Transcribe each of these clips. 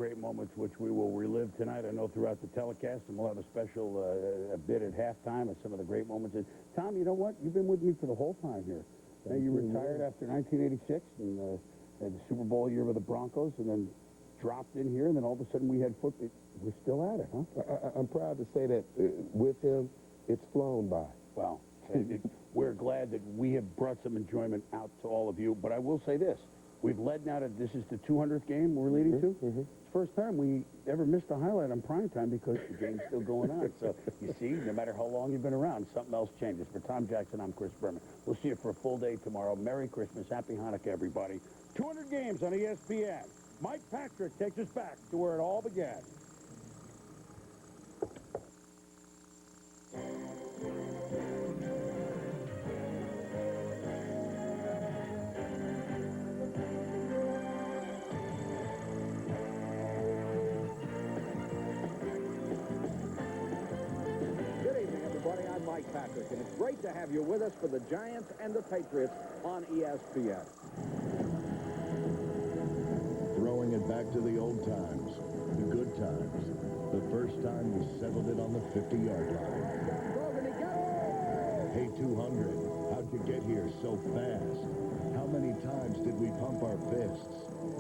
great moments which we will relive tonight. I know throughout the telecast, and we'll have a special a bit at halftime of some of the great moments. And Tom, you know what? You've been with me for the whole time here. Now, you retired after 1986 and had the Super Bowl year with the Broncos, and then dropped in here, and then all of a sudden we had football. We're still at it, huh? I'm proud to say that with him, it's flown by. Well, we're glad that we have brought some enjoyment out to all of you. But I will say this. We've led now to, this is the 200th game we're leading to. It's the first time we ever missed a highlight on primetime because the game's still going on. So, you see, no matter how long you've been around, something else changes. For Tom Jackson, I'm Chris Berman. We'll see you for a full day tomorrow. Merry Christmas. Happy Hanukkah, everybody. 200 games on ESPN. Mike Patrick takes us back to where it all began. I'm Mike Patrick, and it's great to have you with us for the Giants and the Patriots on ESPN. Throwing it back to the old times, the good times. The first time we settled it on the 50-yard line. Hey, 200, how'd you get here so fast? How many times did we pump our fists?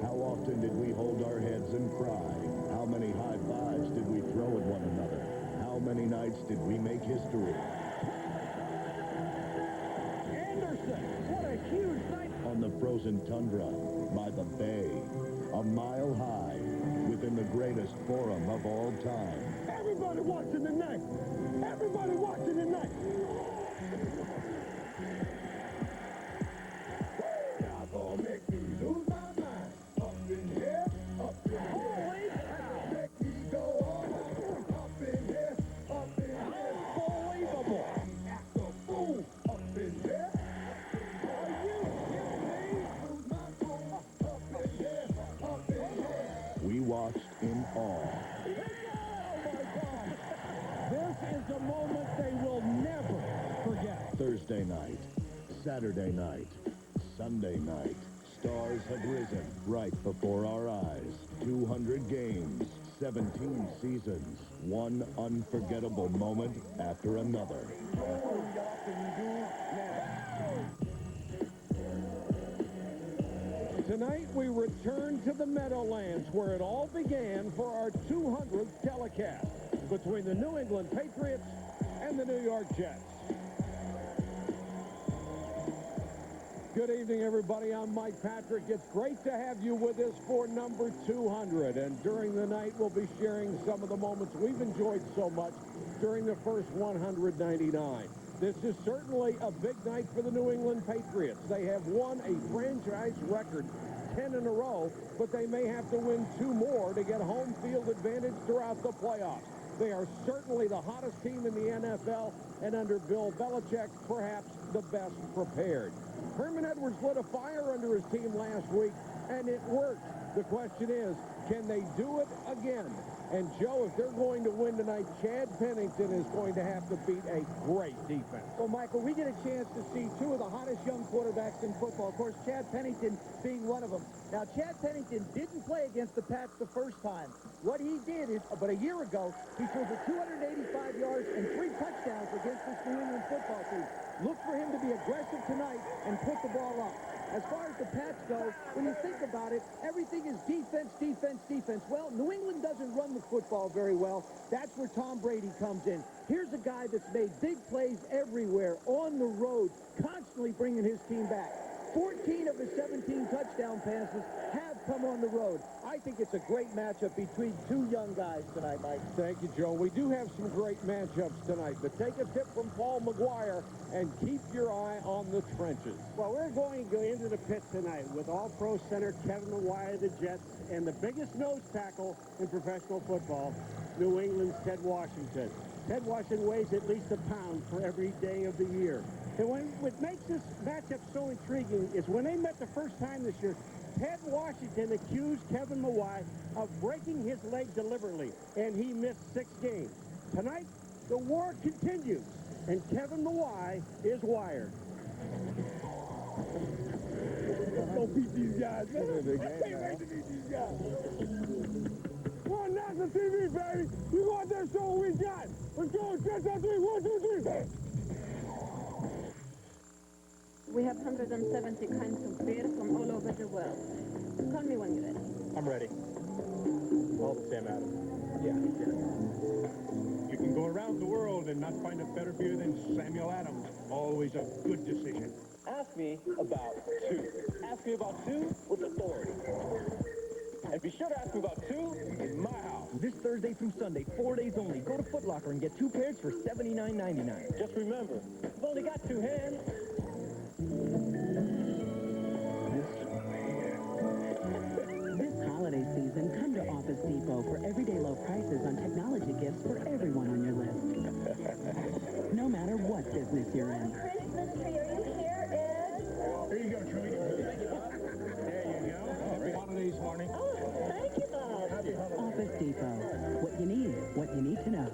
How often did we hold our heads and cry? How many high fives did we throw at one another? How many nights did we make history? Anderson, what a huge night. On the frozen tundra, by the bay, a mile high, within the greatest forum of all time. Everybody watching tonight. Everybody watching tonight. Y'all gonna make me lose my mind. Up in here, up in here. Holy cow. Make me go on. Up in here, up in here. Unbelievable. Act a fool. Up in here. Are you kidding me? Lose my cool. Up in here, up in here. We watched in awe. This is a moment they will never forget. Thursday night, Saturday night, Sunday night. Stars have risen right before our eyes. 200 games, 17 seasons, one unforgettable moment after another. Tonight we return to the Meadowlands where it all began for our 200th telecast between the New England Patriots and the New York Jets. Good evening, everybody. I'm Mike Patrick. It's great to have you with us for number 200. And during the night, we'll be sharing some of the moments we've enjoyed so much during the first 199. This is certainly a big night for the New England Patriots. They have won a franchise record 10 in a row, but they may have to win 2 more to get home field advantage throughout the playoffs. They are certainly the hottest team in the NFL, and under Bill Belichick, perhaps the best prepared. Herman Edwards lit a fire under his team last week, and it worked. The question is, can they do it again? And, Joe, if they're going to win tonight, Chad Pennington is going to have to beat a great defense. Well, Michael, we get a chance to see 2 of the hottest young quarterbacks in football. Of course, Chad Pennington being one of them. Now, Chad Pennington didn't play against the Pats the first time. What he did is, about a year ago, he threw for 285 yards and 3 touchdowns against this New England football team. Look for him to be aggressive tonight and put the ball up. As far as the Pats go, when you think about it, everything is defense, defense, defense. Well, New England doesn't run the football very well. That's where Tom Brady comes in. Here's a guy that's made big plays everywhere, on the road, constantly bringing his team back. 14 of his 17 touchdown passes have come on the road. I think it's a great matchup between 2 young guys tonight, Mike. Thank you, Joe. We do have some great matchups tonight, but take a tip from Paul McGuire and keep your eye on the trenches. Well, we're going to go into the pit tonight with all-pro center Kevin McGuire of the Jets and the biggest nose tackle in professional football, New England's Ted Washington. Ted Washington weighs at least a pound for every day of the year. And what makes this matchup so intriguing is when they met the first time this year, Ted Washington accused Kevin McGuire of breaking his leg deliberately, and he missed 6 games. Tonight, the war continues, and Kevin McGuire is wired. Let's go beat these guys, man. I can't wait to beat these guys. on national TV, baby. You go out there, show what we got. Let's go. Jets on 3. 1, 2, 3. We have 170 kinds of beer from all over the world. Call me when you're ready. I'm ready. All the Sam Adams. Yeah. You can go around the world and not find a better beer than Samuel Adams. Always a good decision. Ask me about two. Ask me about two with authority. And be sure to ask me about two in my house. This Thursday through Sunday, 4 days only. Go to Foot Locker and get 2 pairs for $79.99. Just remember, you've only got 2 hands. This holiday season, come to Office Depot for everyday low prices on technology gifts for everyone on your list. No matter what business you're in. Christmas tree, are you here, Ed? Here you go, Trudy. There you go. Happy holidays, Marnie. Oh, thank you, Bob. Office Depot. What you need to know.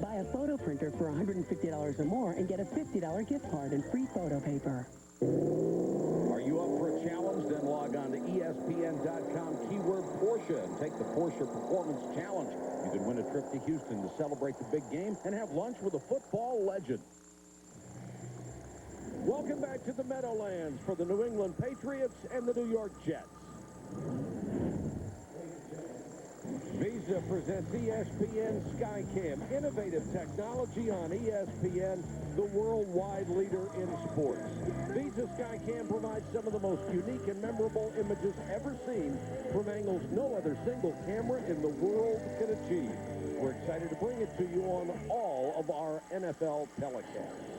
Buy a photo printer for $150 or more and get a $50 gift card and free photo paper. Are you up for a challenge? Then log on to ESPN.com, keyword Porsche, and take the Porsche Performance Challenge. You can win a trip to Houston to celebrate the big game and have lunch with a football legend. Welcome back to the Meadowlands for the New England Patriots and the New York Jets. Visa presents ESPN Skycam, innovative technology on ESPN, the worldwide leader in sports. Visa Skycam provides some of the most unique and memorable images ever seen from angles no other single camera in the world can achieve. We're excited to bring it to you on all of our NFL telecasts.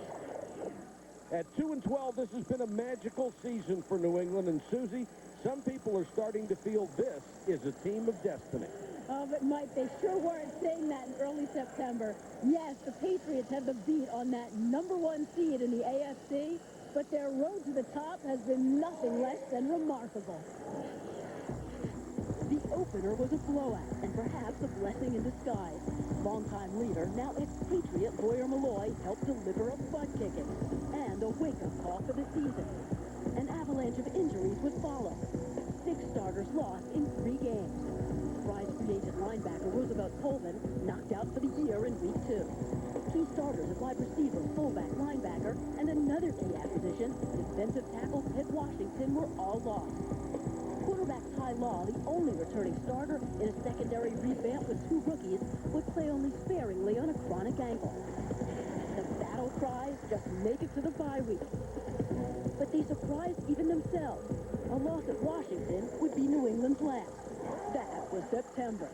At 2-12, this has been a magical season for New England, and Susie, some people are starting to feel this is a team of destiny. Oh, but Mike, they sure weren't saying that in early September. Yes, the Patriots have the beat on that #1 seed in the AFC, but their road to the top has been nothing less than remarkable. The opener was a blowout, and perhaps a blessing in disguise. Longtime leader, now ex-Patriot Lawyer Malloy helped deliver a butt-kicking and a wake-up call for the season. An avalanche of injuries would follow. 6 starters lost in 3 games. Prize free agent linebacker Roosevelt Colvin knocked out for the year in Week 2. Key starters at wide receiver, fullback, linebacker, and another key acquisition, defensive tackle Pitt Washington, were all lost. Quarterback Ty Law, the only returning starter in a secondary revamp with 2 rookies, would play only sparingly on a chronic ankle. The battle cries just make it to the bye week. But they surprised even themselves. A loss at Washington would be New England's last. That was September.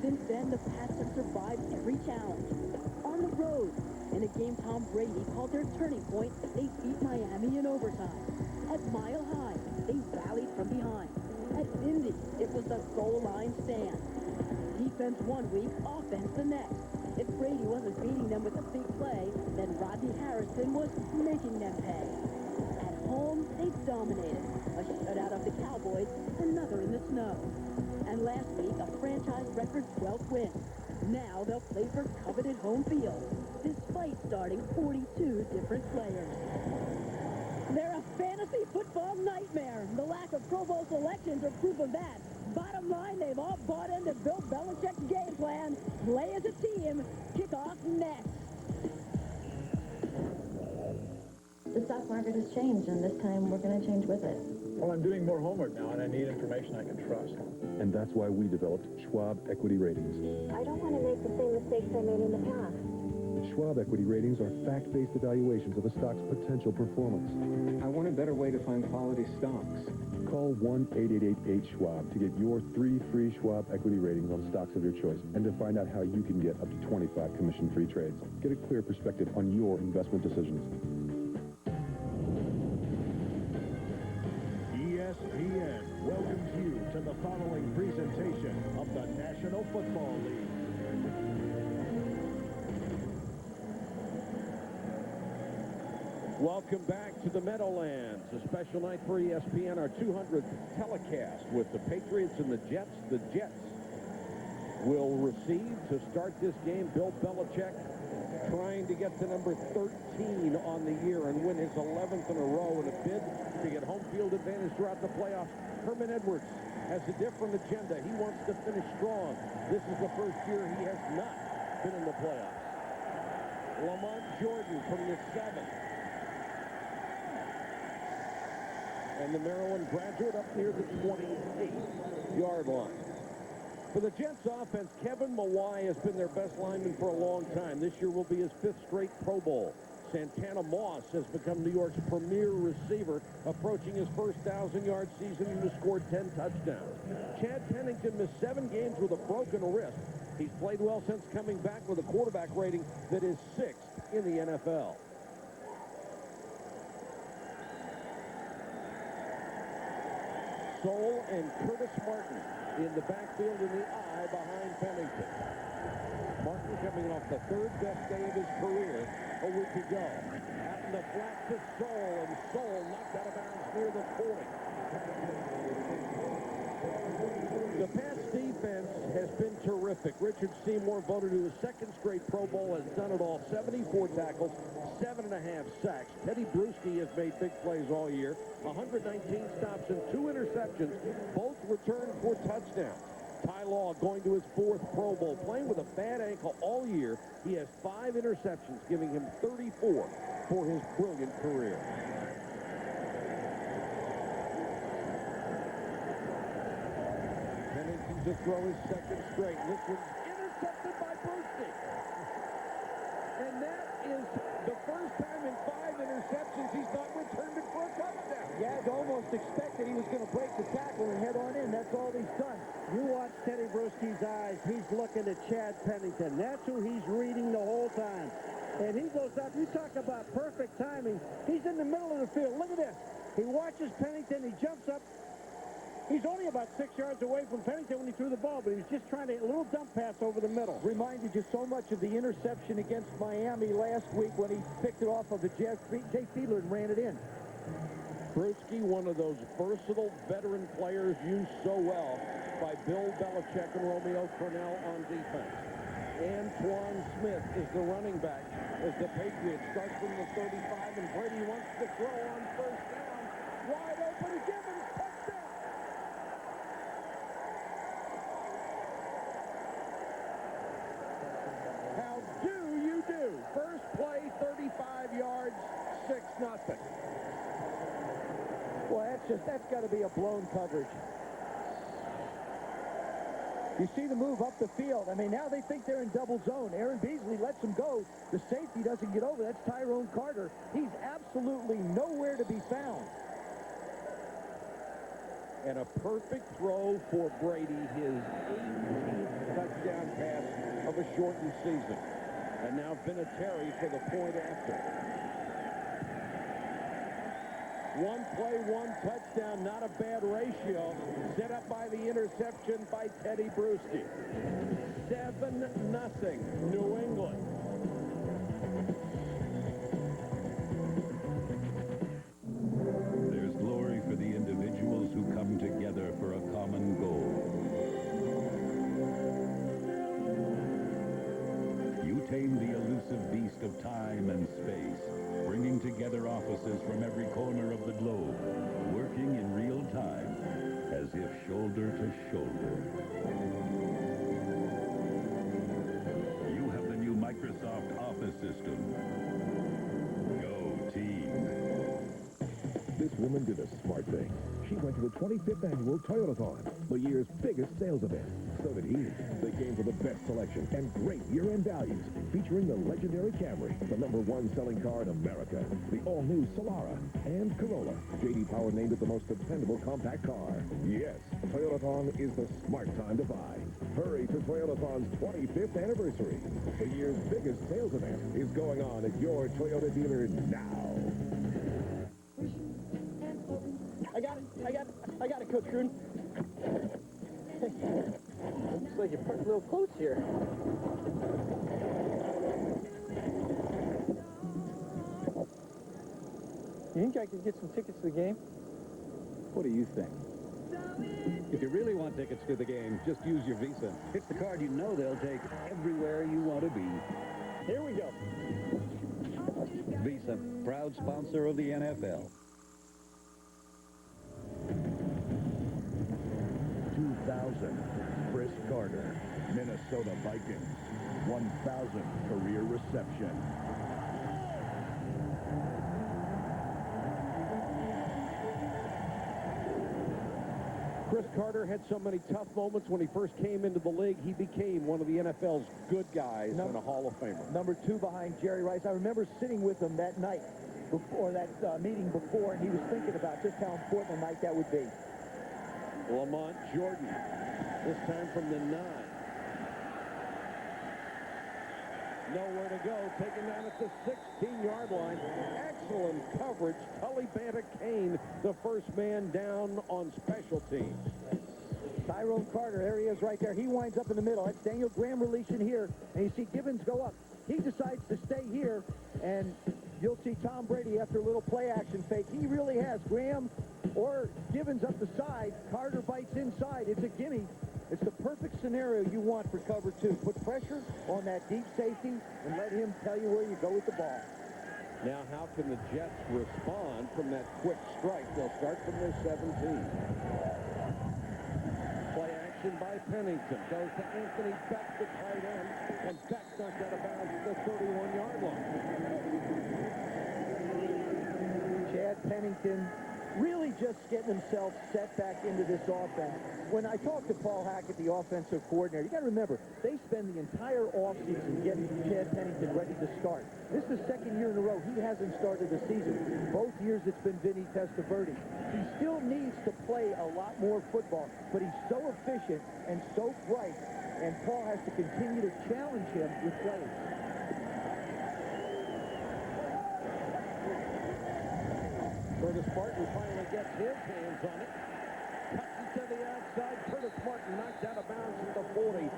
Since then, the Pats have survived every challenge. On the road, in a game Tom Brady called their turning point, they beat Miami in overtime. At Mile High, they rallied from behind. At Indy, it was the goal line stand. Defense one week, offense the next. If Brady wasn't beating them with a big play, then Rodney Harrison was making them pay. At home, they dominated. A shutout of the Cowboys, another in the snow. And last week, a franchise record 12 wins. Now they'll play for coveted home field, despite starting 42 different players. They're a fantasy football nightmare. The lack of Pro Bowl selections are proof of that. Bottom line, they've all bought into Bill Belichick's game plan. Play as a team. Kickoff next. The stock market has changed, and this time we're going to change with it. Well, I'm doing more homework now, and I need information I can trust. And that's why we developed Schwab Equity Ratings. I don't want to make the same mistakes I made in the past. Schwab Equity Ratings are fact-based evaluations of a stock's potential performance. I want a better way to find quality stocks. Call 1-888-8-SCHWAB to get your 3 free Schwab Equity Ratings on stocks of your choice and to find out how you can get up to 25 commission-free trades. Get a clear perspective on your investment decisions. ESPN welcomes you to the following presentation of the National Football League. Welcome back to the Meadowlands, a special night for ESPN, our 200th telecast with the Patriots and the Jets. The Jets will receive to start this game Bill Belichick trying to get to number 13 on the year and win his 11th in a row in a bid to get home field advantage throughout the playoffs. Herman Edwards has a different agenda. He wants to finish strong. This is the first year he has not been in the playoffs. Lamont Jordan from the 7. And the Maryland graduate up near the 28-yard line. For the Jets offense, Kevin Mawai has been their best lineman for a long time. This year will be his 5th straight Pro Bowl. Santana Moss has become New York's premier receiver, approaching his first 1,000-yard season and has scored 10 touchdowns. Chad Pennington missed 7 games with a broken wrist. He's played well since coming back with a quarterback rating that is 6th in the NFL. Soule and Curtis Martin in the backfield in the I behind Pennington. Martin coming off the 3rd best day of his career a week ago. Out in the flat to Soule, and Soule knocked out of bounds near the 40. The Pats defense has been terrific. Richard Seymour, voted to his 2nd straight Pro Bowl, has done it all. 74 tackles, 7.5 sacks. Teddy Bruschi has made big plays all year. 119 stops and 2 interceptions, both returned for touchdowns. Ty Law going to his 4th Pro Bowl, playing with a bad ankle all year. He has 5 interceptions, giving him 34 for his brilliant career. Pennington to throw his 2nd straight. This one's intercepted by Bruschi. And that is the first time in 5 interceptions he's not returned it for a touchdown. Yeah, I'd almost expected he was going to break the tackle and head on in. That's all he's done. You watch Teddy Bruschi's eyes. He's looking at Chad Pennington. That's who he's reading the whole time. And he goes up. You talk about perfect timing. He's in the middle of the field. Look at this. He watches Pennington. He jumps up. He's only about 6 yards away from Pennington when he threw the ball, but he was just trying to a little dump pass over the middle. Reminded you so much of the interception against Miami last week when he picked it off of the Jay Fiedler and ran it in. Bruschi, one of those versatile veteran players used so well by Bill Belichick and Romeo Crennel on defense. Antoine Smith is the running back as the Patriots start from the 35, and Brady wants to throw on 1st down. Wide open again, and it's touchdown. How do you do? First play, 35 yards, 6-0. Well, that's got to be a blown coverage. You see the move up the field. I mean, now they think they're in double zone. Aaron Beasley lets him go. The safety doesn't get over. That's Tyrone Carter. He's absolutely nowhere to be found. And a perfect throw for Brady, his 18th touchdown pass of a shortened season. And now Vinatieri for the point after. 1 play, 1 touchdown, not a bad ratio. Set up by the interception by Teddy Bruschi. 7-0, New England. There's glory for the individuals who come together for a common goal. You tame the elusive beast of time and space, bringing together offices from every corner of the globe, working in real time, as if shoulder to shoulder. You have the new Microsoft Office system. Go team. This woman did a smart thing. She went to the 25th annual Toyotathon, the year's biggest sales event. So did he. They came for the best selection and great year-end values, featuring the legendary Camry, the #1 selling car in America, the all-new Solara, and Corolla. J.D. Power named it the most dependable compact car. Yes, Toyotathon is the smart time to buy. Hurry to Toyotathon's 25th anniversary. The year's biggest sales event is going on at your Toyota dealer now. I got it, Coach Gruden. Looks like you're a little close here. You think I could get some tickets to the game? What do you think? If you really want tickets to the game, just use your Visa. It's the card you know they'll take everywhere you want to be. Here we go. Visa, proud sponsor of the NFL. 2000, Chris Carter, Minnesota Vikings, 1,000 career reception. Chris Carter had so many tough moments when he first came into the league. He became one of the NFL's good guys and a Hall of Famer. Number 2 behind Jerry Rice. I remember sitting with him that night, before that meeting before, and he was thinking about just how important a night that would be. Lamont Jordan, this time from the 9. Nowhere to go, taken down at the 16-yard line. Excellent coverage. Tully Banta-Kane, the first man down on special teams. Tyrone Carter, there he is right there. He winds up in the middle. That's Daniel Graham releasing here, and you see Gibbons go up. He decides to stay here, and you'll see Tom Brady after a little play-action fake. He really has Graham or Gibbons up the side. Carter bites inside. It's a gimme. It's the perfect scenario you want for cover 2. Put pressure on that deep safety and let him tell you where you go with the ball. Now, how can the Jets respond from that quick strike? They'll start from their 17. Play action by Pennington. Goes to Anthony Beck, the tight end, and Beck knocked out of bounds at the 31-yard line. Chad Pennington really just getting himself set back into this offense. When I talked to Paul Hackett, the offensive coordinator, you got to remember, they spend the entire offseason getting Chad Pennington ready to start. This is the second year in a row he hasn't started the season. Both years it's been Vinny Testaverde. He still needs to play a lot more football, but he's so efficient and so bright, and Paul has to continue to challenge him with plays. Curtis Martin finally gets his hands on it. Cuts it to the outside. Curtis Martin knocked out of bounds at the 40.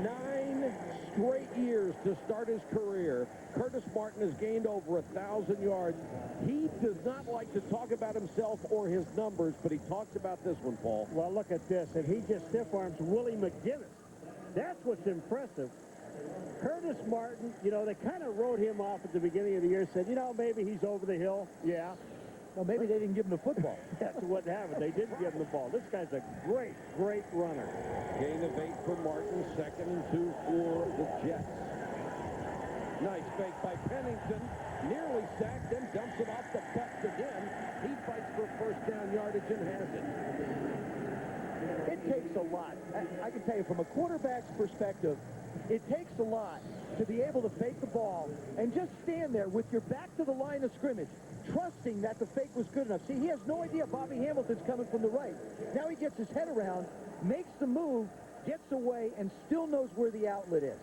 9 straight years to start his career. Curtis Martin has gained over 1,000 yards. He does not like to talk about himself or his numbers, but he talks about this one, Paul. Well, look at this, and he just stiff-arms Willie McGinnis. That's what's impressive. Curtis Martin, you know, they kind of wrote him off at the beginning of the year, said, you know, maybe he's over the hill. Yeah. Well, maybe they didn't give him the football. That's what happened. They didn't give him the ball. This guy's a great, great runner. Gain of 8 for Martin. 2nd and 2 for the Jets. Nice fake by Pennington. Nearly sacked, then dumps it off the best again. He fights for first down yardage and has it. It takes a lot. I can tell you from a quarterback's perspective, it takes a lot to be able to fake the ball and just stand there with your back to the line of scrimmage, trusting that the fake was good enough. See, he has no idea Bobby Hamilton's coming from the right. Now he gets his head around, makes the move, gets away, and still knows where the outlet is.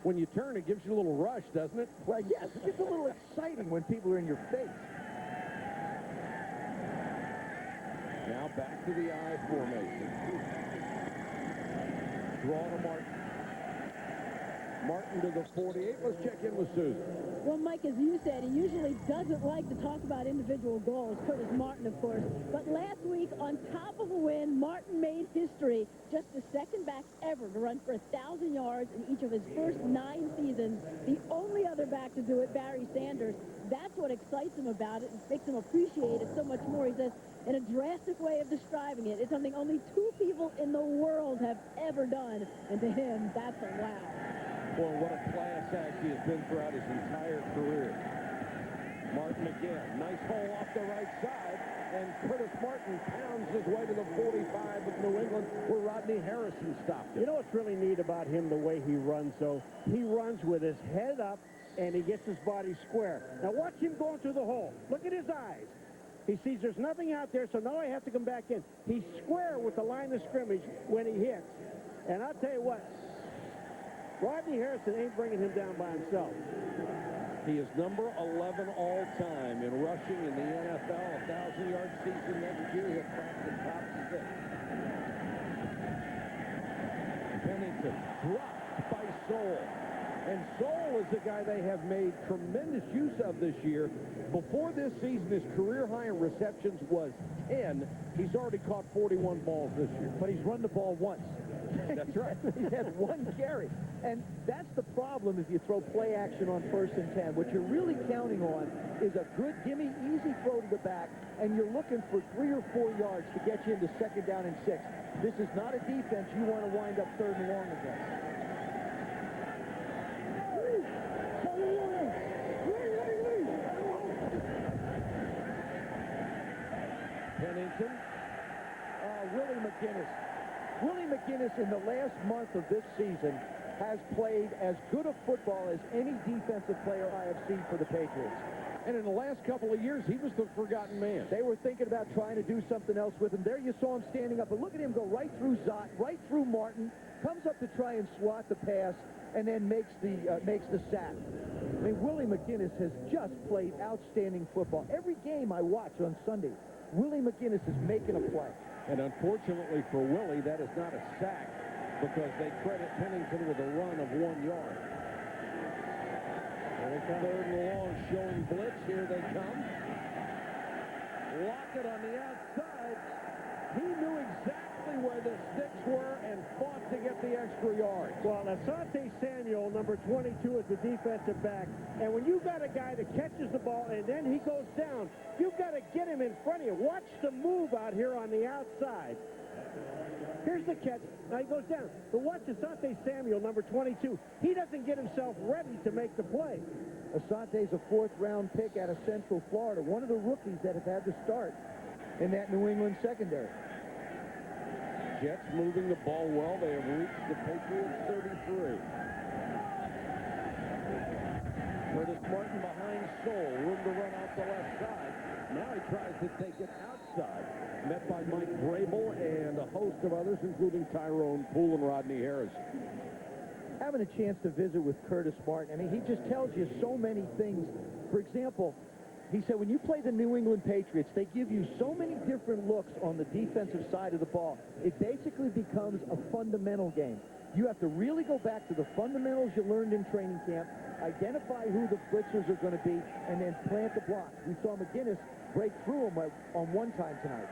When you turn, it gives you a little rush, doesn't it? Well, yes, it gets a little exciting when people are in your face. Now back to the I formation. Draw to Martin. Martin to the 48. Let's check in with Susan. Well, Mike, as you said, he usually doesn't like to talk about individual goals, Curtis Martin, of course. But last week, on top of a win, Martin made history. Just the second back ever to run for 1,000 yards in each of his first 9 seasons. The only other back to do it, Barry Sanders. That's what excites him about it and makes him appreciate it so much more. He says, in a drastic way of describing it, it's something only 2 people in the world have ever done. And to him, that's a wow. Boy, what a class act he has been throughout his entire career. Martin again. Nice hole off the right side. And Curtis Martin pounds his way to the 45 of New England, where Rodney Harrison stopped him. You know what's really neat about him, the way he runs, though? He runs with his head up, and he gets his body square. Now watch him going through the hole. Look at his eyes. He sees there's nothing out there, so now I have to come back in. He's square with the line of scrimmage when he hits. And I'll tell you what, Rodney Harrison ain't bringing him down by himself. He is number 11 all-time in rushing in the NFL. 1,000-yard season next year. He'll crack the top 6. Pennington dropped by Soule. And Soule is a guy they have made tremendous use of this year. Before this season, his career high in receptions was 10. He's already caught 41 balls this year. But he's run the ball once. That's right. He's had one carry. And that's the problem if you throw play action on 1st and 10. What you're really counting on is a good, gimme, easy throw to the back, and you're looking for 3 or 4 yards to get you into 2nd down and 6. This is not a defense you want to wind up 3rd and long against. Pennington. Willie McGinnis. Willie McGinnis in the last month of this season has played as good a football as any defensive player I have seen for the Patriots. And in the last couple of years, he was the forgotten man. They were thinking about trying to do something else with him. There you saw him standing up, but look at him go right through Zott, right through Martin, comes up to try and swat the pass, and then makes the sack. I mean, Willie McGinnis has just played outstanding football. Every game I watch on Sunday, Willie McGinnis is making a play. And unfortunately for Willie, that is not a sack because they credit Pennington with a run of 1 yard. 3rd and long, showing blitz. Here they come. Lockett on the outside. He knew exactly where the sticks were and fought to get the extra yard. Well, Asante Samuel, number 22, is the defensive back. And when you've got a guy that catches the ball and then he goes down, you've got to get him in front of you. Watch the move out here on the outside. Here's the catch. Now he goes down. But watch Asante Samuel, number 22. He doesn't get himself ready to make the play. Asante's a 4th-round pick out of Central Florida, one of the rookies that have had to start in that New England secondary. Jets moving the ball well. They have reached the Patriots 33. Curtis Martin behind Soule. Room to run out the left side. Now he tries to take it outside. Met by Mike Vrabel and a host of others, including Tyrone Poole and Rodney Harris. Having a chance to visit with Curtis Martin, I mean, he just tells you so many things. For example, he said when you play the New England Patriots, they give you so many different looks on the defensive side of the ball. It basically becomes a fundamental game. You have to really go back to the fundamentals you learned in training camp, identify who the blitzers are going to be, and then plant the blocks. We saw McGinnis break through him on one time tonight.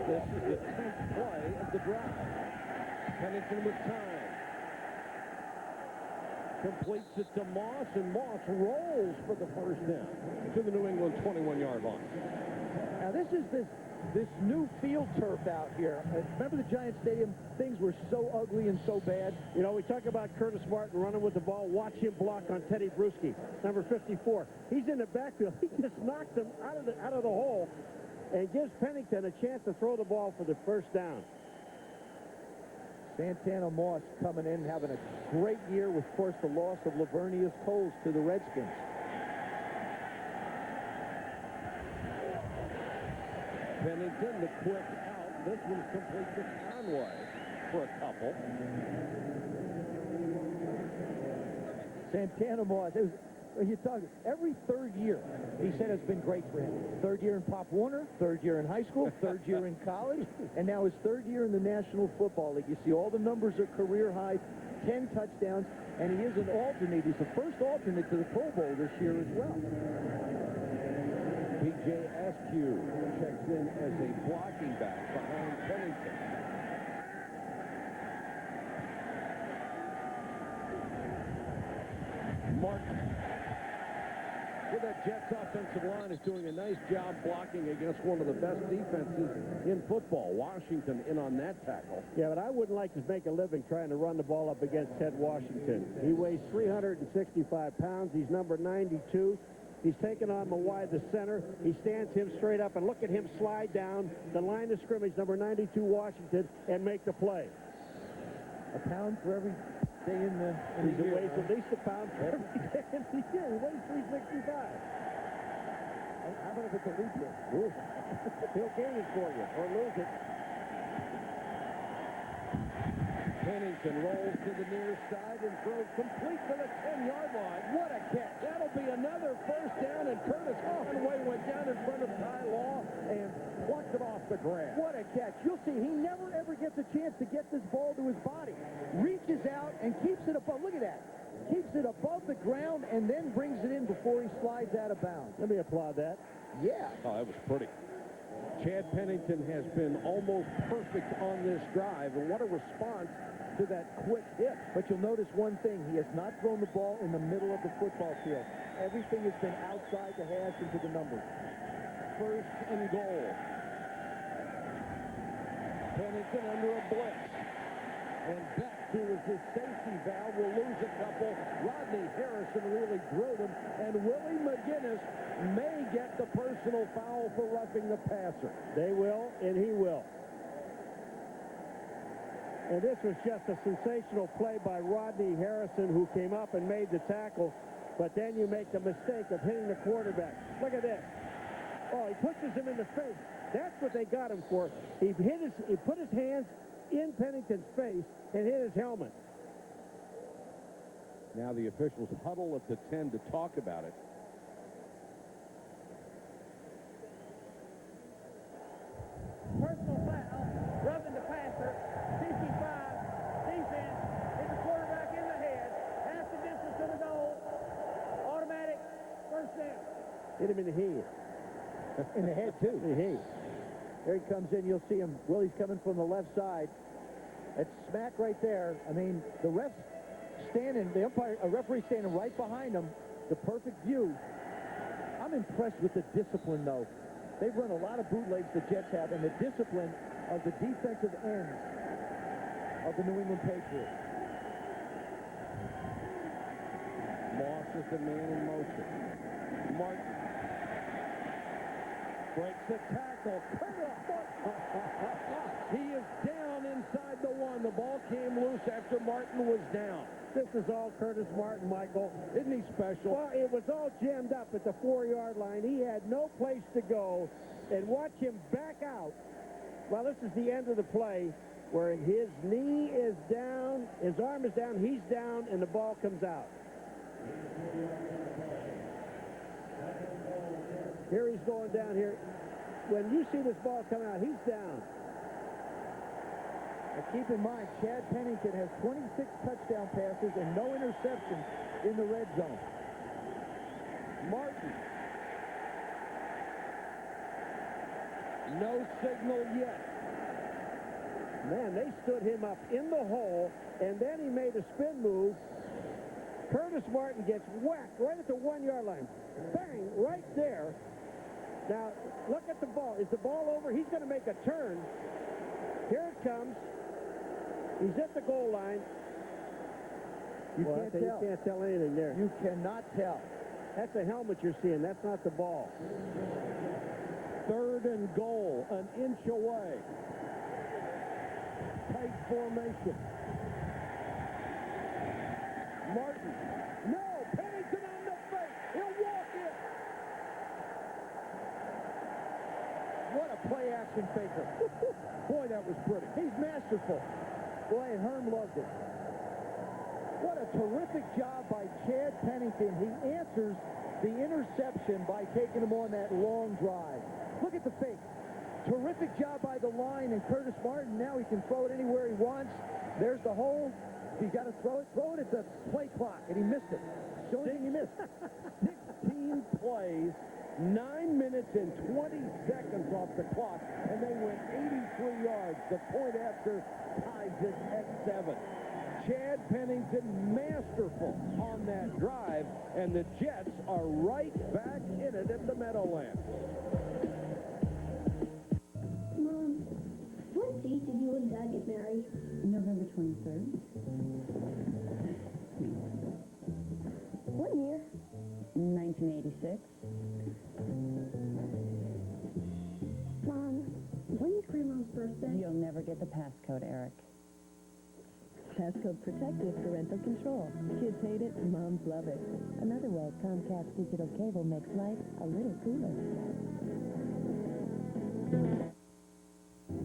This is the 10th play of the drive. Pennington with time. Completes it to Moss, and Moss rolls for the 1st down to the New England 21-yard line. Now this is this new field turf out here. Remember the Giant Stadium? Things were so ugly and so bad. You know, we talk about Curtis Martin running with the ball. Watch him block on Teddy Bruschi, number 54. He's in the backfield. He just knocked him out of the hole and gives Pennington a chance to throw the ball for the 1st down. Santana Moss coming in, having a great year with, of course, the loss of Lavernius Coles to the Redskins. Pennington, the quick out. This one's complete to Conway for a couple. Santana Moss, you talk every 3rd year, he said it's been great for him. 3rd year in Pop Warner, 3rd year in high school, 3rd year in college, and now his 3rd year in the National Football League. You see all the numbers are career high, 10 touchdowns, and he is an alternate. He's the first alternate to the Pro Bowl this year as well. P.J. Askew checks in as a blocking back behind Pennington. Martin. Well, that Jets offensive line is doing a nice job blocking against one of the best defenses in football. Washington in on that tackle. Yeah, but I wouldn't like to make a living trying to run the ball up against Ted Washington. He weighs 365 pounds. He's number 92. He's taken on Mawai, the center. He stands him straight up, and look at him slide down the line of scrimmage, number 92 Washington, and make the play. A pound for every day in the He year, weighs huh? at least a pound for every day in the year. He weighs 365. How about if it's a leap year? He'll gain it for you, or lose it. Pennington rolls to the near side and throws complete to the 10-yard line. What a catch. That'll be another 1st down, and Curtis Conway went down in front of Ty Law, and plucks it off the grass. What a catch. You'll see he never, ever gets a chance to get this ball to his body. Reaches out and keeps it above. Look at that. Keeps it above the ground and then brings it in before he slides out of bounds. Let me applaud that. Yeah. Oh, that was pretty. Chad Pennington has been almost perfect on this drive, and what a response to that quick hit. But you'll notice one thing. He has not thrown the ball in the middle of the football field. Everything has been outside the hash into the numbers. First and goal. Pennington under a blitz. And back to his safety valve. Will lose a couple. Rodney Harrison really drilled him. And Willie McGinnis may get the personal foul for roughing the passer. They will, and he will. And this was just a sensational play by Rodney Harrison, who came up and made the tackle. But then you make the mistake of hitting the quarterback. Look at this. Oh, he pushes him in the face. That's what they got him for. He put his hands in Pennington's face and hit his helmet. Now the officials huddle at the 10 to talk about it. Personal foul, rubbing the passer, 55, defense, hit the quarterback in the head, half the distance to the goal, automatic, first down. Hit him in the head. In the head, too. In the head. There he comes in, you'll see him. Willie's coming from the left side. It's smack right there. I mean, the ref's standing, the umpire, a referee standing right behind him, the perfect view. I'm impressed with the discipline, though. They've run a lot of bootlegs, the Jets have, and the discipline of the defensive ends of the New England Patriots. Moss is the man in motion. Martin breaks the tackle. He is down inside the one. The ball came loose after Martin was down. This is all Curtis Martin, Michael. Isn't he special? Well, it was all jammed up at the 4-yard line. He had no place to go. And watch him back out. Well, this is the end of the play where his knee is down, his arm is down, he's down, and the ball comes out. Here he's going down here. When you see this ball come out, he's down. Now keep in mind, Chad Pennington has 26 touchdown passes and no interceptions in the red zone. Martin. No signal yet. Man, they stood him up in the hole, and then he made a spin move. Curtis Martin gets whacked right at the 1-yard line. Bang, right there. Now, look at the ball. Is the ball over? He's going to make a turn. Here it comes. He's at the goal line. You can't tell. You can't tell anything there. You cannot tell. That's a helmet you're seeing. That's not the ball. Third and goal, an inch away. Tight formation. Martin. No, Pennington on the fake. He'll walk it. What a play-action faker. Boy, that was pretty. He's masterful. Boy, and Herm loved it. What a terrific job by Chad Pennington. He answers the interception by taking him on that long drive. Look at the fake. Terrific job by the line and Curtis Martin. Now he can throw it anywhere he wants. There's the hole. If he's got to throw it at the play clock, and he missed it. It's the only thing he missed. 16 plays, 9 minutes and 20 seconds off the clock, and they went 83 yards. The point after ties it at 7. Chad Pennington masterful on that drive, and the Jets are right back in it at the Meadowlands. Mom, what date did you and Dad get married? November 23rd. What year? 1986. Mom, when is Grandma's birthday? You'll never get the passcode, Eric. Passcode protective parental control. Kids hate it, moms love it. Another way Comcast digital cable makes life a little cooler.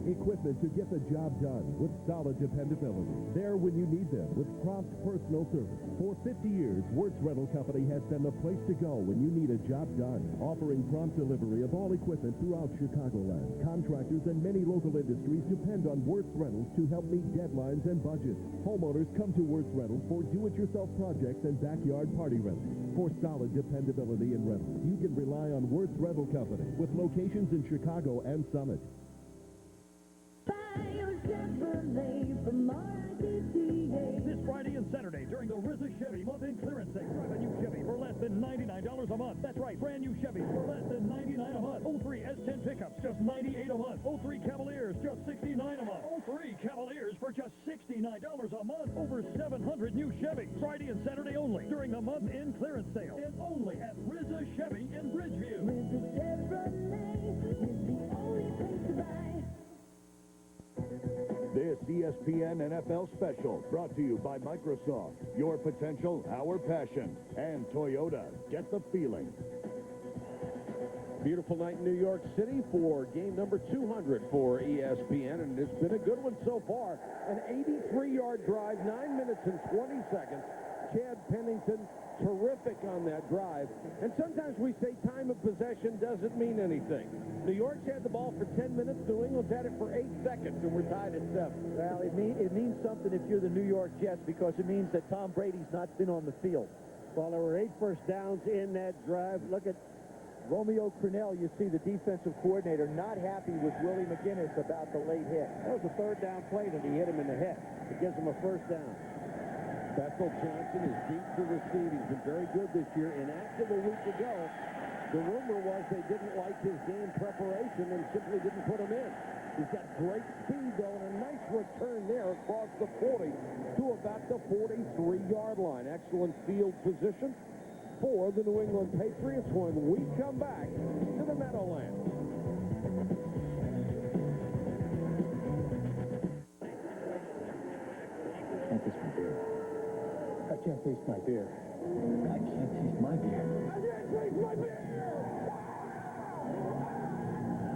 He equipment to get the job done with solid dependability. There when you need them with prompt personal service. For 50 years, Wirtz Rental Company has been the place to go when you need a job done. Offering prompt delivery of all equipment throughout Chicagoland. Contractors and many local industries depend on Wirtz Rentals to help meet deadlines and budgets. Homeowners come to Wirtz Rentals for do-it-yourself projects and backyard party rentals. For solid dependability in rentals, you can rely on Wirtz Rental Company with locations in Chicago and Summit. This Friday and Saturday during the RZA Chevy month-end clearance sale. Drive a new Chevy for less than $99 a month. That's right, brand new Chevy for less than $99 a month. 03 S10 pickups, just $98 a month. 03 Cavaliers, just $69 a month. 03 Cavaliers for just $69 a month. Over 700 new Chevys. Friday and Saturday only during the month-end clearance sale. And only at RZA Chevy in Bridgeview. RZA Chevrolet is the only place to buy. This ESPN NFL special brought to you by Microsoft. Your potential, our passion. And Toyota. Get the feeling. Beautiful night in New York City for game number 200 for ESPN, and it's been a good one so far. An 83-yard drive, 9 minutes and 20 seconds. Chad Pennington, terrific on that drive. And sometimes we say time of possession doesn't mean anything. New York's had the ball for 10 minutes. New England's had it for 8 seconds, and we're tied at 7. Well, it means something if you're the New York Jets because it means that Tom Brady's not been on the field. Well, there were 8 first downs in that drive. Look at Romeo Crennel, you see the defensive coordinator not happy with Willie McGinnis about the late hit. That was a third down play that he hit him in the head. It gives him a first down. Bethel Johnson is deep to receive. He's been very good this year. Inactive a week ago. The rumor was they didn't like his game preparation and simply didn't put him in. He's got great speed, though, and a nice return there across the 40 to about the 43-yard line. Excellent field position for the New England Patriots when we come back to the Meadowlands. I can't taste my beer. I can't taste my beer. I can't taste my beer.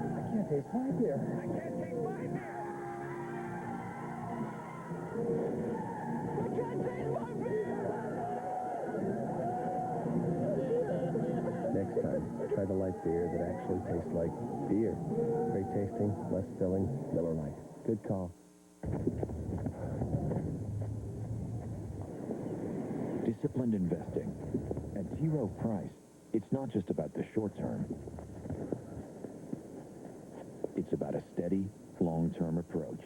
I can't taste my beer. I can't taste my beer. I can't taste my beer. Next time, try the light beer that actually tastes like beer. Great tasting, less filling, Miller Lite. Good call. Disciplined investing. At T. Rowe Price, it's not just about the short term. It's about a steady, long-term approach.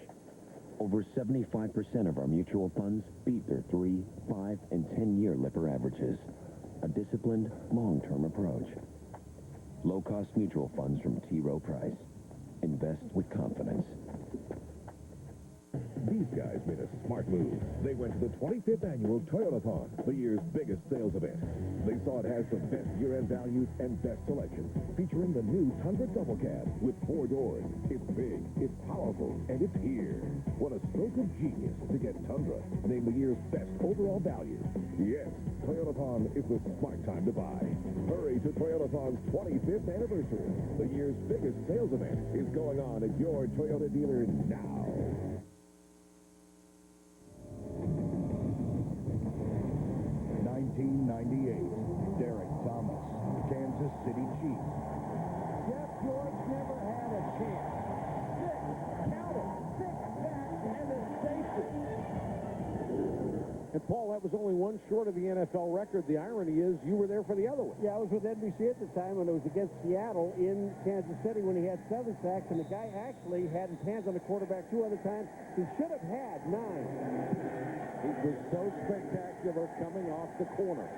Over 75% of our mutual funds beat their 3, 5, and 10-year Lipper averages. A disciplined, long-term approach. Low-cost mutual funds from T. Rowe Price. Invest with confidence. These guys made a smart move. They went to the 25th annual Toyotathon, the year's biggest sales event. They saw it has the best year-end values and best selection, featuring the new Tundra Double Cab with 4 doors. It's big, it's powerful, and it's here. What a stroke of genius to get Tundra named the year's best overall value. Yes, Toyotathon is the smart time to buy. Hurry to Toyotathon's 25th anniversary. The year's biggest sales event is going on at your Toyota dealer now. 1998, Derek Thomas, Kansas City Chiefs. Jeff George never had a chance. 6, count it, 6 sacks and a safety. And, Paul, that was only one short of the NFL record. The irony is you were there for the other one. Yeah, I was with NBC at the time when it was against Seattle in Kansas City when he had 7 sacks, and the guy actually had his hands on the quarterback 2 other times. He should have had 9. He was so spectacular coming off the corner.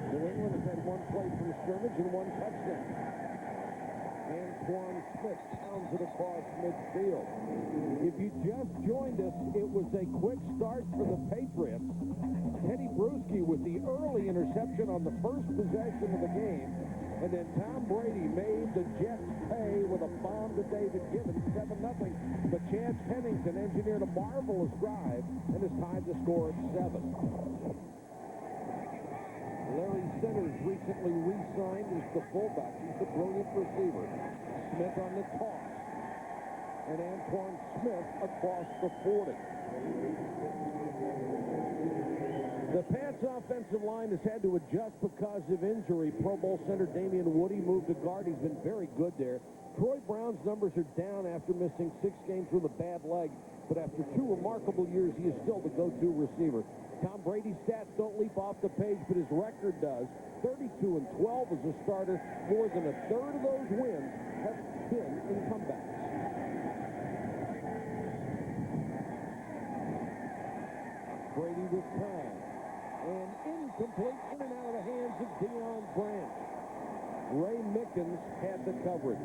New England has had 1 play from scrimmage and 1 touchdown. Antoine Smith pounds it across midfield. If you just joined us, it was a quick start for the Patriots. Teddy Bruschi with the early interception on the first possession of the game. And then Tom Brady made the Jets pay with a bomb to David Gibbons, 7-0. But Chad Pennington engineered a marvelous drive and is tied to score at 7. Larry Centers recently re-signed as the fullback. He's a brilliant receiver. Smith on the toss. and Antoine Smith across the 40. The Pats' offensive line has had to adjust because of injury. Pro Bowl center Damian Woody moved to guard. He's been very good there. Troy Brown's numbers are down after missing 6 games with a bad leg, but after 2 remarkable years, he is still the go-to receiver. Tom Brady's stats don't leap off the page, but his record does. 32-12 as a starter. More than a third of those wins have been in comebacks. Brady with time. And incomplete, in and out of the hands of Deion Branch. Ray Mickens had the coverage.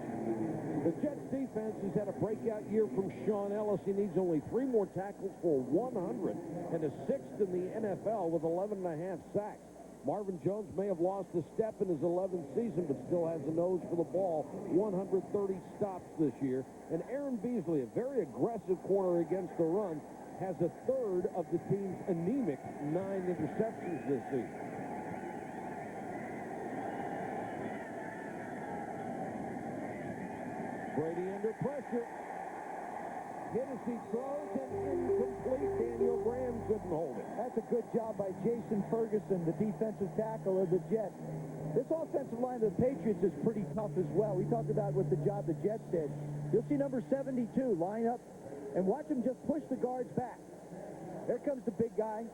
The Jets defense has had a breakout year from Sean Ellis. He needs only 3 more tackles for 100 and a 6th in the NFL with 11.5 sacks. Marvin Jones may have lost a step in his 11th season, but still has a nose for the ball. 130 stops this year. And Aaron Beasley, a very aggressive corner against the run, has a third of the team's anemic 9 interceptions this season. Brady under pressure. Hit as he throws and incomplete. Daniel Graham couldn't hold it. That's a good job by Jason Ferguson, the defensive tackle of the Jets. This offensive line of the Patriots is pretty tough as well. We talked about what the job the Jets did. You'll see number 72 line up and watch him just push the guards back. There comes the big guy,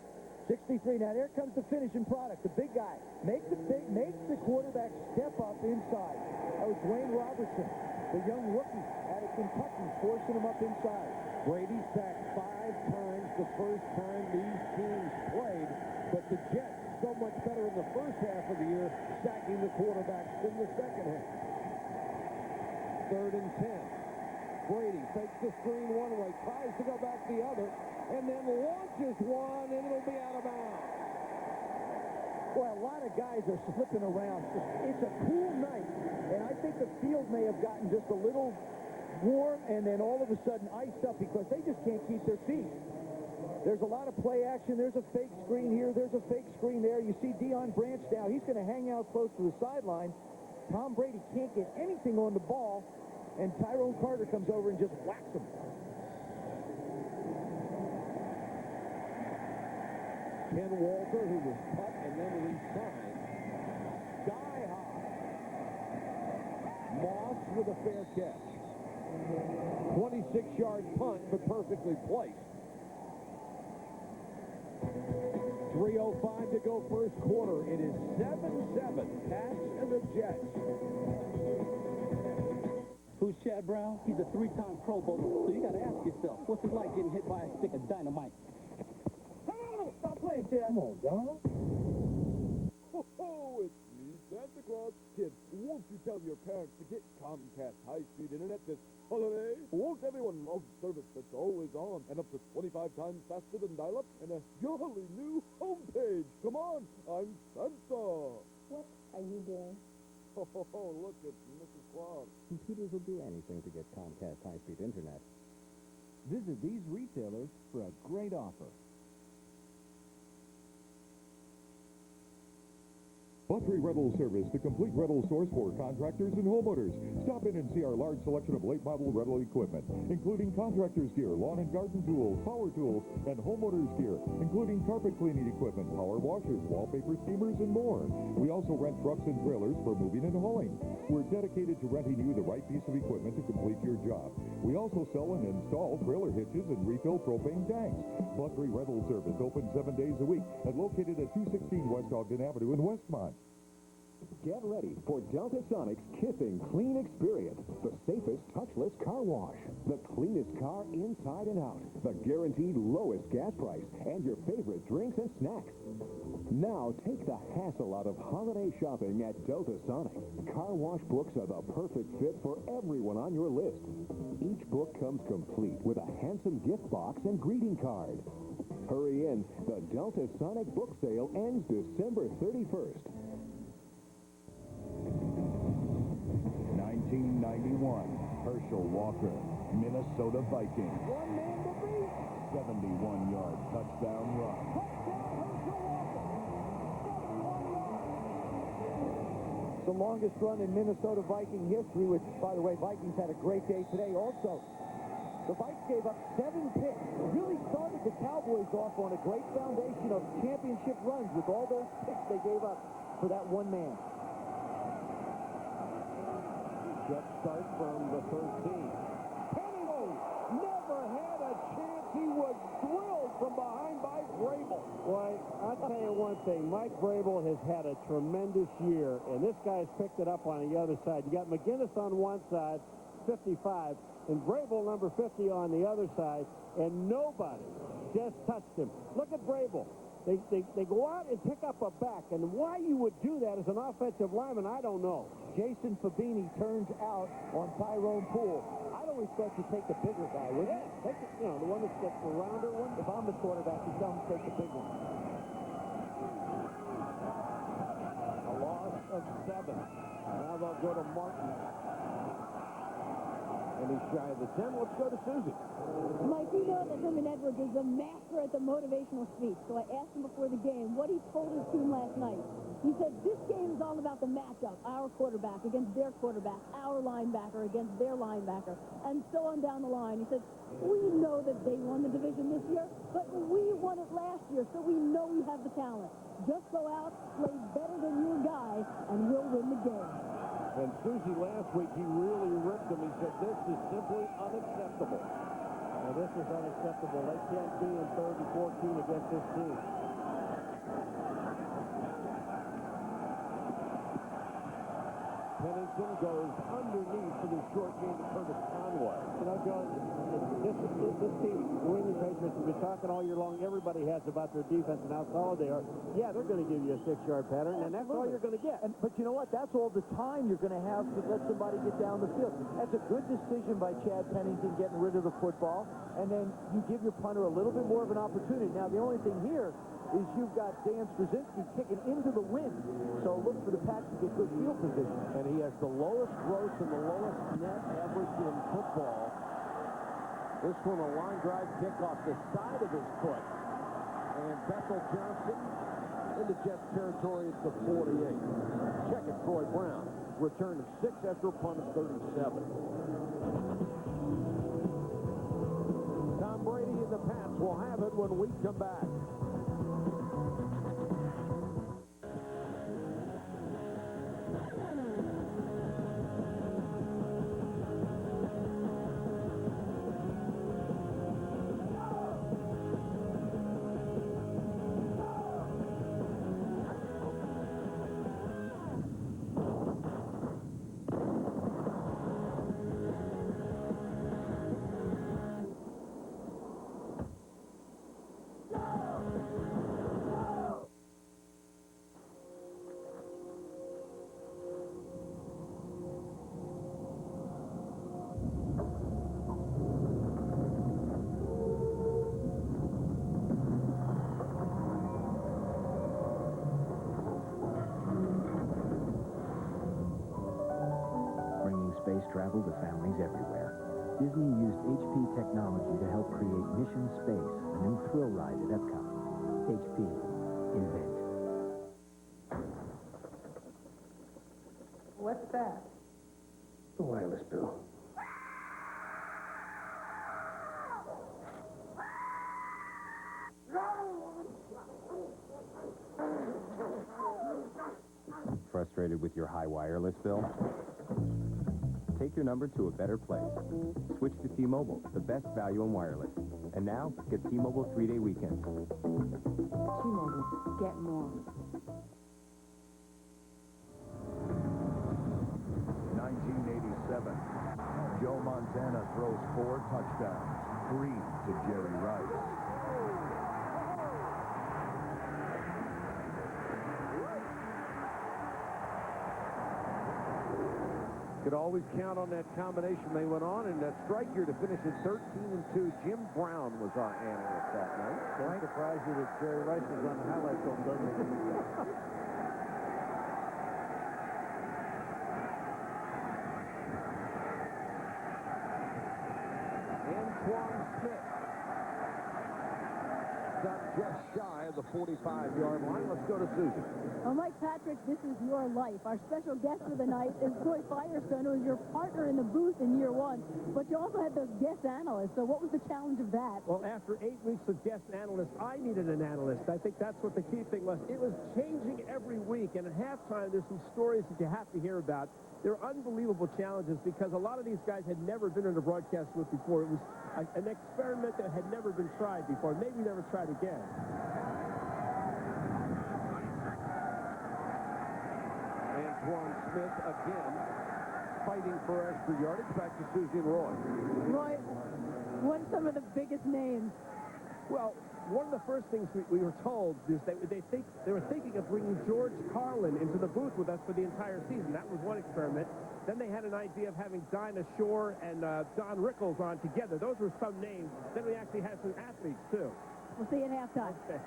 63. Now there comes the finishing product, the big guy. Make the quarterback step up inside. That was Dwayne Robertson, the young rookie out of Kentucky, forcing him up inside. Brady sacked 5 times the first time these teams played, but the Jets so much better in the first half of the year, sacking the quarterbacks in the second half. 3rd and 10. Brady fakes the screen one way, tries to go back the other, and then launches one, and it'll be out of bounds. Boy, a lot of guys are slipping around. It's a cool night, and I think the field may have gotten just a little warm and then all of a sudden iced up because they just can't keep their feet. There's a lot of play action. There's a fake screen here. There's a fake screen there. You see Deion Branch now. He's going to hang out close to the sideline. Tom Brady can't get anything on the ball, and Tyrone Carter comes over and just whacks him. Ken Walter, who was cut and then re-signed, sky high. Moss with a fair catch. 26-yard punt, but perfectly placed. 3:05 to go first quarter. It is 7-7, Pats and the Jets. Who's Chad Brown? He's a 3-time Pro Bowler. So you got to ask yourself, what's it like getting hit by a stick of dynamite? Stop playing, Chad. Come on, dog. Oh, it's me, Santa Claus. Kid, won't you tell your parents to get Comcast high-speed internet this holiday? Won't everyone love service that's always on and up to 25 times faster than dial-up and a jolly new homepage? Come on, I'm Santa. What are you doing? Oh, look, it's Mrs. Claus. Computers will do anything to get Comcast high-speed internet. Visit these retailers for a great offer. Buttery Rental Service, the complete rental source for contractors and homeowners. Stop in and see our large selection of late model rental equipment, including contractors gear, lawn and garden tools, power tools, and homeowners gear, including carpet cleaning equipment, power washers, wallpaper steamers, and more. We also rent trucks and trailers for moving and hauling. We're dedicated to renting you the right piece of equipment to complete your job. We also sell and install trailer hitches and refill propane tanks. Buttery Rental Service, open 7 days a week and located at 216 West Ogden Avenue in Westmont. Get ready for Delta Sonic's Kissing Clean Experience, the safest touchless car wash, the cleanest car inside and out, the guaranteed lowest gas price, and your favorite drinks and snacks. Now take the hassle out of holiday shopping at Delta Sonic. Car wash books are the perfect fit for everyone on your list. Each book comes complete with a handsome gift box and greeting card. Hurry in, the Delta Sonic book sale ends December 31st. 1991, Herschel Walker, Minnesota Vikings. 71-yard touchdown run. The longest run in Minnesota Viking history, which, by the way, Vikings had a great day today. Also, The Vikes gave up 7 picks. Really started the Cowboys off on a great foundation of championship runs with all those picks they gave up for that one man. Jets start from the 13. Pennington never had a chance. He was drilled from behind by Vrabel. Boy, I'll tell you one thing. Mike Vrabel has had a tremendous year, and this guy's picked it up on the other side. You got McGinnis on one side, 55, and Vrabel, number 50, on the other side, and nobody just touched him. Look at Vrabel. They go out and pick up a back, and why you would do that as an offensive lineman, I don't know. Jason Fabini turns out on Tyrone Poole. I'd always thought you'd take the bigger guy, wouldn't you? Take it, you know, the one that's the rounder one. If I'm the quarterback, you tell him to take the big one. A loss of 7. Now they'll go to Martin. And he's shy of the 10. Let's go to Susie. Mike, you know that Herman Edwards is a master at the motivational speech. So I asked him before the game what he told his team last night. He said, this game is all about the matchup. Our quarterback against their quarterback. Our linebacker against their linebacker. And so on down the line. He said, we know that they won the division this year, but we won it last year, so we know we have the talent. Just go out, play better than your guy, and we'll win the game. And Susie, last week, he really ripped him. He said, this is simply unacceptable. Now, this is unacceptable. They can't be in 3rd and 14 against this team. Pennington goes underneath for the short game to Curtis Conway. You know, John, this team, New England Patriots, have been talking all year long. Everybody has about their defense and how solid they are. Yeah, they're going to give you a 6-yard pattern, and that's all you're going to get. But you know what? That's all the time you're going to have to let somebody get down the field. That's a good decision by Chad Pennington getting rid of the football, and then you give your punter a little bit more of an opportunity. Now, the only thing here is you've got Dan Straczynski kicking into the wind, so look for the Pats to get good field position. And he has the lowest gross and the lowest net average in football. This one, a line drive kick off the side of his foot. And Bethel Johnson into Jets territory at the 48. Check it, Troy Brown. Return of 6 after a punt of 37. Tom Brady and the Pats will have it when we come back. Space travel to families everywhere. Disney used HP technology to help create Mission Space, a new thrill ride at Epcot. HP. Invent. What's that? The wireless bill. Frustrated with your high wireless bill? Take your number to a better place. Switch to T-Mobile, the best value in wireless. And now, get T-Mobile 3-day weekends. T-Mobile. Get more. 1987. Joe Montana throws 4 touchdowns, 3 to Jerry Rice. Could always count on that combination they went on, and that strike here to finish at 13-2. Jim Brown was our analyst that night. Don't surprise you that Jerry Rice was on the highlight film, doesn't it? Antoine Smith got just shy of the 45-yard line. Let's go to Susie. Well, Mike Patrick, this is your life. Our special guest for the night is Roy Firestone, who is your partner in the booth in year one. But you also had those guest analysts. So what was the challenge of that? Well, after 8 weeks of guest analysts, I needed an analyst. I think that's what the key thing was. It was changing every week, and at halftime, there's some stories that you have to hear about. They're unbelievable challenges because a lot of these guys had never been in a broadcast booth before. It was an experiment that had never been tried before, maybe never tried again. Antoine Smith again fighting for extra yardage. Back to Susie and Roy. Roy, what are some of the biggest names? Well, one of the first things we were told is that they were thinking of bringing George Carlin into the booth with us for the entire season. That was one experiment. Then they had an idea of having Dinah Shore and Don Rickles on together. Those were some names. Then we actually had some athletes, too. We'll see you at halftime. Okay.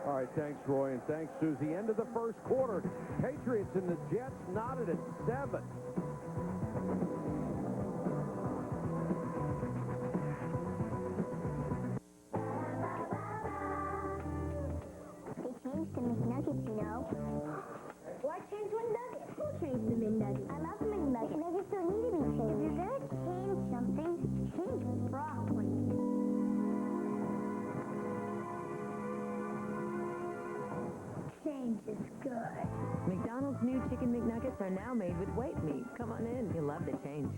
All right, thanks, Roy, and thanks, Susie. End of the first quarter. Patriots and the Jets knotted at 7. They changed the McNuggets, you know. Why change McNuggets? Who changed the McNuggets? I love the McNuggets. Nuggets don't need to be changed. If you're going to change something, change broccoli. Change is good. McDonald's new Chicken McNuggets are now made with white meat. Come on in. You'll love the change.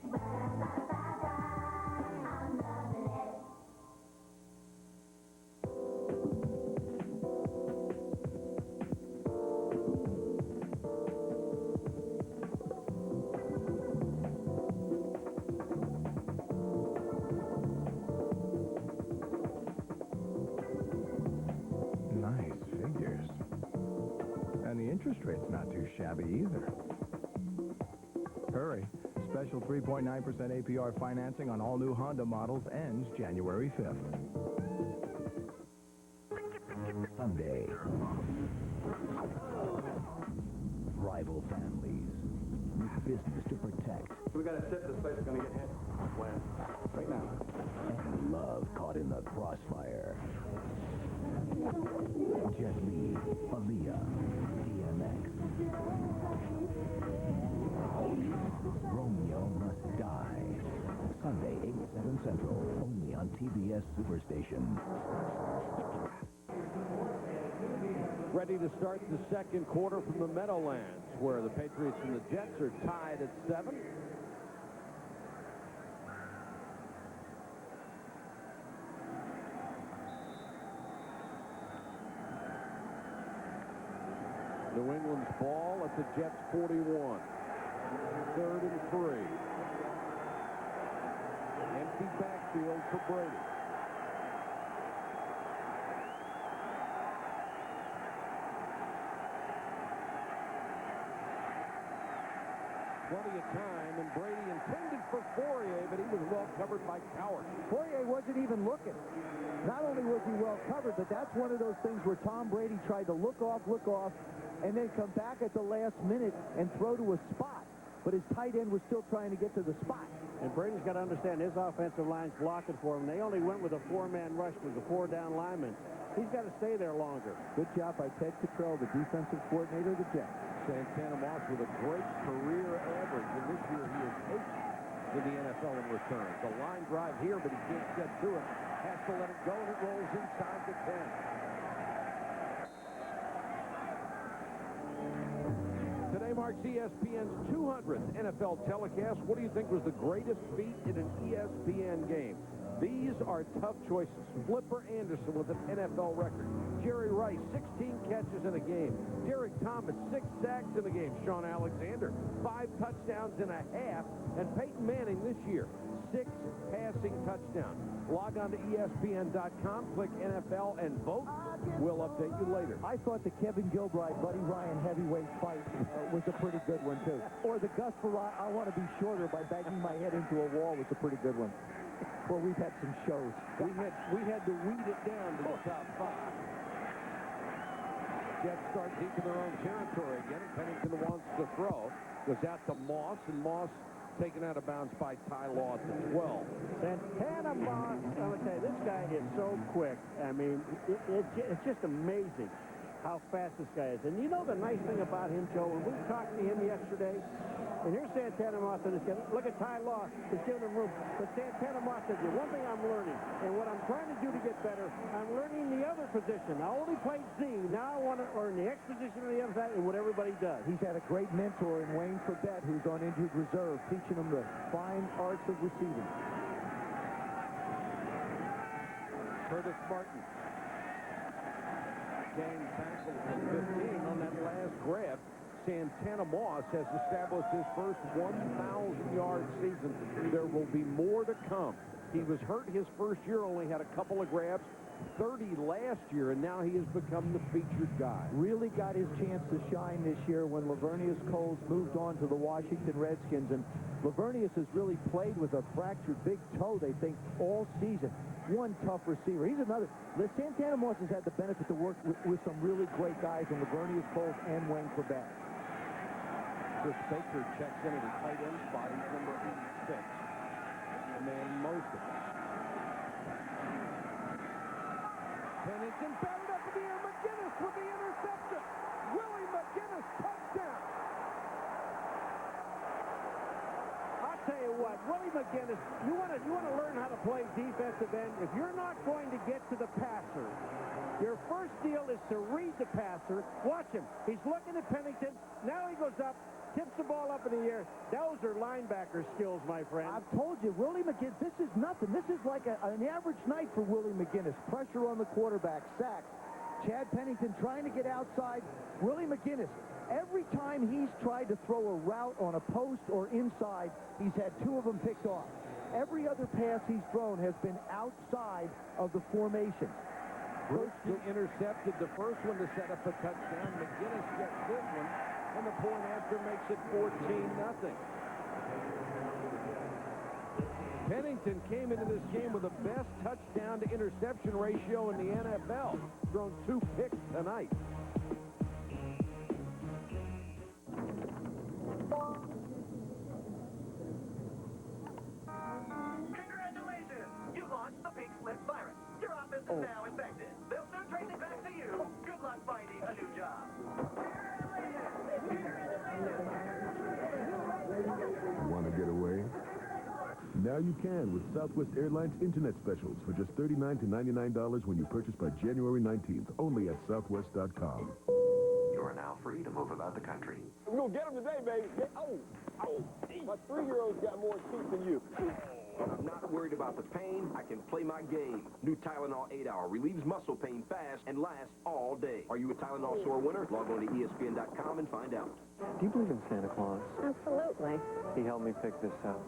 Nice figures. And the interest rate's not too shabby either. Hurry. Special 3.9% APR financing on all new Honda models ends January 5th. Sunday. Rival families with business to protect. We got to sit. This place is going to get hit. When? Right now. And love caught in the crossfire. Jet Li, Aaliyah, DMX. Romeo Must Die. Sunday, 8, 7 Central, only on TBS Superstation. Ready to start the second quarter from the Meadowlands, where the Patriots and the Jets are tied at 7. New England's ball at the Jets' 41. 3rd and 3. Empty backfield for Brady. Plenty of time, and Brady intended for Fourier, but he was well covered by Coward. Fourier wasn't even looking. Not only was he well covered, but that's one of those things where Tom Brady tried to look off, and then come back at the last minute and throw to a spot. But his tight end was still trying to get to the spot. And Brady's got to understand his offensive line's blocking for him. They only went with a 4-man rush with the 4 down linemen. He's got to stay there longer. Good job by Ted Cottrell, the defensive coordinator of the Jets. Santana Moss with a great career average, and this year he is 8th in the NFL in returns. The line drive here, but he can't get to it. Has to let it go, and it rolls inside the 10. Today marks ESPN's 200th NFL telecast. What do you think was the greatest feat in an ESPN game? These are tough choices. Flipper Anderson with an NFL record. Jerry Rice, 16 catches in a game. Derek Thomas, 6 sacks in a game. Sean Alexander, 5 touchdowns and a half. And Peyton Manning this year, 6 passing touchdowns. Log on to ESPN.com, click NFL, and vote. We'll update you later. I thought the Kevin Gilbride, Buddy Ryan heavyweight fight was a pretty good one, too. Or the Gus Farrar, I want to be shorter by banging my head into a wall was a pretty good one. Well, we've had some shows. We had to weed it down to the top 5. Jets start deep in their own territory again. Pennington wants to throw. Goes out to Moss, and Moss taken out of bounds by Ty Law at the 12. Santana, I'm going to tell you, this guy is so quick. I mean, it's just amazing how fast this guy is. And you know the nice thing about him, Joe, when we talked to him yesterday, and here's Santana Moss, and look at Ty Law, he's giving him room. But Santana Moss said, one thing I'm learning, and what I'm trying to do to get better, I'm learning the other position. I only played Z, now I want to learn the X position on the other side and what everybody does. He's had a great mentor in Wayne Forbett, who's on injured reserve, teaching him the fine arts of receiving. Curtis Martin. Gang tackle from 15 on that last grab. Santana Moss has established his first 1,000-yard season. There will be more to come. He was hurt his first year, only had a couple of grabs, 30 last year, and now he has become the featured guy. Really got his chance to shine this year when Lavernius Coles moved on to the Washington Redskins, and Lavernius has really played with a fractured big toe, they think, all season. One tough receiver. He's another. Santana Moss has had the benefit to work with some really great guys in Lavernius Coles and Wayne Forbett. Chris Baker checks in at a tight end spot. He's number 86. The man most of us. Pennington batted up in the air. McGinnis with the interception. Willie McGinnis, touchdown. I'll tell you what, Willie McGinnis, you want to learn how to play defensive end. If you're not going to get to the passer, your first deal is to read the passer. Watch him. He's looking at Pennington. Now he goes up, tips the ball up in the air. Those are linebacker skills, my friend. I've told you, Willie McGinnis, this is nothing. This is like an average night for Willie McGinnis. Pressure on the quarterback, sacks. Chad Pennington trying to get outside. Willie McGinnis, every time he's tried to throw a route on a post or inside, he's had two of them picked off. Every other pass he's thrown has been outside of the formation. Brewski intercepted the first one to set up a touchdown. McGinnis gets this one, and the point after makes it 14-0. Pennington came into this game with the best touchdown to interception ratio in the NFL. Thrown 2 picks tonight. Congratulations! You launched the pink slip virus. Your office is now infected. They'll soon trace it back to you. Good luck finding a new job. Want to get away? Now you can with Southwest Airlines Internet specials for just $39 to $99 when you purchase by January 19th, only at Southwest.com. You are now free to move about the country. We're going to get them today, baby. My 3-year-old's got more teeth than you. I'm not worried about the pain. I can play my game. New Tylenol 8-Hour relieves muscle pain fast and lasts all day. Are you a Tylenol sore winner? Log on to ESPN.com and find out. Do you believe in Santa Claus? Absolutely. He helped me pick this out.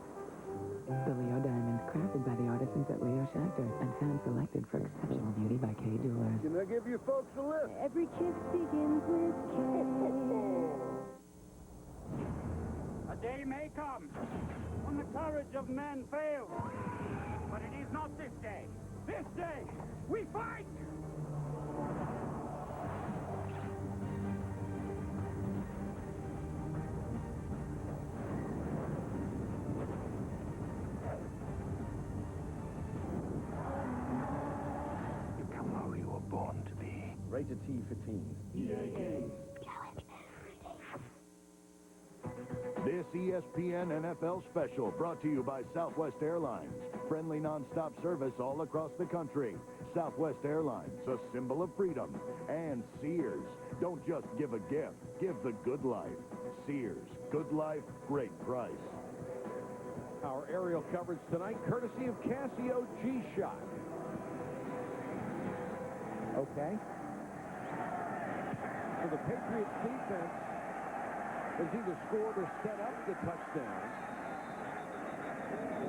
The Leo Diamond, crafted by the artisans at Leo Shelter and hand-selected for exceptional beauty by K Jewelers. Can I give you folks a lift? Every kiss begins with K. A day may come when the courage of men fails. But it is not this day. This day, we fight! You come who you were born to be. Rated T for teens. This ESPN NFL special brought to you by Southwest Airlines. Friendly nonstop service all across the country. Southwest Airlines, a symbol of freedom. And Sears. Don't just give a gift, give the good life. Sears. Good life, great price. Our aerial coverage tonight, courtesy of Casio G-Shock. Okay. For the Patriots defense, has either scored or set up the touchdown.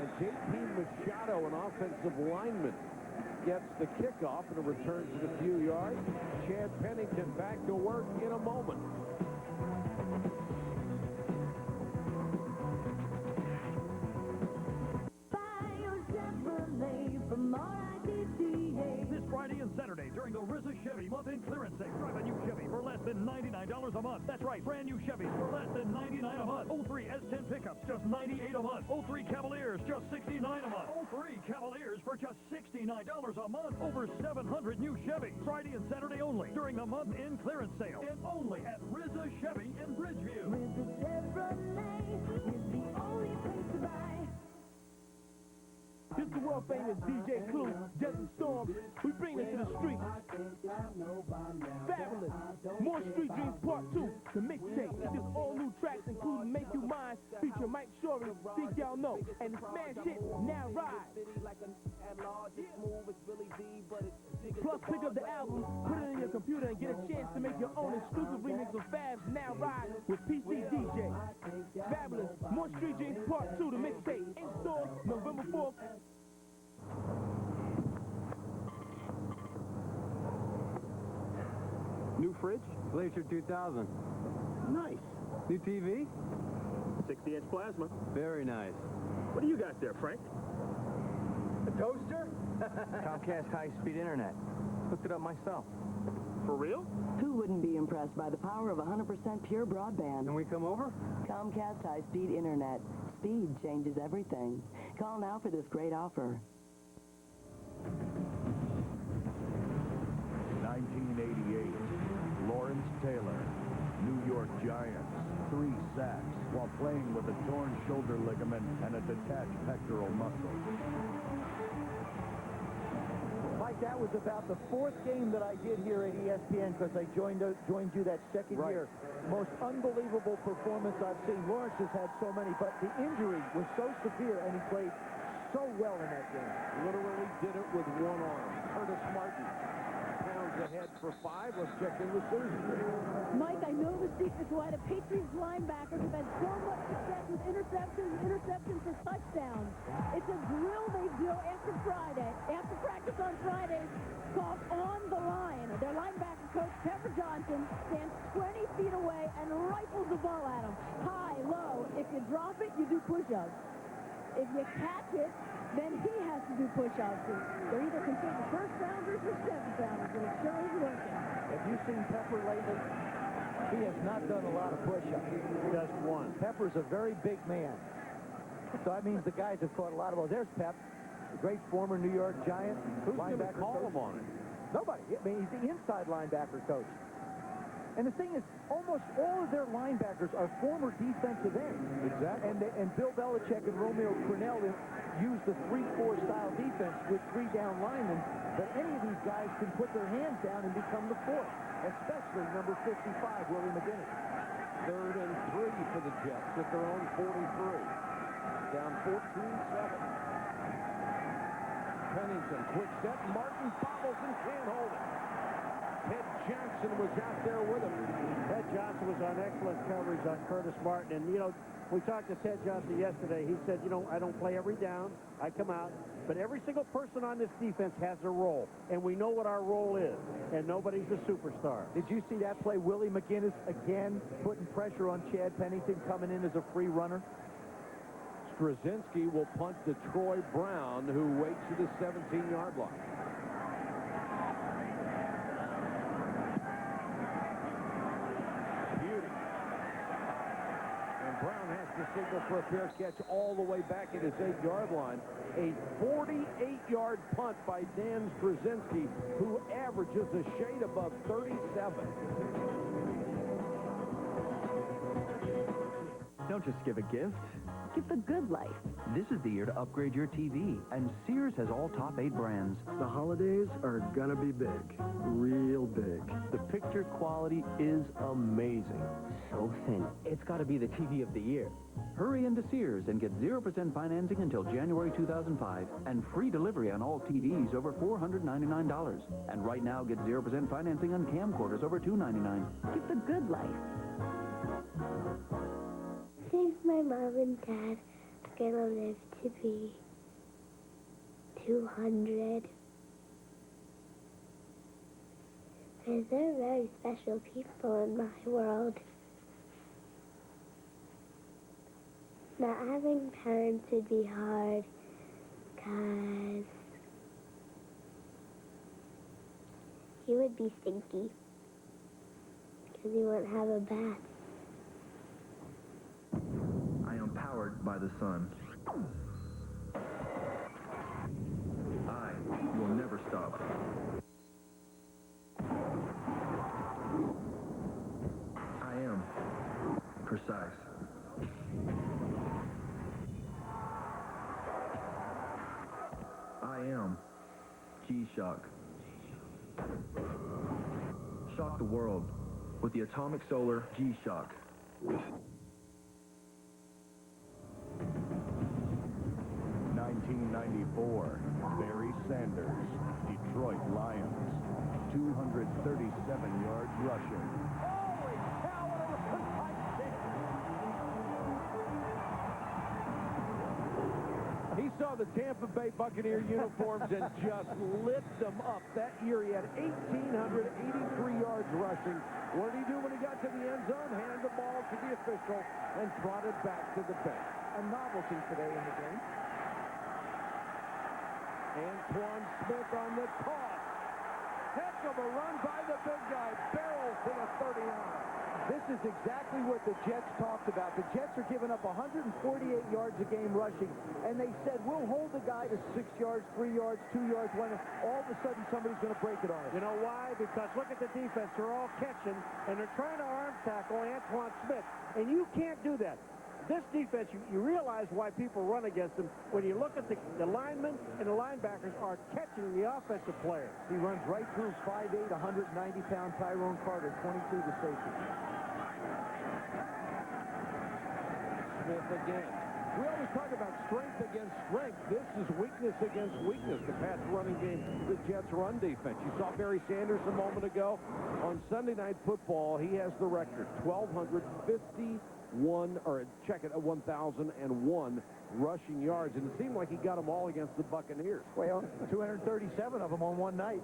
And J.P. Machado, an offensive lineman, gets the kickoff and returns it a few yards. Chad Pennington back to work in a moment. This Friday and Saturday during the RZA Chevy month-end clearance sale. Drive a new Chevy for less than $99 a month. That's right, brand new Chevys for less than $99 a month. 03 S10 pickups, just $98 a month. 03 Cavaliers, just $69 a month. 03 Cavaliers for just $69 a month. Over 700 new Chevys. Friday and Saturday only during the month-end clearance sale. And only at Rizza Chevy in Bridgeview. Rizza Chevrolet is the only place to buy. It's the world famous DJ Clue, Desert Storm. We bring it to the streets. Fabulous. More Street Dreams Part 2, the mixtape. Features all new tracks, including Make You Mine, feature Mike Shorey, think y'all know, and the smash hit, Now Ride. Plus, pick up the album, put it in your computer, and get a chance to make your own exclusive remix of Fab's Now Ride with PC DJ. Fabulous. More Street Dreams Part 2, the mixtape. In stores November 4th. New fridge? Glacier 2000. Nice. New TV? 60-inch plasma. Very nice. What do you got there, Frank? A toaster? Comcast high-speed internet. Hooked it up myself. For real? Who wouldn't be impressed by the power of 100% pure broadband? Can we come over? Comcast high-speed internet. Speed changes everything. Call now for this great offer. 1988, Lawrence Taylor, New York Giants, 3 sacks while playing with a torn shoulder ligament and a detached pectoral muscle. Mike, that was about the 4th game that I did here at ESPN because I joined you that second year. Most unbelievable performance I've seen. Lawrence has had so many, but the injury was so severe, and he played so well in that game. Literally did it with one arm. Curtis Martin pounds ahead for 5. Let's check in with Susan. Mike, I know the secret to why the Patriots linebackers have had so much success with interceptions for touchdowns. It's a drill they do after practice on Fridays, called On the Line. Their linebacker coach, Pepper Johnson, stands 20 feet away and rifles the ball at him. High, low. If you drop it, you do push-ups. If you catch it, then he has to do push-ups. They're either considered first-rounders or seventh-rounders, and it sure is working. Have you seen Pepper lately? He has not done a lot of push-ups. Just one. Pepper's a very big man. So that means the guys have caught a lot of balls. There's Pep, the great former New York Giant. Who's going to call coach. him on it? Nobody. I mean, he's the inside linebacker coach. And the thing is, almost all of their linebackers are former defensive ends. Exactly. And Bill Belichick and Romeo Crennel used the 3-4 style defense with 3 down linemen, but any of these guys can put their hands down and become the 4th, especially number 55, Willie McGinnis. 3rd and 3 for the Jets at their own 43. Down 14-7. Pennington, quick set. Martin bobbles and can't hold it. Ted Johnson was out there with him. Ted Johnson was on excellent coverage on Curtis Martin. And, you know, we talked to Ted Johnson yesterday. He said, you know, I don't play every down. I come out. But every single person on this defense has a role. And we know what our role is. And nobody's a superstar. Did you see that play? Willie McGinnis again putting pressure on Chad Pennington coming in as a free runner. Straczynski will punt to Troy Brown, who waits at the 17-yard line. Beauty. And Brown has to signal for a fair catch all the way back at his 8-yard line. A 48-yard punt by Dan Straczynski, who averages a shade above 37. Don't just give a gift. Give the good life. This is the year to upgrade your TV, and Sears has all top 8 brands. The holidays are gonna be big. Real big. The picture quality is amazing. So thin, it's got to be the TV of the year. Hurry into Sears and get 0% financing until January 2005, and free delivery on all TVs over $499. And right now, get 0% financing on camcorders over $299. Give the good life. Since my mom and dad are gonna live to be 200. Because they're very special people in my world. Not having parents would be hard, because he would be stinky. because you won't have a bath. I am powered by the sun. I will never stop. I am precise. I am G-Shock. Shock the world with the Atomic Solar G-Shock. 1994, Barry Sanders, Detroit Lions, 237 yards rushing. Holy cow, what a run by Sanders! He saw the Tampa Bay Buccaneer uniforms and just lit them up. That year he had 1,883 yards rushing. What did he do when he got to the end zone? Hand the ball to the official and trotted back to the bench. A novelty today in the game. Antoine Smith on the toss. Heck of a run by the big guy. Barrels to the 39. This is exactly what the Jets talked about. The Jets are giving up 148 yards a game rushing, and they said, we'll hold the guy to 6 yards, 3 yards, 2 yards, when all of a sudden somebody's going to break it on us. You know why? Because look at the defense. They're all catching, and they're trying to arm tackle Antoine Smith, and you can't do that. This defense, you realize why people run against them. When you look at the linemen and the linebackers are catching the offensive player. He runs right through 5'8", 190-pound Tyrone Carter, 22 the safety. Smith again. We always talk about strength against strength. This is weakness against weakness. The pass running game, the Jets' run defense. You saw Barry Sanders a moment ago. On Sunday Night Football, he has the record, 1,251, or check it, 1,001 rushing yards. And it seemed like he got them all against the Buccaneers. Well, 237 of them on one night.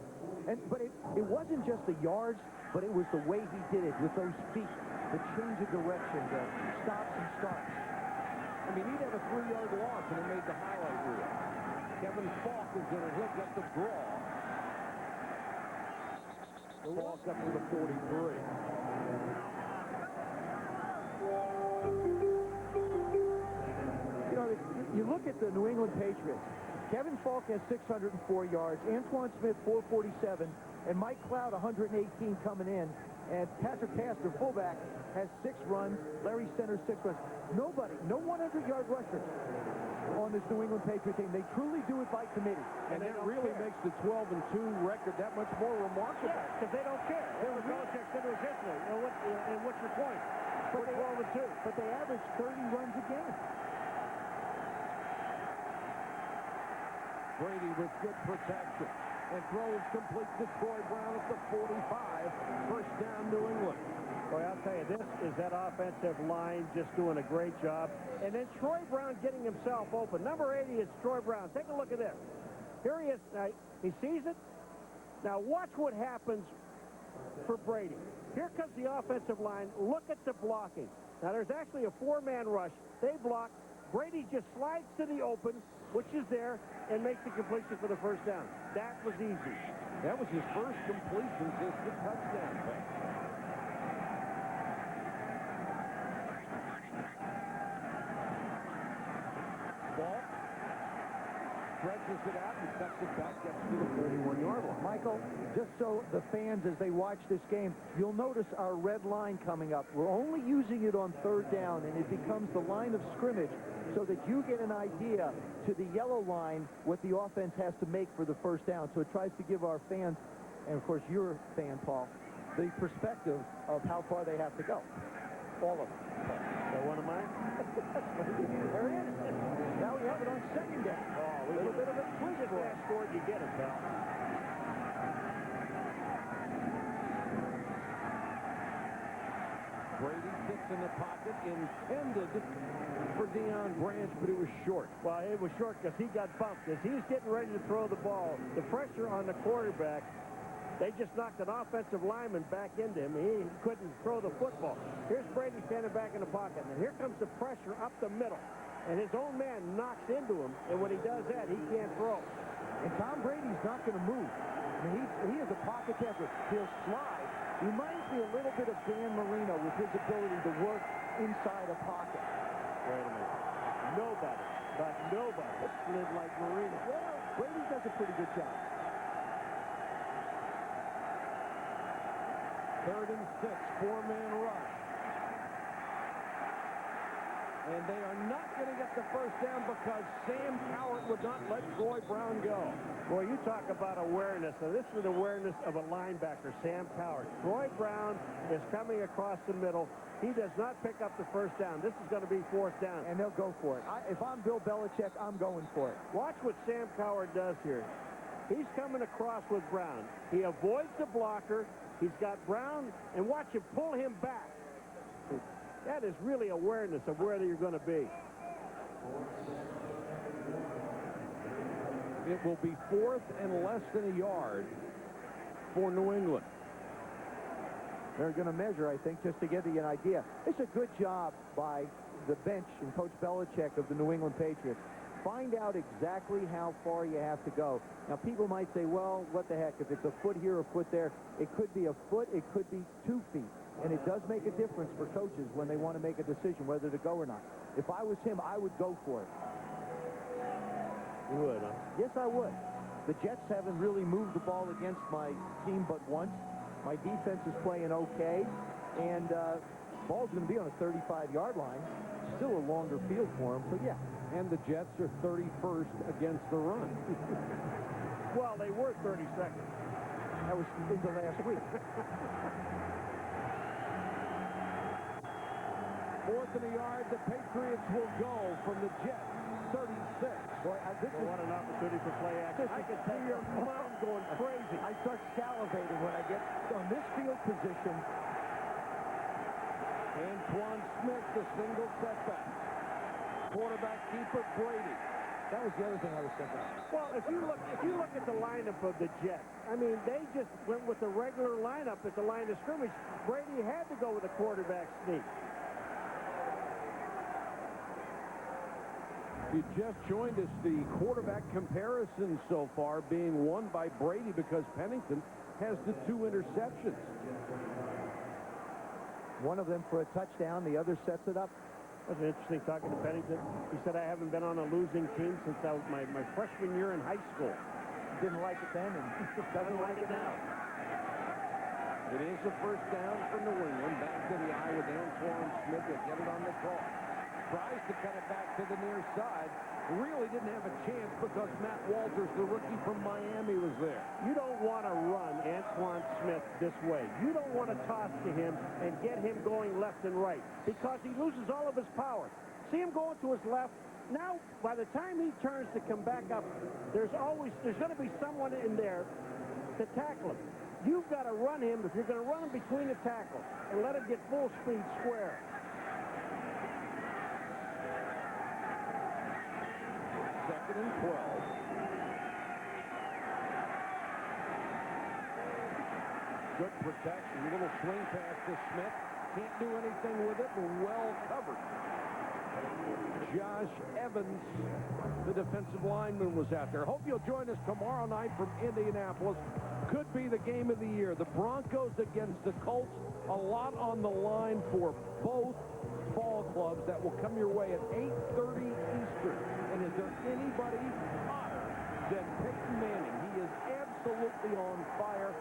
But it wasn't just the yards, but it was the way he did it with those feet. The change of direction, the stops and starts. I mean, he'd have a 3-yard loss, and it made the highlight reel. Kevin Falk is in it. He'll get the draw. Falk up to the 43. You know, you look at the New England Patriots. Kevin Falk has 604 yards. Antoine Smith, 447. And Mike Cloud, 118 coming in. And Patrick Pastor, fullback, has 6 runs. Larry Center, 6 runs. Nobody, no 100-yard rusher on this New England Patriot team. They truly do it by committee. And that really makes the 12-2 record that much more remarkable. Yeah, because they don't care. Belichick said to us yesterday, and what's your point? We're 12-2. But they average 30 runs a game. Brady with good protection. And throws complete to Troy Brown at the 45. First down, New England. Boy, I'll tell you, this is that offensive line just doing a great job. And then Troy Brown getting himself open. Number 80 is Troy Brown. Take a look at this. Here he is. He sees it. Now watch what happens for Brady. Here comes the offensive line. Look at the blocking. Now there's actually a 4-man rush. They block. Brady just slides to the open, which is there, and makes the completion for the first down. That was easy. That was his first completion since the touchdown pass. Ball stretches it out and cuts it back, gets to the 31-yard line. Michael, just so the fans, as they watch this game, you'll notice our red line coming up. We're only using it on 3rd down, and it becomes the line of scrimmage so that you get an idea to the yellow line what the offense has to make for the first down. So it tries to give our fans, and of course your fan, Paul, the perspective of how far they have to go. All of them. That one of mine? There it is. Now we have it on 2nd down. Oh, a little bit of a tweak. If that scored, you get it, pal. Brady sits in the pocket, intended for Deion Branch, but it was short. Well, it was short because he got bumped. As he's getting ready to throw the ball, the pressure on the quarterback, they just knocked an offensive lineman back into him. He couldn't throw the football. Here's Brady standing back in the pocket. And here comes the pressure up the middle. And his own man knocks into him. And when he does that, he can't throw. And Tom Brady's not going to move. I mean, he is a pocket catcher. He'll slide, Reminds me a little bit of Dan Marino with his ability to work inside a pocket. Wait a minute. Nobody slid like Marino. Well, Brady does a pretty good job. 3rd and 6, 4-man rush. And they are not going to get the first down because Sam Cowart would not let Troy Brown go. Boy, you talk about awareness. So this is an awareness of a linebacker, Sam Cowart. Troy Brown is coming across the middle. He does not pick up the first down. This is going to be 4th down. And they'll go for it. If I'm Bill Belichick, I'm going for it. Watch what Sam Cowart does here. He's coming across with Brown. He avoids the blocker. He's got Brown, and watch him pull him back. That is really awareness of where you're going to be. It will be 4th and less than a yard for New England. They're going to measure, I think, just to give you an idea. It's a good job by the bench and Coach Belichick of the New England Patriots. Find out exactly how far you have to go. Now, people might say, well, what the heck, if it's a foot here, a foot there, it could be a foot, it could be 2 feet. And it does make a difference for coaches when they want to make a decision whether to go or not. If I was him, I would go for it. You would, huh? Yes, I would. The Jets haven't really moved the ball against my team but once. My defense is playing okay. And ball's going to be on a 35-yard line. Still a longer field for him, so yeah. And the Jets are 31st against the run. Well, they were 32nd. That was into last week. 4th and a yard, the Patriots will go from the Jets, 36. Boy, what an opportunity for play action. I can see your mouth going crazy. I start salivating when I get on this field position. Antoine Smith, the single setback. Quarterback keeper Brady. That was the other thing I was thinking. Well, if you look at the lineup of the Jets, I mean, they just went with the regular lineup at the line of scrimmage. Brady had to go with a quarterback sneak. You just joined us, the quarterback comparison so far being won by Brady because Pennington has the 2 interceptions. One of them for a touchdown, the other sets it up. That's interesting talking to Pennington. He said, I haven't been on a losing team since I was my freshman year in high school. Didn't like it then and doesn't like it now. It is a first down for New England. Back to the eye with Antoine Smith. They get it on the call. Tries to cut it back to the near side. Really didn't have a chance because Matt Walters, the rookie from Miami, was there. You don't want to run Antoine Smith this way. You don't want to toss to him and get him going left and right because he loses all of his power. See him going to his left. Now, by the time he turns to come back up, there's going to be someone in there to tackle him. You've got to run him if you're going to run him between the tackles and let him get full speed square. Second and 12. Good protection. Little swing pass to Smith. Can't do anything with it, but well covered. Josh Evans, the defensive lineman, was out there. Hope you'll join us tomorrow night from Indianapolis. Could be the game of the year. The Broncos against the Colts. A lot on the line for both ball clubs that will come your way at 8:30 Eastern. And is there anybody hotter than Peyton Manning? He is absolutely on fire.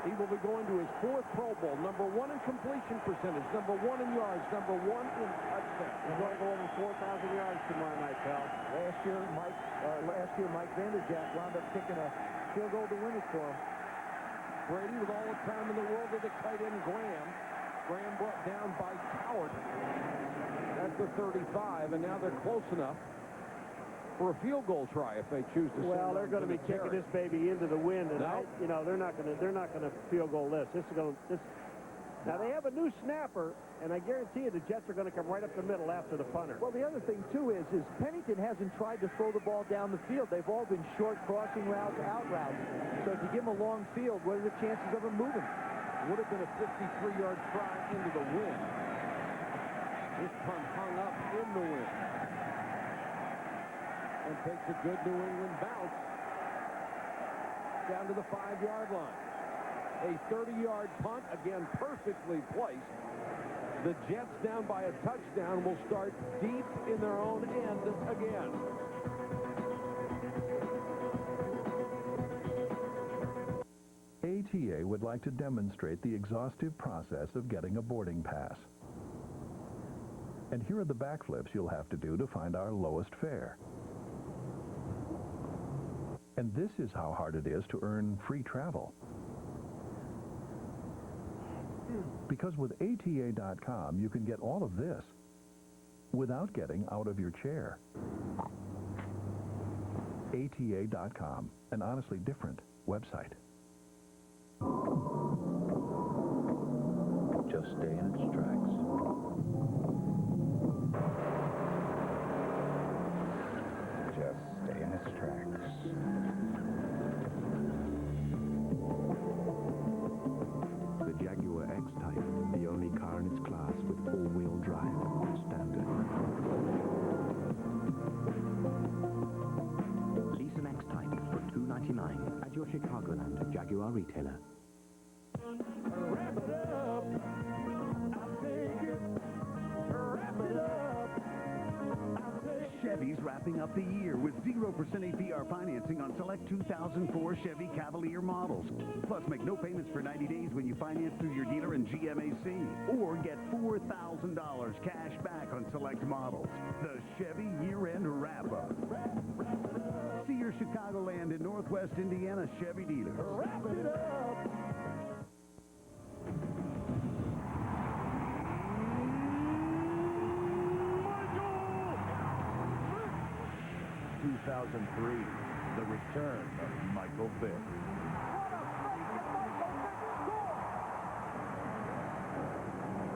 He will be going to his 4th Pro Bowl, #1 in completion percentage, #1 in yards, #1 in touchdowns. He's going to go over 4,000 yards tomorrow night, pal. Last year, Mike Vanderjagt wound up kicking a field goal to win it for him. Brady with all the time in the world with the tight end Graham. Graham brought down by Cowart at the 35, and now they're close enough for a field goal try if they choose to. Well, they're going to be kicking this baby into the wind, and they're not going to field goal this. Now they have a new snapper, and I guarantee you the Jets are going to come right up the middle after the punter. Well, the other thing too is Pennington hasn't tried to throw the ball down the field. They've all been short crossing routes, out routes. So if you give him a long field, what are the chances of him moving? Would have been a 53-yard try into the wind. This punt hung up in the wind. And takes a good New England bounce down to the 5-yard line. A 30-yard punt, again, perfectly placed. The Jets, down by a touchdown, will start deep in their own end again. ATA would like to demonstrate the exhaustive process of getting a boarding pass. And here are the backflips you'll have to do to find our lowest fare. And this is how hard it is to earn free travel. Because with ATA.com, you can get all of this without getting out of your chair. ATA.com, an honestly different website. Just stay in its tracks. Just stay in its tracks. The Jaguar X-Type, the only car in its class with all-wheel drive, standard. Lease an X-Type for $299 at your Chicagoland Jaguar retailer. Wrap it up. I'll take it. Wrap it up. I'll take it. Chevy's wrapping up the year with 0% APR financing on select 2004 Chevy Cavalier models. Plus, make no payments for 90 days when you finance through your dealer in GMAC. Or get $4,000 cash back on select models. The Chevy year-end wrap-up. See your Chicagoland and Northwest Indiana Chevy dealers. Wrap it up. 2003, the return of Michael Vick.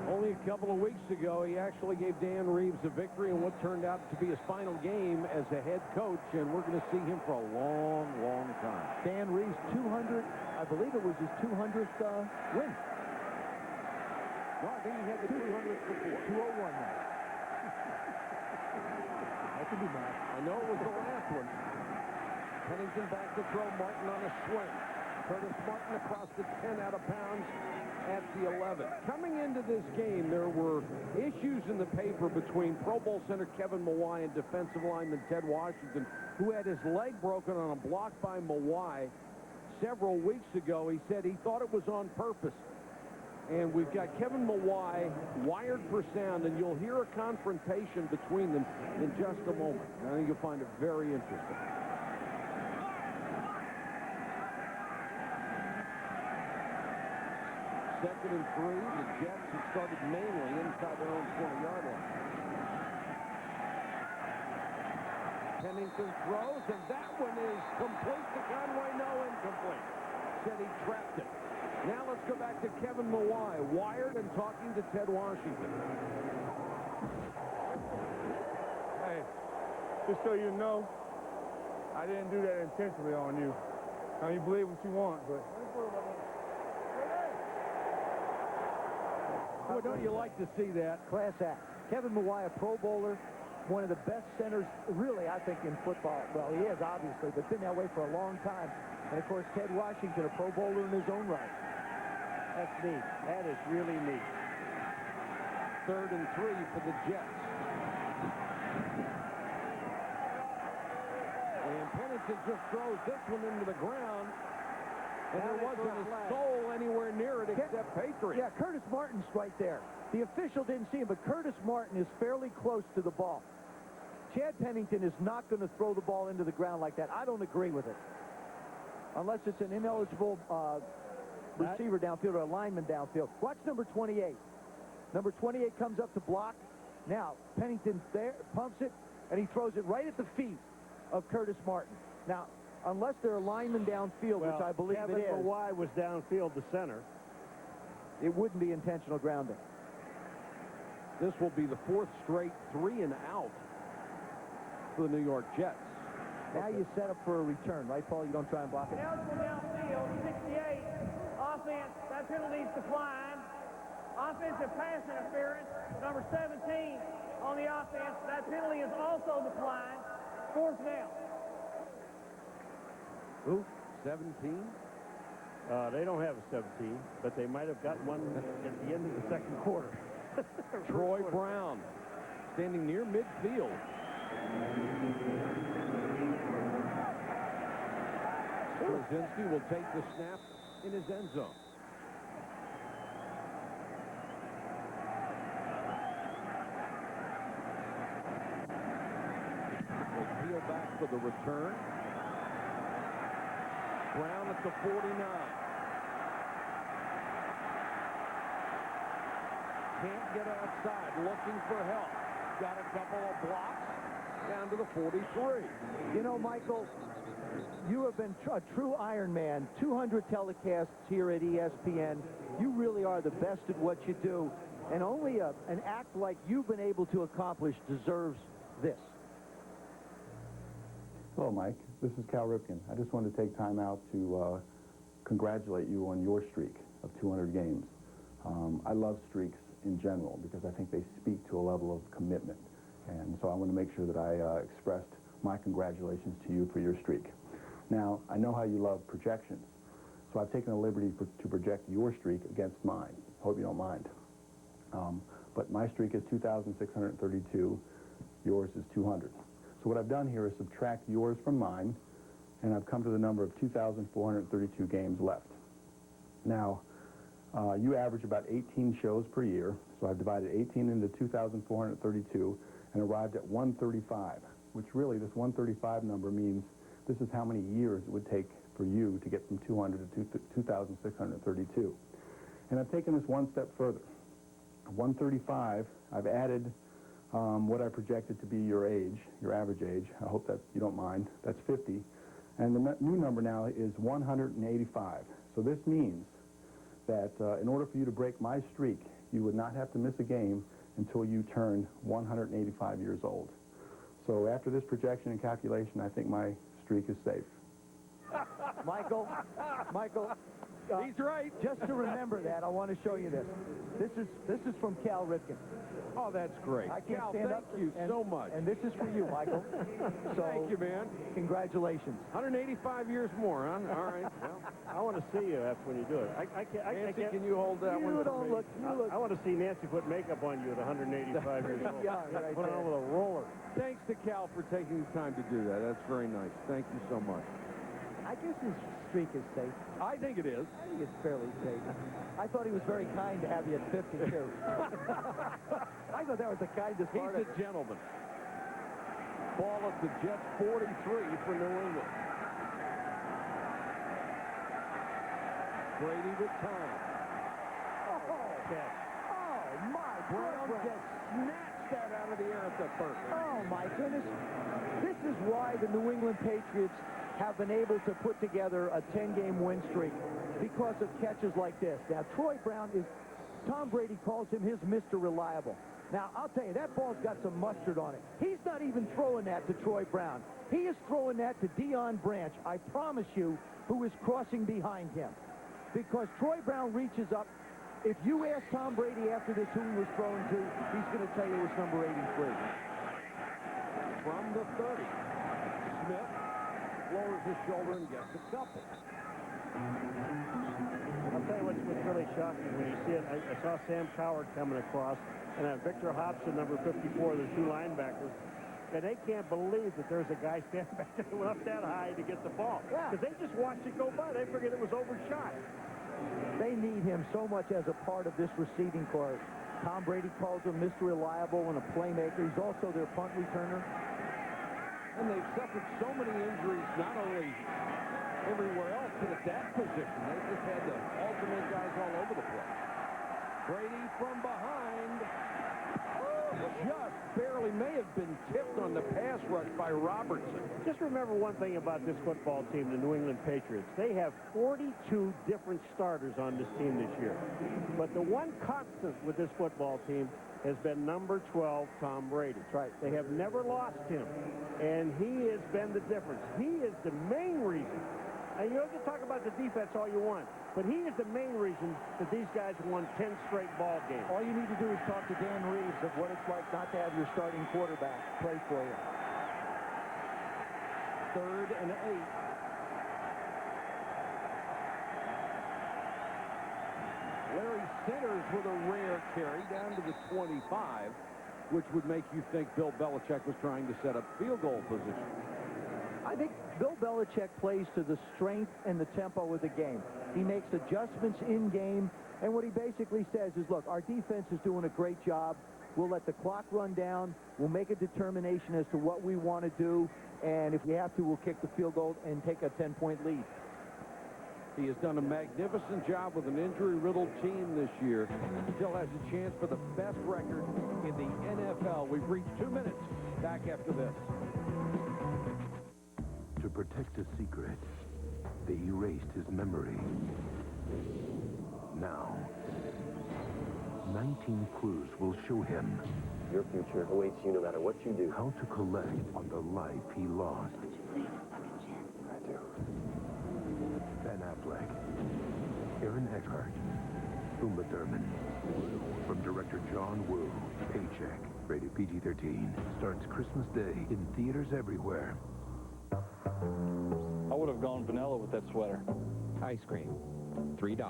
Only a couple of weeks ago, he actually gave Dan Reeves a victory in what turned out to be his final game as a head coach, and we're going to see him for a long, long time. Dan Reeves, 200, I believe it was his 200th win. No, I think he had the 200th before. 201 now. That could be nice. I know it was the last one. Pennington back to throw. Martin on a swing. Curtis Martin across the 10 out of bounds at the 11. Coming into this game, there were issues in the paper between Pro Bowl center Kevin Mawai and defensive lineman Ted Washington, who had his leg broken on a block by Mawai several weeks ago. He said he thought it was on purpose. And we've got Kevin Mawai wired for sound, and you'll hear a confrontation between them in just a moment. I think you'll find it very interesting. Second and 3, the Jets have started mainly inside their own 20-yard line. Pennington throws, and that one is complete to Conway. No, incomplete. Said he trapped it. Now let's go back to Kevin Mawai, wired and talking to Ted Washington. Hey, just so you know, I didn't do that intentionally on you. Now you believe what you want, but... Boy, don't you like to see that? Class act. Kevin Mawai, a Pro Bowler, one of the best centers, really, I think, in football. Well, he is, obviously, but been that way for a long time. And, of course, Ted Washington, a Pro Bowler in his own right. That's neat. That is really neat. Third and 3 for the Jets. And Pennington just throws this one into the ground. And there wasn't a soul anywhere near it except Patriots. Yeah, Curtis Martin's right there. The official didn't see him, but Curtis Martin is fairly close to the ball. Chad Pennington is not going to throw the ball into the ground like that. I don't agree with it. Unless it's an ineligible receiver downfield or a lineman downfield. Watch number 28. Number 28 comes up to block. Now, Pennington's there, pumps it, and he throws it right at the feet of Curtis Martin. Now, unless they're a lineman downfield, which I believe it is. Kevin Mawai was downfield to center. It wouldn't be intentional grounding. This will be the 4th straight 3 and out for the New York Jets. Now you set up for a return, right, Paul? You don't try and block it. Eligible downfield, 68. Offense, that penalty's declined. Offensive pass interference, number 17 on the offense. That penalty is also declined. 4th down. Who? 17? They don't have a 17, but they might have gotten one at the end of the second quarter. Troy Brown standing near midfield. Krasinski will take the snap in his end zone. Will peel back for the return. Brown at the 49. Can't get outside, looking for help. Got a couple of blocks down to the 43. You know, Michael, you have been a true Iron Man. 200 telecasts here at ESPN. You really are the best at what you do. And only an act like you've been able to accomplish deserves this. Hello, Mike. This is Cal Ripken. I just wanted to take time out to congratulate you on your streak of 200 games. I love streaks in general because I think they speak to a level of commitment. And so I want to make sure that I expressed my congratulations to you for your streak. Now, I know how you love projections, so I've taken the liberty to project your streak against mine. Hope you don't mind. But my streak is 2,632. Yours is 200. So what I've done here is subtract yours from mine, and I've come to the number of 2,432 games left. Now, you average about 18 shows per year, so I've divided 18 into 2,432 and arrived at 135, which really, this 135 number means this is how many years it would take for you to get from 200 to 2,632. And I've taken this one step further. 135, I've added what I projected to be your age, your average age. I hope that you don't mind. That's 50. And the new number now is 185. So this means that in order for you to break my streak, you would not have to miss a game until you turn 185 years old. So after this projection and calculation, I think my streak is safe. Michael, he's right. Just to remember that, I want to show you this. This is from Cal Ripken. Oh, that's great. I can't Cal, stand thank up you and, so much. And this is for you, Michael. So, thank you, man. Congratulations. 185 years more, huh? All right. Well, I want to see you when you do it. I Nancy, can't. can you hold that one for me? I want to see Nancy put makeup on you at 185 years old. Yeah, right put on with a roller. Thanks to Cal for taking the time to do that. That's very nice. Thank you so much. I guess his streak is safe. I think it is. I think it's fairly safe. I thought he was very kind to have you at 52. I thought that was the kindest part. He's a gentleman. Ball at the Jets 43 for New England. Brady with time. Catch. Oh, my Brown goodness. just snatched that out of the air at the first. Oh, my goodness. This is why the New England Patriots have been able to put together a 10-game win streak because of catches like this. Now, Troy Brown is, Tom Brady calls him his Mr. Reliable. Now, I'll tell you, that ball's got some mustard on it. He's not even throwing that to Troy Brown. He is throwing that to Deion Branch, I promise you, who is crossing behind him. Because Troy Brown reaches up. If you ask Tom Brady after this who he was throwing to, he's going to tell you it's number 83. From the 30, Smith lowers his shoulder and gets a couple. I'll tell you what's really shocking when you see it. I saw Sam Coward coming across, and Victor Hobson, number 54, the two linebackers, and they can't believe that there's a guy standing back there that went up that high to get the ball. Because they just watched it go by. They figured it was overshot. They need him so much as a part of this receiving corps. Tom Brady calls him Mr. Reliable and a playmaker. He's also their punt returner. And they've suffered so many injuries, not only everywhere else, but at that position. They've just had to alternate guys all over the place. Brady from behind. Just barely may have been tipped on the pass rush by Robertson. Just remember one thing about this football team, the New England Patriots. They have 42 different starters on this team this year. But the one constant with this football team has been number 12, Tom Brady. That's right. They have never lost him. And he has been the difference. He is the main reason. And you can talk about the defense all you want, but he is the main reason that these guys won 10 straight ball games. All you need to do is talk to Dan Reeves of what it's like not to have your starting quarterback play for you. 3rd and 8. centers with a rare carry down to the 25, which would make you think Bill Belichick was trying to set up field goal position. I think Bill Belichick plays to the strength and the tempo of the game. He makes adjustments in game, and what he basically says is, look, our defense is doing a great job. We'll let the clock run down. We'll make a determination as to what we want to do, and if we have to, we'll kick the field goal and take a 10-point lead. He has done a magnificent job with an injury-riddled team this year. Still has a chance for the best record in the NFL. We've reached 2 minutes. Back after this. To protect a secret, they erased his memory. Now, 19 clues will show him Your future awaits you no matter what you do. how to collect on the life he lost. I do. Ben Affleck, Aaron Eckhart, Uma Thurman. From director John Woo, Paycheck, rated PG-13, starts Christmas Day in theaters everywhere. I would have gone vanilla with that sweater. Ice cream, $3.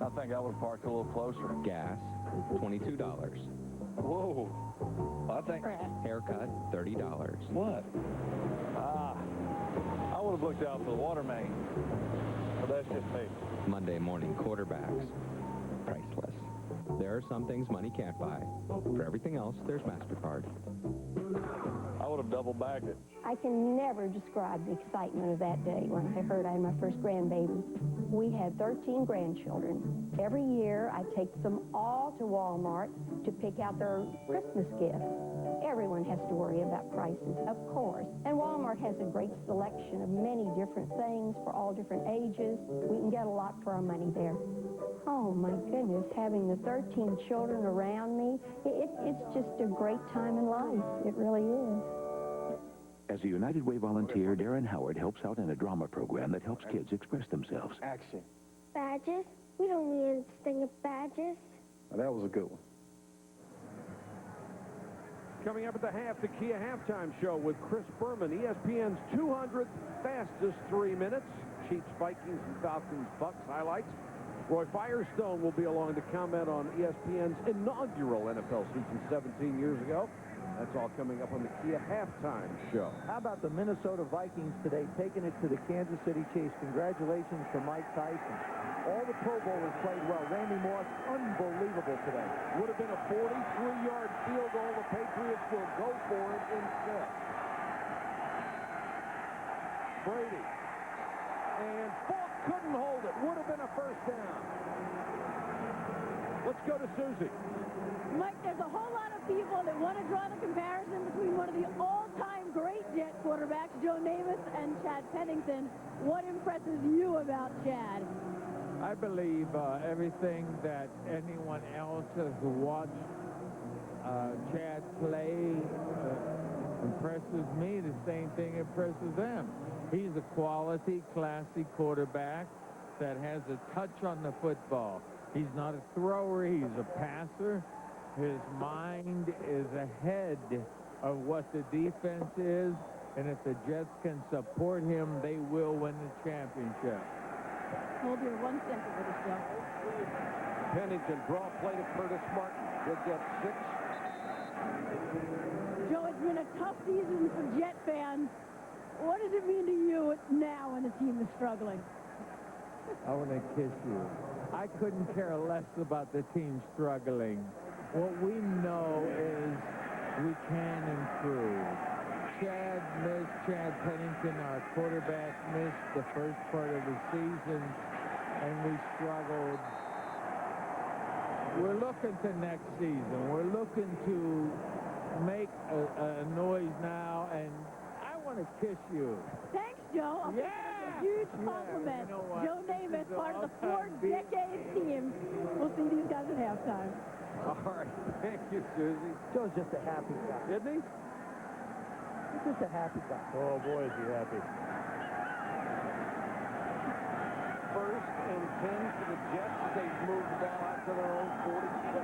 I think I would have parked a little closer. Gas, $22. Whoa. I think... Haircut, $30. What? I would have looked out for the water main. But that's just me. Monday morning quarterbacks, priceless. There are some things money can't buy. For everything else, there's MasterCard. I would have double-bagged it. I can never describe the excitement of that day when I heard I had my first grandbaby. We had 13 grandchildren. Every year, I take them all to Walmart to pick out their Christmas gifts. Everyone has to worry about prices, of course. And Walmart has a great selection of many different things for all different ages. We can get a lot for our money there. Oh, my goodness, having the 13 children around me, it's just a great time in life. It really is. As a United Way volunteer, Darren Howard helps out in a drama program that helps kids express themselves. Action. Badges? We don't need a thing of badges. Now, that was a good one. Coming up at the half, the Kia Halftime Show with Chris Berman, ESPN's 200th fastest 3 minutes. Chiefs, Vikings, and Falcons, Bucks highlights. Roy Firestone will be along to comment on ESPN's inaugural NFL season 17 years ago. That's all coming up on the Kia Halftime Show. How about the Minnesota Vikings today taking it to the Kansas City Chiefs? Congratulations to Mike Tyson. All the Pro Bowlers played well. Randy Moss, unbelievable today. Would have been a 43-yard field goal. The Patriots will go for it instead. Brady. And Falk couldn't hold it. Would have been a first down. Let's go to Susie. Mike, there's a whole lot of people that want to draw the comparison between one of the all-time great Jet quarterbacks, Joe Namath, and Chad Pennington. What impresses you about Chad? I believe everything that anyone else has watched Chad play impresses me. The same thing impresses them. He's a quality, classy quarterback that has a touch on the football. He's not a thrower, he's a passer. His mind is ahead of what the defense is, and if the Jets can support him, they will win the championship. Hold your 1 second with us, Joe. Pennington, draw play to Curtis Martin. He'll get 6. Joe, it's been a tough season for Jet fans. What does it mean to you now when the team is struggling? I want to kiss you. I couldn't care less about the team struggling. What we know is we can improve. Chad Pennington, our quarterback, missed the first part of the season, and we struggled. We're looking to next season. We're looking to make a noise now, and I want to kiss you. Thanks, Joe. I'll take a huge compliment. You know what? Joe Namath, part of the all-time 4-decade team. We'll see these guys at halftime. All right. Thank you, Susie. Joe's just a happy guy. Isn't he? He's just a happy guy. Oh, boy, is he happy. First and 10 for the Jets as they move the ball out to their own 46.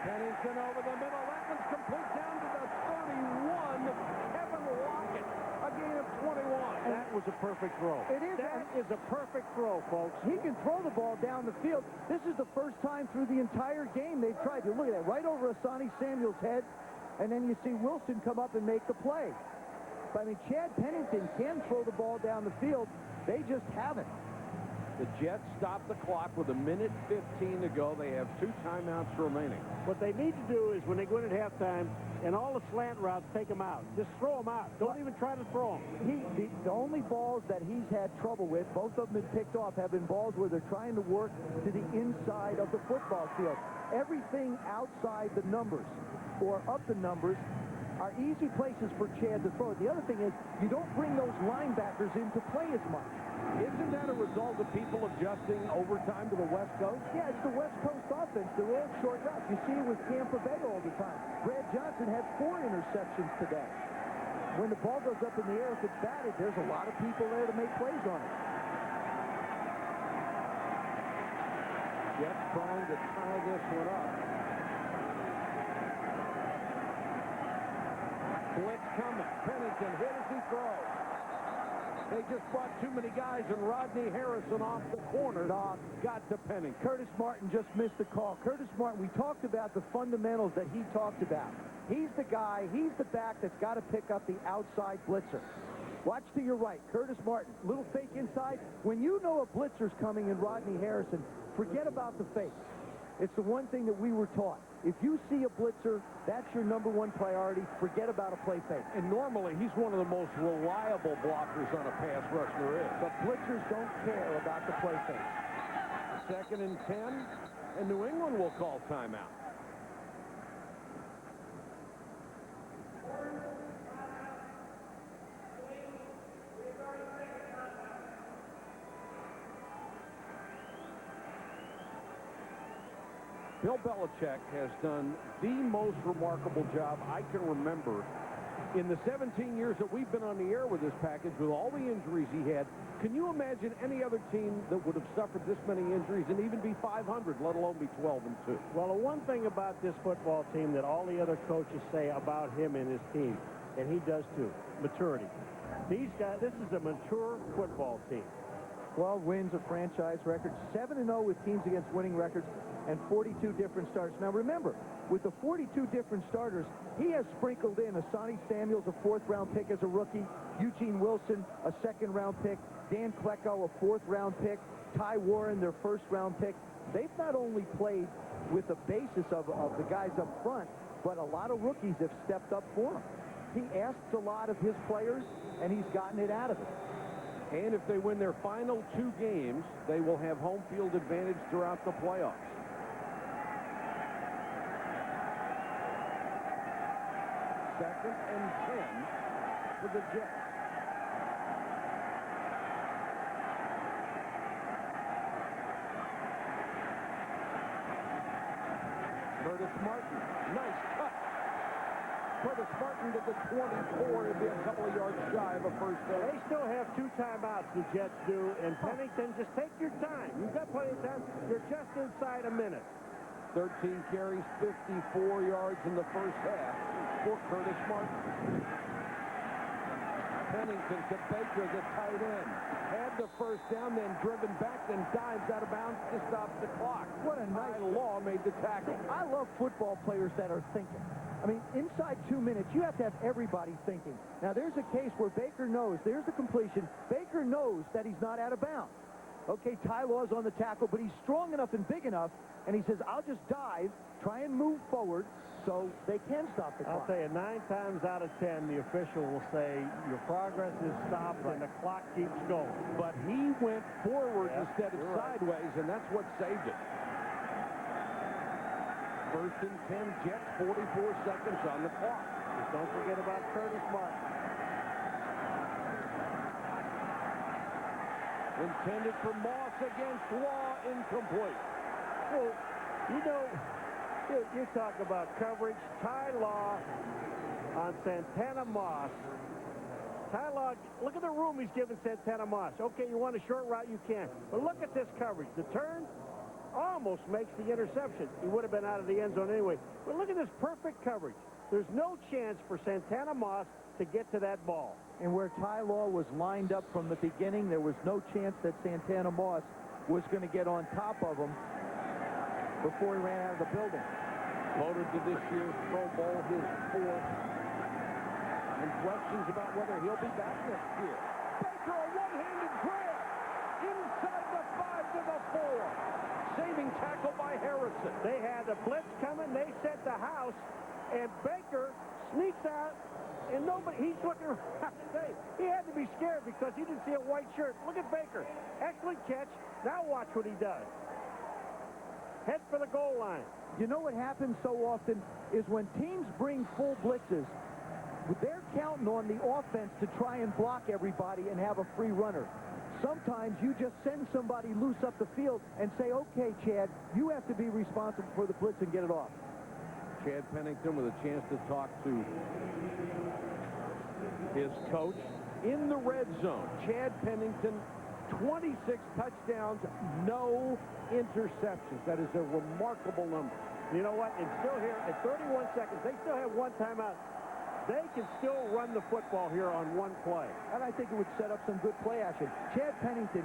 Pennington over the middle. That one's complete down to the 31. Kevin Lockett. A gain of 21. That was a perfect throw. It is. That is a perfect throw, folks. He can throw the ball down the field. This is the first time through the entire game they've tried to. Look at that, right over Asani Samuel's head, and then you see Wilson come up and make the play. But, I mean, Chad Pennington can throw the ball down the field. They just haven't. The Jets stop the clock with 1:15 to go. They have 2 timeouts remaining. What they need to do is when they go in at halftime, and all the slant routes, take them out. Just throw them out. Don't even try to throw them. The only balls that he's had trouble with, both of them been picked off, have been balls where they're trying to work to the inside of the football field. Everything outside the numbers or up the numbers are easy places for Chad to throw it. The other thing is you don't bring those linebackers into play as much. Isn't that a result of people adjusting overtime to the West Coast? Yeah, it's the West Coast offense. They're all short routes. You see it with Tampa Bay all the time. Brad Johnson had 4 interceptions today. When the ball goes up in the air, if it's batted, there's a lot of people there to make plays on it. Jets trying to tie this one up. Blitz coming. Pennington hit as he throws. They just brought too many guys, and Rodney Harrison off the corner got to Pennington. Curtis Martin just missed the call. Curtis Martin, we talked about the fundamentals that he talked about. He's the guy, he's the back that's got to pick up the outside blitzer. Watch to your right. Curtis Martin, little fake inside. When you know a blitzer's coming in Rodney Harrison, forget about the fake. It's the one thing that we were taught. If you see a blitzer, that's your #1 priority. Forget about a play fake. And normally, he's one of the most reliable blockers on a pass rush there is. But blitzers don't care about the play fake. 2nd and 10, and New England will call timeout. Bill Belichick has done the most remarkable job I can remember in the 17 years that we've been on the air with this package, with all the injuries he had. Can you imagine any other team that would have suffered this many injuries and even be 500, let alone be 12-2? Well, the one thing about this football team that all the other coaches say about him and his team, and he does too, maturity. These guys, this is a mature football team. 12 wins, a franchise record, 7-0 with teams against winning records, and 42 different starters. Now remember, with the 42 different starters, he has sprinkled in Asani Samuels, a 4th-round pick as a rookie, Eugene Wilson, a 2nd-round pick, Dan Klecko, a 4th-round pick, Ty Warren, their 1st-round pick. They've not only played with the basis of the guys up front, but a lot of rookies have stepped up for him. He asks a lot of his players, and he's gotten it out of them. And if they win their final 2 games, they will have home field advantage throughout the playoffs. 2nd and 10 for the Jets. Curtis Martin, nice cut. Curtis Martin to the 24. It'd be a couple of yards shy of a first down. They still have 2 timeouts, the Jets do, and Pennington, just take your time. You've got plenty of time. You're just inside a minute. 13 carries, 54 yards in the first half for Curtis Martin. Pennington to Baker, the tight end. Had the first down, then driven back, then dives out of bounds to stop the clock. What a nice Law made the tackle. I love football players that are thinking. I mean, inside 2 minutes, you have to have everybody thinking. Now, there's a case where Baker knows, there's the completion. Baker knows that he's not out of bounds. Okay, Ty Law's on the tackle, but he's strong enough and big enough, and he says, I'll just dive, try and move forward, so they can stop the clock. I'll tell you, 9 times out of 10, the official will say, your progress is stopped and the clock keeps going. But he went forward instead of sideways, and that's what saved it. 1st and 10, Jets, 44 seconds on the clock. Just don't forget about Curtis Martin. Intended for Moss against Law, incomplete. Well, you know, you talk about coverage. Ty Law on Santana Moss. Ty Law, look at the room he's giving Santana Moss. Okay, you want a short route, you can. But look at this coverage. The turn almost makes the interception. He would have been out of the end zone anyway. But look at this perfect coverage. There's no chance for Santana Moss to get to that ball. and where Ty Law was lined up from the beginning, there was no chance that Santana Moss was going to get on top of him before he ran out of the building. Voted to this year's Pro Bowl, his fourth. And questions about whether he'll be back next year. Baker, a one-handed grab. Inside the 5 to the 4. Saving tackle by Harrison. They had the blitz coming. They set the house. And Baker sneaks out. And nobody, he's looking around. He had to be scared because he didn't see a white shirt. Look at Baker. Excellent catch. Now watch what he does. Head for the goal line. You know what happens so often is when teams bring full blitzes, they're counting on the offense to try and block everybody and have a free runner. Sometimes you just send somebody loose up the field and say, okay, Chad, you have to be responsible for the blitz and get it off. Chad Pennington with a chance to talk to his coach in the red zone. Chad Pennington, 26 touchdowns, no interceptions. That is a remarkable number. You know what? And still here at 31 seconds, they still have one timeout. They can still run the football here on one play. And I think it would set up some good play action. Chad Pennington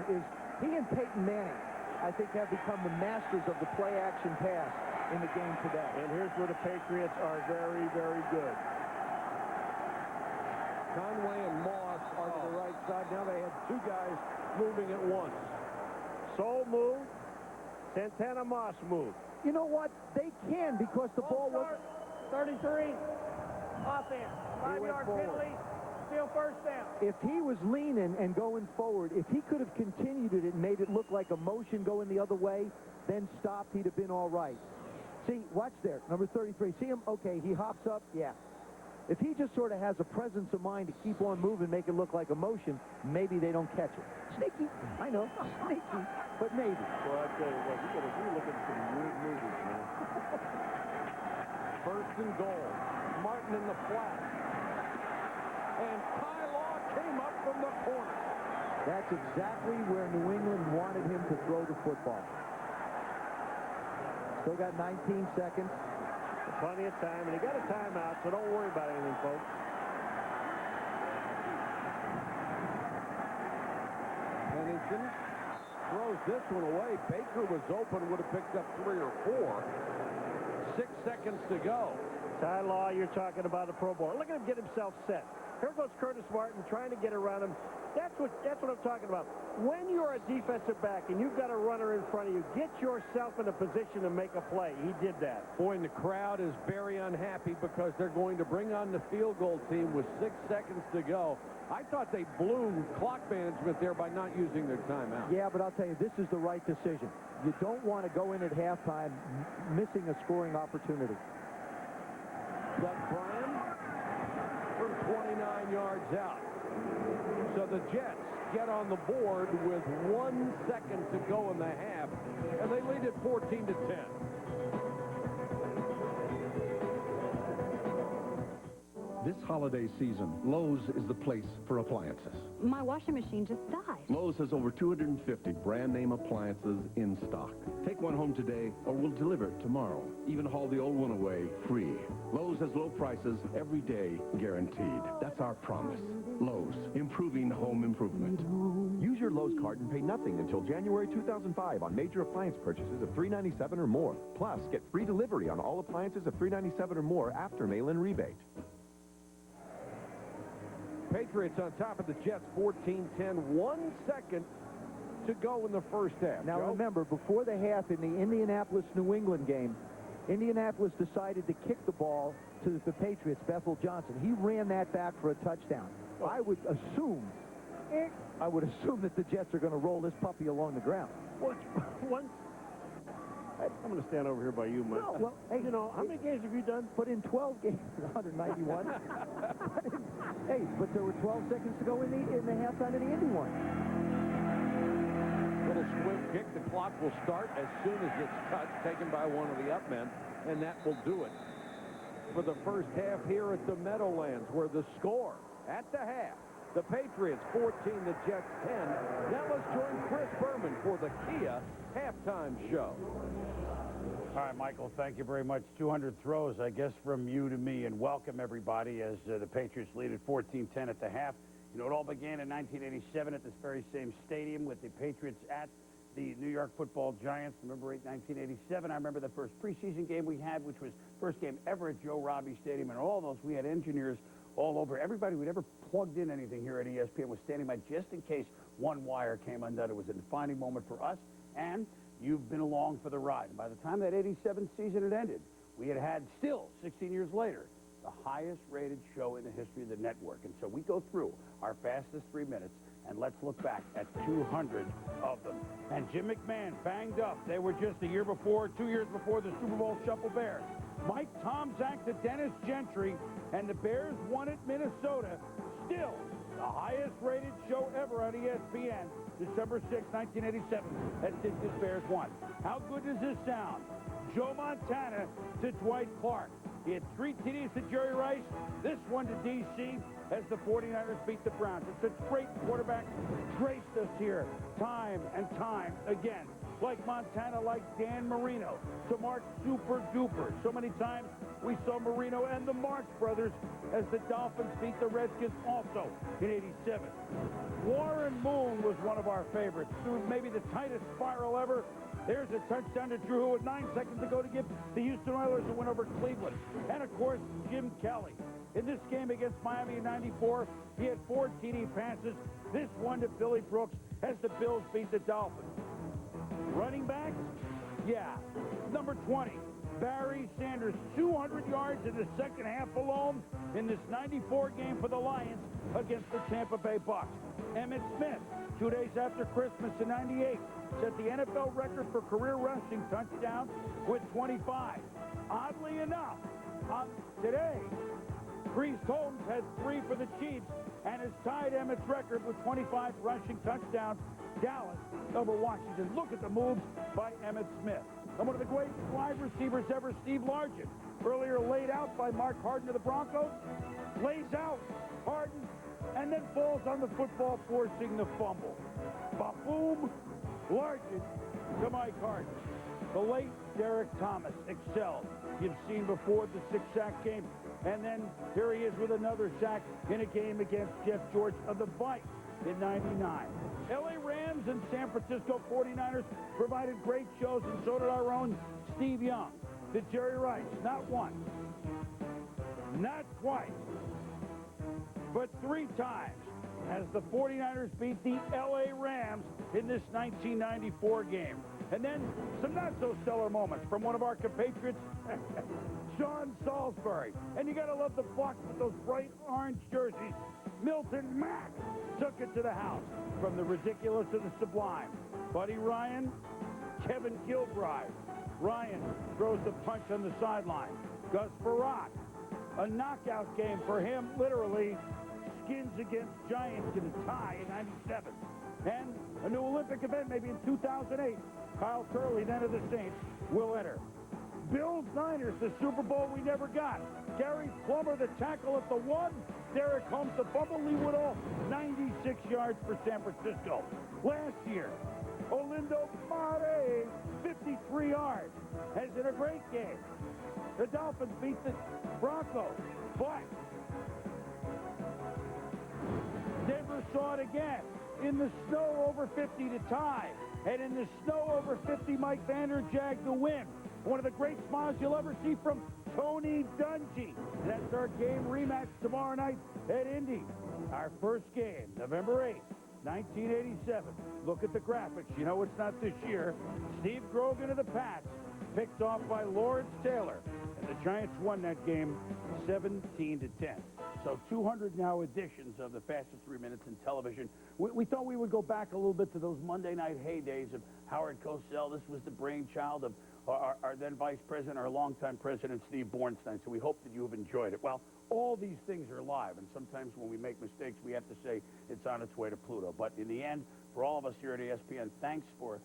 he and Peyton Manning, I think, have become the masters of the play action pass in the game today. And here's where the Patriots are very, very good. Conway and Moss are to the right side. Now they have two guys moving at once. Soul move. Santana Moss move. You know what? They can because the ball was 33. Offense. 5-yard penalty. Still first down. If he was leaning and going forward, if he could have continued it and made it look like a motion going the other way, then stopped, he'd have been all right. See, watch there. Number 33. See him? Okay, he hops up. Yeah. If he just sort of has a presence of mind to keep on moving, make it look like a motion, maybe they don't catch it. Sneaky. I know. Sneaky. But maybe. Well, I tell you what, you're looking at some weird movies, man. First and goal. Martin in the flat. And Ty Law came up from the corner. That's exactly where New England wanted him to throw the football. Still got 19 seconds. Plenty of time, and he got a timeout, so don't worry about anything, folks. Pennington throws this one away. Baker was open, would have picked up 3 or 4. 6 seconds to go. Ty Law, you're talking about a Pro Bowl. Look at him get himself set. Here goes Curtis Martin trying to get around him. That's what I'm talking about. When you're a defensive back and you've got a runner in front of you, get yourself in a position to make a play. He did that. Boy, and the crowd is very unhappy because they're going to bring on the field goal team with 6 seconds to go. I thought they blew clock management there by not using their timeout. Yeah, but I'll tell you, this is the right decision. You don't want to go in at halftime missing a scoring opportunity. Doug Brand from 29 yards out. So the Jets get on the board with 1 second to go in the half, and they lead it 14-10. This holiday season, Lowe's is the place for appliances. My washing machine just died. Lowe's has over 250 brand name appliances in stock. Take one home today or we'll deliver it tomorrow. Even haul the old one away free. Lowe's has low prices every day guaranteed. That's our promise. Lowe's, improving home improvement. Use your Lowe's card and pay nothing until January 2005 on major appliance purchases of $397 or more. Plus, get free delivery on all appliances of $397 or more after mail-in rebate. Patriots on top of the Jets, 14-10. 1 second to go in the first half. Now, Joe? remember, before the half in the Indianapolis-New England game, Indianapolis decided to kick the ball to the Patriots, Bethel Johnson. He ran that back for a touchdown. I would assume that the Jets are going to roll this puppy along the ground. I'm going to stand over here by you, Mike. Well, hey, you know, how many games have you done? Put in 12 games, 191. Hey, but there were 12 seconds to go in the halftime of the Indy one. Little swim kick. The clock will start as soon as it's touched, taken by one of the up men, and that will do it for the first half here at the Meadowlands, where the score at the half, the Patriots 14, the Jets 10. Now let's join Chris Berman for the Kia halftime show. All right, Michael, thank you very much. 200 throws, I guess, from you to me, and welcome everybody as the Patriots lead at 14-10 at the half. You know, it all began in 1987 at this very same stadium with the Patriots at the New York Football Giants. November 8, 1987. I remember the first preseason game we had, which was first game ever at Joe Robbie Stadium, and all those, we had engineers all over. Everybody who'd ever plugged in anything here at ESPN was standing by just in case one wire came undone. It was a defining moment for us, and you've been along for the ride. And by the time that 87 season had ended, we had still, 16 years later, the highest rated show in the history of the network. And so we go through our fastest 3 minutes, and let's look back at 200 of them. And Jim McMahon banged up. They were just 2 years before the Super Bowl Shuffle Bears. Mike Tomczak to Dennis Gentry, and the Bears won at Minnesota. Still the highest rated show ever on ESPN, December 6, 1987, as Dick's Bears won. How good does this sound? Joe Montana to Dwight Clark. He had 3 TDs to Jerry Rice, this one to D.C. as the 49ers beat the Browns. It's a great quarterback, graced us here time and time again. Like Montana, like Dan Marino, to Mark Super Duper. So many times we saw Marino and the Marx brothers as the Dolphins beat the Redskins also in 87. Warren Moon was one of our favorites. Through maybe the tightest spiral ever. There's a touchdown to Drew, who with 9 seconds to go to give the Houston Oilers a win over Cleveland. And, of course, Jim Kelly. In this game against Miami in 94, he had 4 TD passes. This one to Billy Brooks as the Bills beat the Dolphins. Running backs? Yeah. Number 20, Barry Sanders, 200 yards in the second half alone in this 94 game for the Lions against the Tampa Bay Bucs. Emmitt Smith, 2 days after Christmas in 98, set the NFL record for career rushing touchdowns with 25. Oddly enough, today, Priest Holmes had 3 for the Chiefs and has tied Emmitt's record with 25 rushing touchdowns. Dallas over Washington. Look at the moves by Emmitt Smith. And one of the great wide receivers ever, Steve Largent. Earlier laid out by Mark Harden of the Broncos. Lays out Harden and then falls on the football, forcing the fumble. Ba-boom, Largent to Mike Harden. The late Derek Thomas excelled. You've seen before the 6-sack game. And then here he is with another sack in a game against Jeff George of the Vikes in 99. L.A. Rams and San Francisco 49ers provided great shows, and so did our own Steve Young. To Jerry Rice, not once, not twice, but 3 times as the 49ers beat the L.A. Rams in this 1994 game. And then some not-so-stellar moments from one of our compatriots, Sean Salisbury. And you got to love the Bucs with those bright orange jerseys. Milton Mack took it to the house from the ridiculous to the sublime. Buddy Ryan, Kevin Gilbride. Ryan throws the punch on the sideline. Gus Barat, a knockout game for him, literally. Skins against Giants in a tie in 97. And a new Olympic event maybe in 2008. Kyle Turley, then of the Saints, will enter. Bills Niners, the Super Bowl we never got. Gary Plummer, the tackle at the 1. Derek Holmes, the fumble. Lee Woodall, 96 yards for San Francisco. Last year, Olindo Mare, 53 yards. Has in a great game. The Dolphins beat the Broncos. But Denver saw it again. In the snow over 50 to tie. And in the snow over 50, Mike Vanderjag to win. One of the great smiles you'll ever see from Tony Dungy. That's our game rematch tomorrow night at Indy. Our first game, November 8th, 1987. Look at the graphics. You know it's not this year. Steve Grogan of the Pats, picked off by Lawrence Taylor. And the Giants won that game 17-10. So 200 now editions of the fastest 3 minutes in television. We thought we would go back a little bit to those Monday night heydays of Howard Cosell. This was the brainchild of our then vice president, our longtime president, Steve Bornstein. So we hope that you have enjoyed it. Well, all these things are live, and sometimes when we make mistakes, we have to say it's on its way to Pluto. But in the end, for all of us here at ESPN, thanks for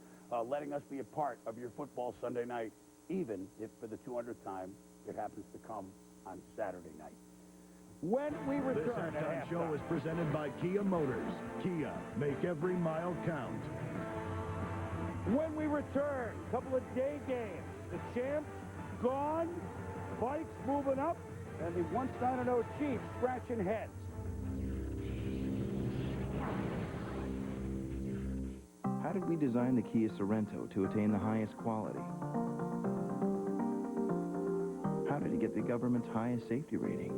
letting us be a part of your football Sunday night, even if for the 200th time it happens to come on Saturday night. When we return, this halftime show is presented by Kia Motors. Kia, make every mile count. When we return, a couple of day games. The champs gone, Vikes moving up, and the once 9-0 Chiefs scratching heads. How did we design the Kia Sorento to attain the highest quality? How did it get the government's highest safety rating?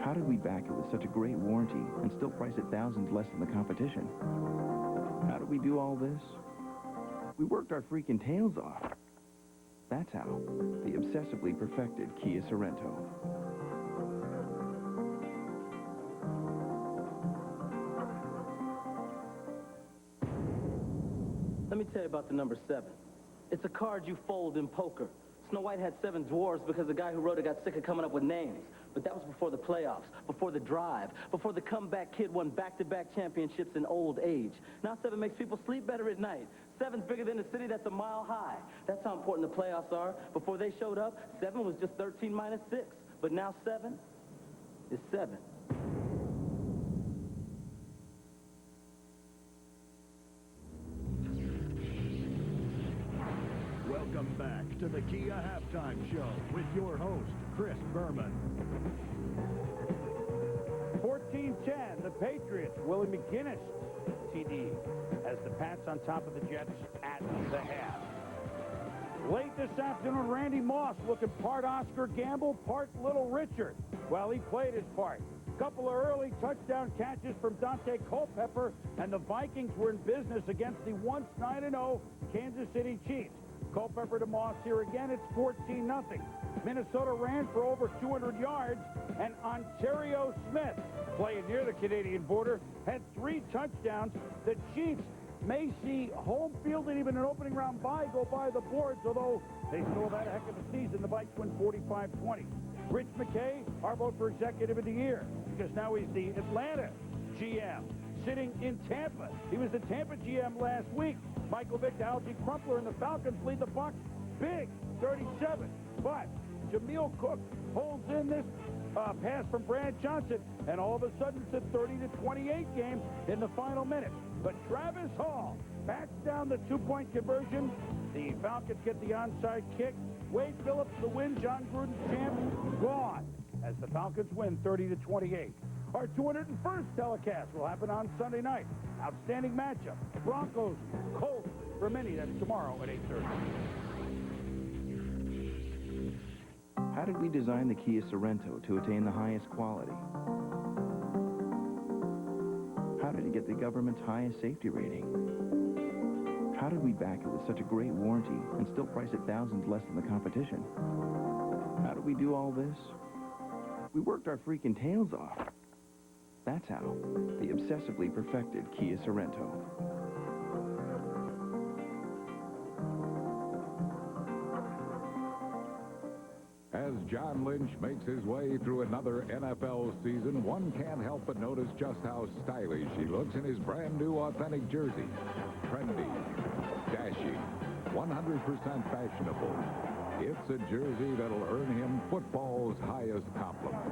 How did we back it with such a great warranty and still price it thousands less than the competition? How did we do all this? We worked our freaking tails off. That's how. The obsessively perfected Kia Sorento. Let me tell you about the number 7. It's a card you fold in poker. Snow White had 7 dwarves because the guy who wrote it got sick of coming up with names. But that was before the playoffs, before the drive, before the comeback kid won back-to-back championships in old age. Now 7 makes people sleep better at night. 7's bigger than the city that's a mile high. That's how important the playoffs are. Before they showed up, 7 was just 13 minus 6. But now 7 is 7. Welcome back to the Kia Halftime Show with your host, Chris Berman. 14-10, the Patriots. Willie McGinnis, TD, as the Pats on top of the Jets at the half. Late this afternoon, Randy Moss looking part Oscar Gamble, part Little Richard. Well, he played his part. Couple of early touchdown catches from Dante Culpepper, and the Vikings were in business against the once 9-0 Kansas City Chiefs. Culpepper to Moss here again. It's 14-0. Minnesota ran for over 200 yards, and Ontario Smith, playing near the Canadian border, had 3 touchdowns. The Chiefs may see home field and even an opening round bye go by the boards, although they still have had a heck of a season. The Vikes win 45-20. Rich McKay, our vote for Executive of the Year, because now he's the Atlanta GM, sitting in Tampa. He was the Tampa GM last week. Michael Vick to Algie Crumpler, and the Falcons lead the Bucs big, 37. But Jameel Cook holds in this pass from Brad Johnson, and all of a sudden it's a 30-28 game in the final minute. But Travis Hall backs down the 2-point conversion. The Falcons get the onside kick. Wade Phillips, the win. John Gruden's champ, gone, as the Falcons win 30-28. Our 201st telecast will happen on Sunday night. Outstanding matchup. Broncos, Colts. For many, that's tomorrow at 8:30. How did we design the Kia Sorento to attain the highest quality? How did it get the government's highest safety rating? How did we back it with such a great warranty and still price it thousands less than the competition? How did we do all this? We worked our freaking tails off. That's how. The obsessively perfected Kia Sorento. As John Lynch makes his way through another NFL season, one can't help but notice just how stylish he looks in his brand new authentic jersey. Trendy, dashing, 100% fashionable. It's a jersey that'll earn him football's highest compliment.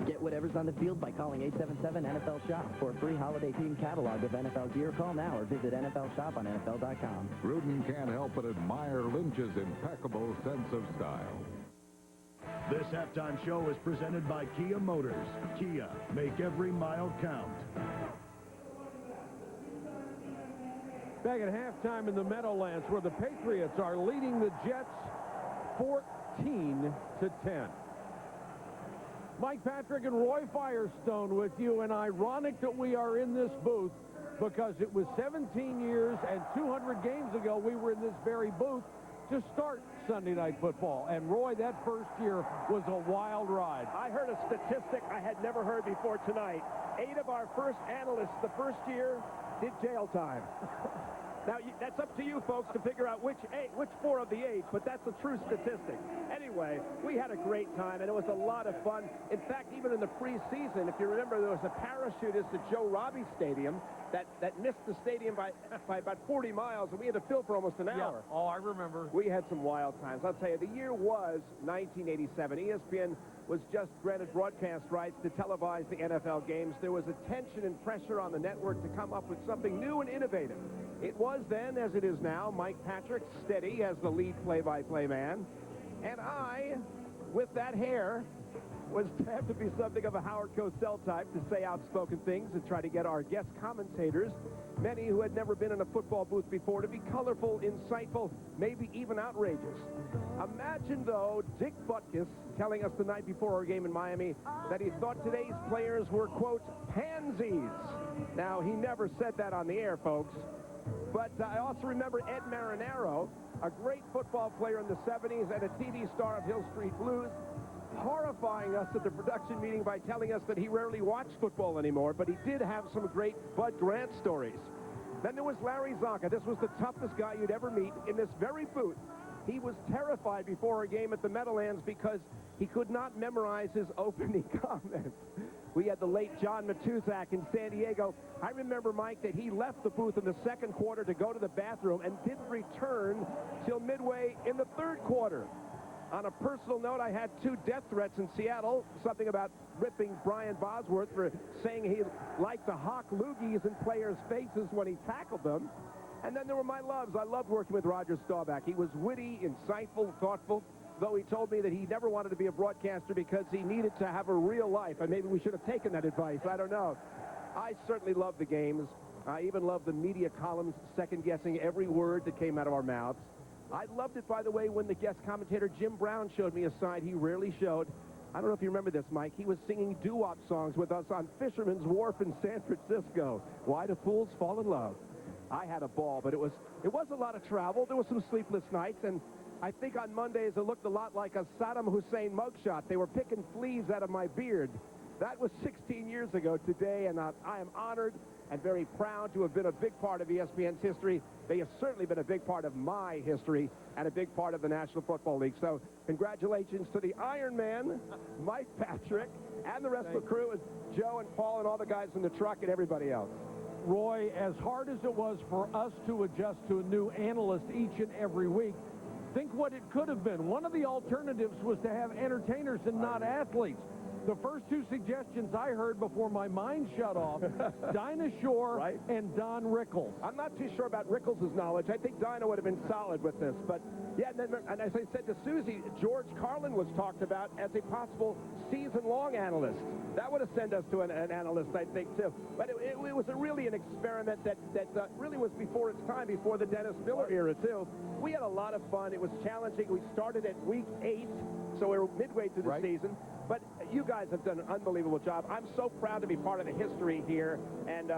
Get whatever's on the field by calling 877-NFL SHOP. For a free holiday themed catalog of NFL gear, call now or visit NFL Shop on NFL.com. Gruden can't help but admire Lynch's impeccable sense of style. This halftime show is presented by Kia Motors. Kia, make every mile count. Back at halftime in the Meadowlands, where the Patriots are leading the Jets 14-10. Mike Patrick and Roy Firestone with you, and ironic that we are in this booth because it was 17 years and 200 games ago we were in this very booth to start Sunday Night Football. And Roy, that first year was a wild ride. I heard a statistic I had never heard before tonight. 8 of our first analysts the first year did jail time. Now, that's up to you folks to figure out which 4 of the 8, but that's a true statistic. Anyway, we had a great time, and it was a lot of fun. In fact, even in the preseason, if you remember, there was a parachutist at Joe Robbie Stadium that missed the stadium by about 40 miles, and we had to fill for almost an hour. Yeah. Oh, I remember. We had some wild times. I'll tell you, the year was 1987. ESPN was just granted broadcast rights to televise the NFL games. There was a tension and pressure on the network to come up with something new and innovative. It was then, as it is now, Mike Patrick, steady as the lead play-by-play man. And I, with that hair, was to have to be something of a Howard Cosell type, to say outspoken things and try to get our guest commentators, many who had never been in a football booth before, to be colorful, insightful, maybe even outrageous. Imagine, though, Dick Butkus telling us the night before our game in Miami that he thought today's players were, quote, pansies. Now, he never said that on the air, folks. But I also remember Ed Marinaro, a great football player in the 70s and a TV star of Hill Street Blues, horrifying us at the production meeting by telling us that he rarely watched football anymore, but he did have some great Bud Grant stories. Then there was Larry Zonka. This was the toughest guy you'd ever meet in this very booth. He was terrified before a game at the Meadowlands because he could not memorize his opening comments. We had the late John Matuszak in San Diego. I remember, Mike, that he left the booth in the second quarter to go to the bathroom and didn't return till midway in the third quarter. On a personal note, I had 2 death threats in Seattle, something about ripping Brian Bosworth for saying he liked to hawk loogies in players' faces when he tackled them. And then there were my loves. I loved working with Roger Staubach. He was witty, insightful, thoughtful, though he told me that he never wanted to be a broadcaster because he needed to have a real life, and maybe we should have taken that advice. I don't know. I certainly loved the games. I even loved the media columns second-guessing every word that came out of our mouths. I loved it, by the way, when the guest commentator Jim Brown showed me a side he rarely showed. I don't know if you remember this, Mike. He was singing doo-wop songs with us on Fisherman's Wharf in San Francisco. Why do fools fall in love? I had a ball, but it was a lot of travel. There were some sleepless nights, and I think on Mondays it looked a lot like a Saddam Hussein mugshot. They were picking fleas out of my beard. That was 16 years ago today, and I am honored and very proud to have been a big part of ESPN's history. They have certainly been a big part of my history and a big part of the National Football League. So congratulations to the Iron Man, Mike Patrick, and the rest of the crew, and Joe and Paul and all the guys in the truck and everybody else. Roy, as hard as it was for us to adjust to a new analyst each and every week, think what it could have been. One of the alternatives was to have entertainers and not athletes. The first 2 suggestions I heard before my mind shut off, Dinah Shore and Don Rickles. I'm not too sure about Rickles' knowledge. I think Dinah would have been solid with this. But, yeah, and as I said to Susie, George Carlin was talked about as a possible season-long analyst. That would have sent us to an analyst, I think, too. But it was really an experiment that really was before its time, before the Dennis Miller era, too. We had a lot of fun. It was challenging. We started at week 8, so we were midway through the season. But you guys have done an unbelievable job. I'm so proud to be part of the history here. And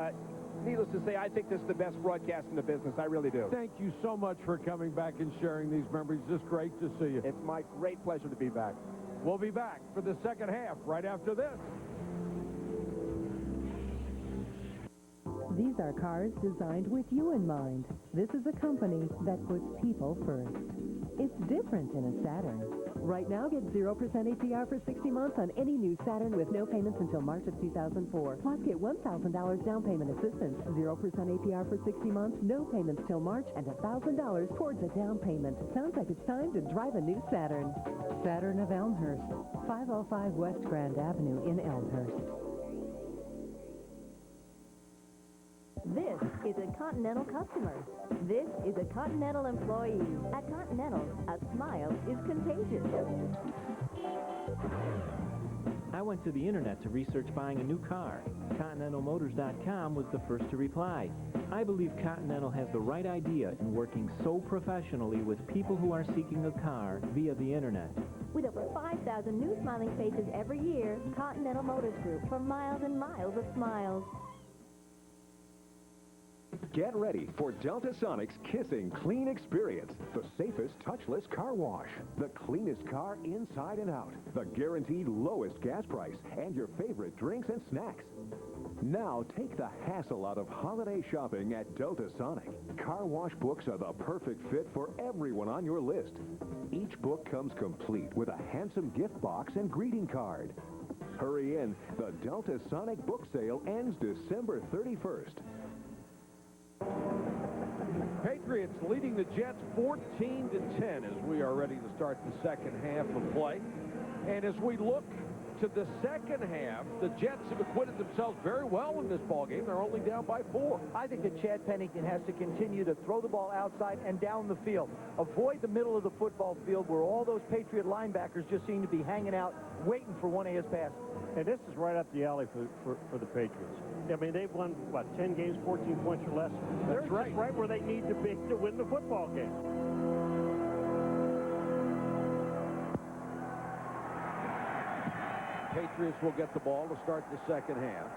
needless to say, I think this is the best broadcast in the business. I really do. Thank you so much for coming back and sharing these memories. It's great to see you. It's my great pleasure to be back. We'll be back for the second half right after this. These are cars designed with you in mind. This is a company that puts people first. It's different in a Saturn. Right now, get 0% APR for 60 months on any new Saturn with no payments until March of 2004. Plus, get $1,000 down payment assistance, 0% APR for 60 months, no payments till March, and $1,000 towards a down payment. Sounds like it's time to drive a new Saturn. Saturn of Elmhurst, 505 West Grand Avenue in Elmhurst. This is a Continental customer. This is a Continental employee. At Continental, a smile is contagious. I went to the internet to research buying a new car. ContinentalMotors.com was the first to reply. I believe Continental has the right idea in working so professionally with people who are seeking a car via the internet. With over 5,000 new smiling faces every year, Continental Motors Group for miles and miles of smiles. Get ready for Delta Sonic's Kissing Clean Experience, the safest touchless car wash, the cleanest car inside and out, the guaranteed lowest gas price, and your favorite drinks and snacks. Now take the hassle out of holiday shopping at Delta Sonic. Car wash books are the perfect fit for everyone on your list. Each book comes complete with a handsome gift box and greeting card. Hurry in, the Delta Sonic book sale ends December 31st. Patriots leading the Jets 14-10 as we are ready to start the second half of play. And as we look to the second half, the Jets have acquitted themselves very well in this ballgame. They're only down by 4. I think that Chad Pennington has to continue to throw the ball outside and down the field. Avoid the middle of the football field where all those Patriot linebackers just seem to be hanging out, waiting for one of his passes. And this is right up the alley for the Patriots. I mean, they've won, what, 10 games, 14 points or less? They're just right where they need to be to win the football game. Patriots will get the ball to start the second half.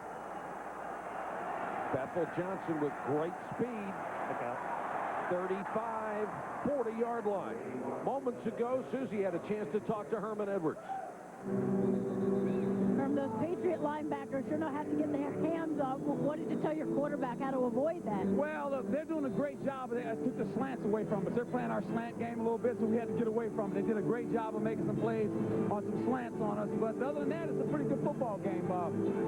Bethel Johnson with great speed. 35, 40-yard line. Moments ago, Susie had a chance to talk to Herman Edwards. Those Patriot linebackers sure know how to get their hands up. What did you tell your quarterback how to avoid that? Well, they're doing a great job. They took the slants away from us. They're playing our slant game a little bit, so we had to get away from it. They did a great job of making some plays on some slants on us. But other than that, it's a pretty good football game.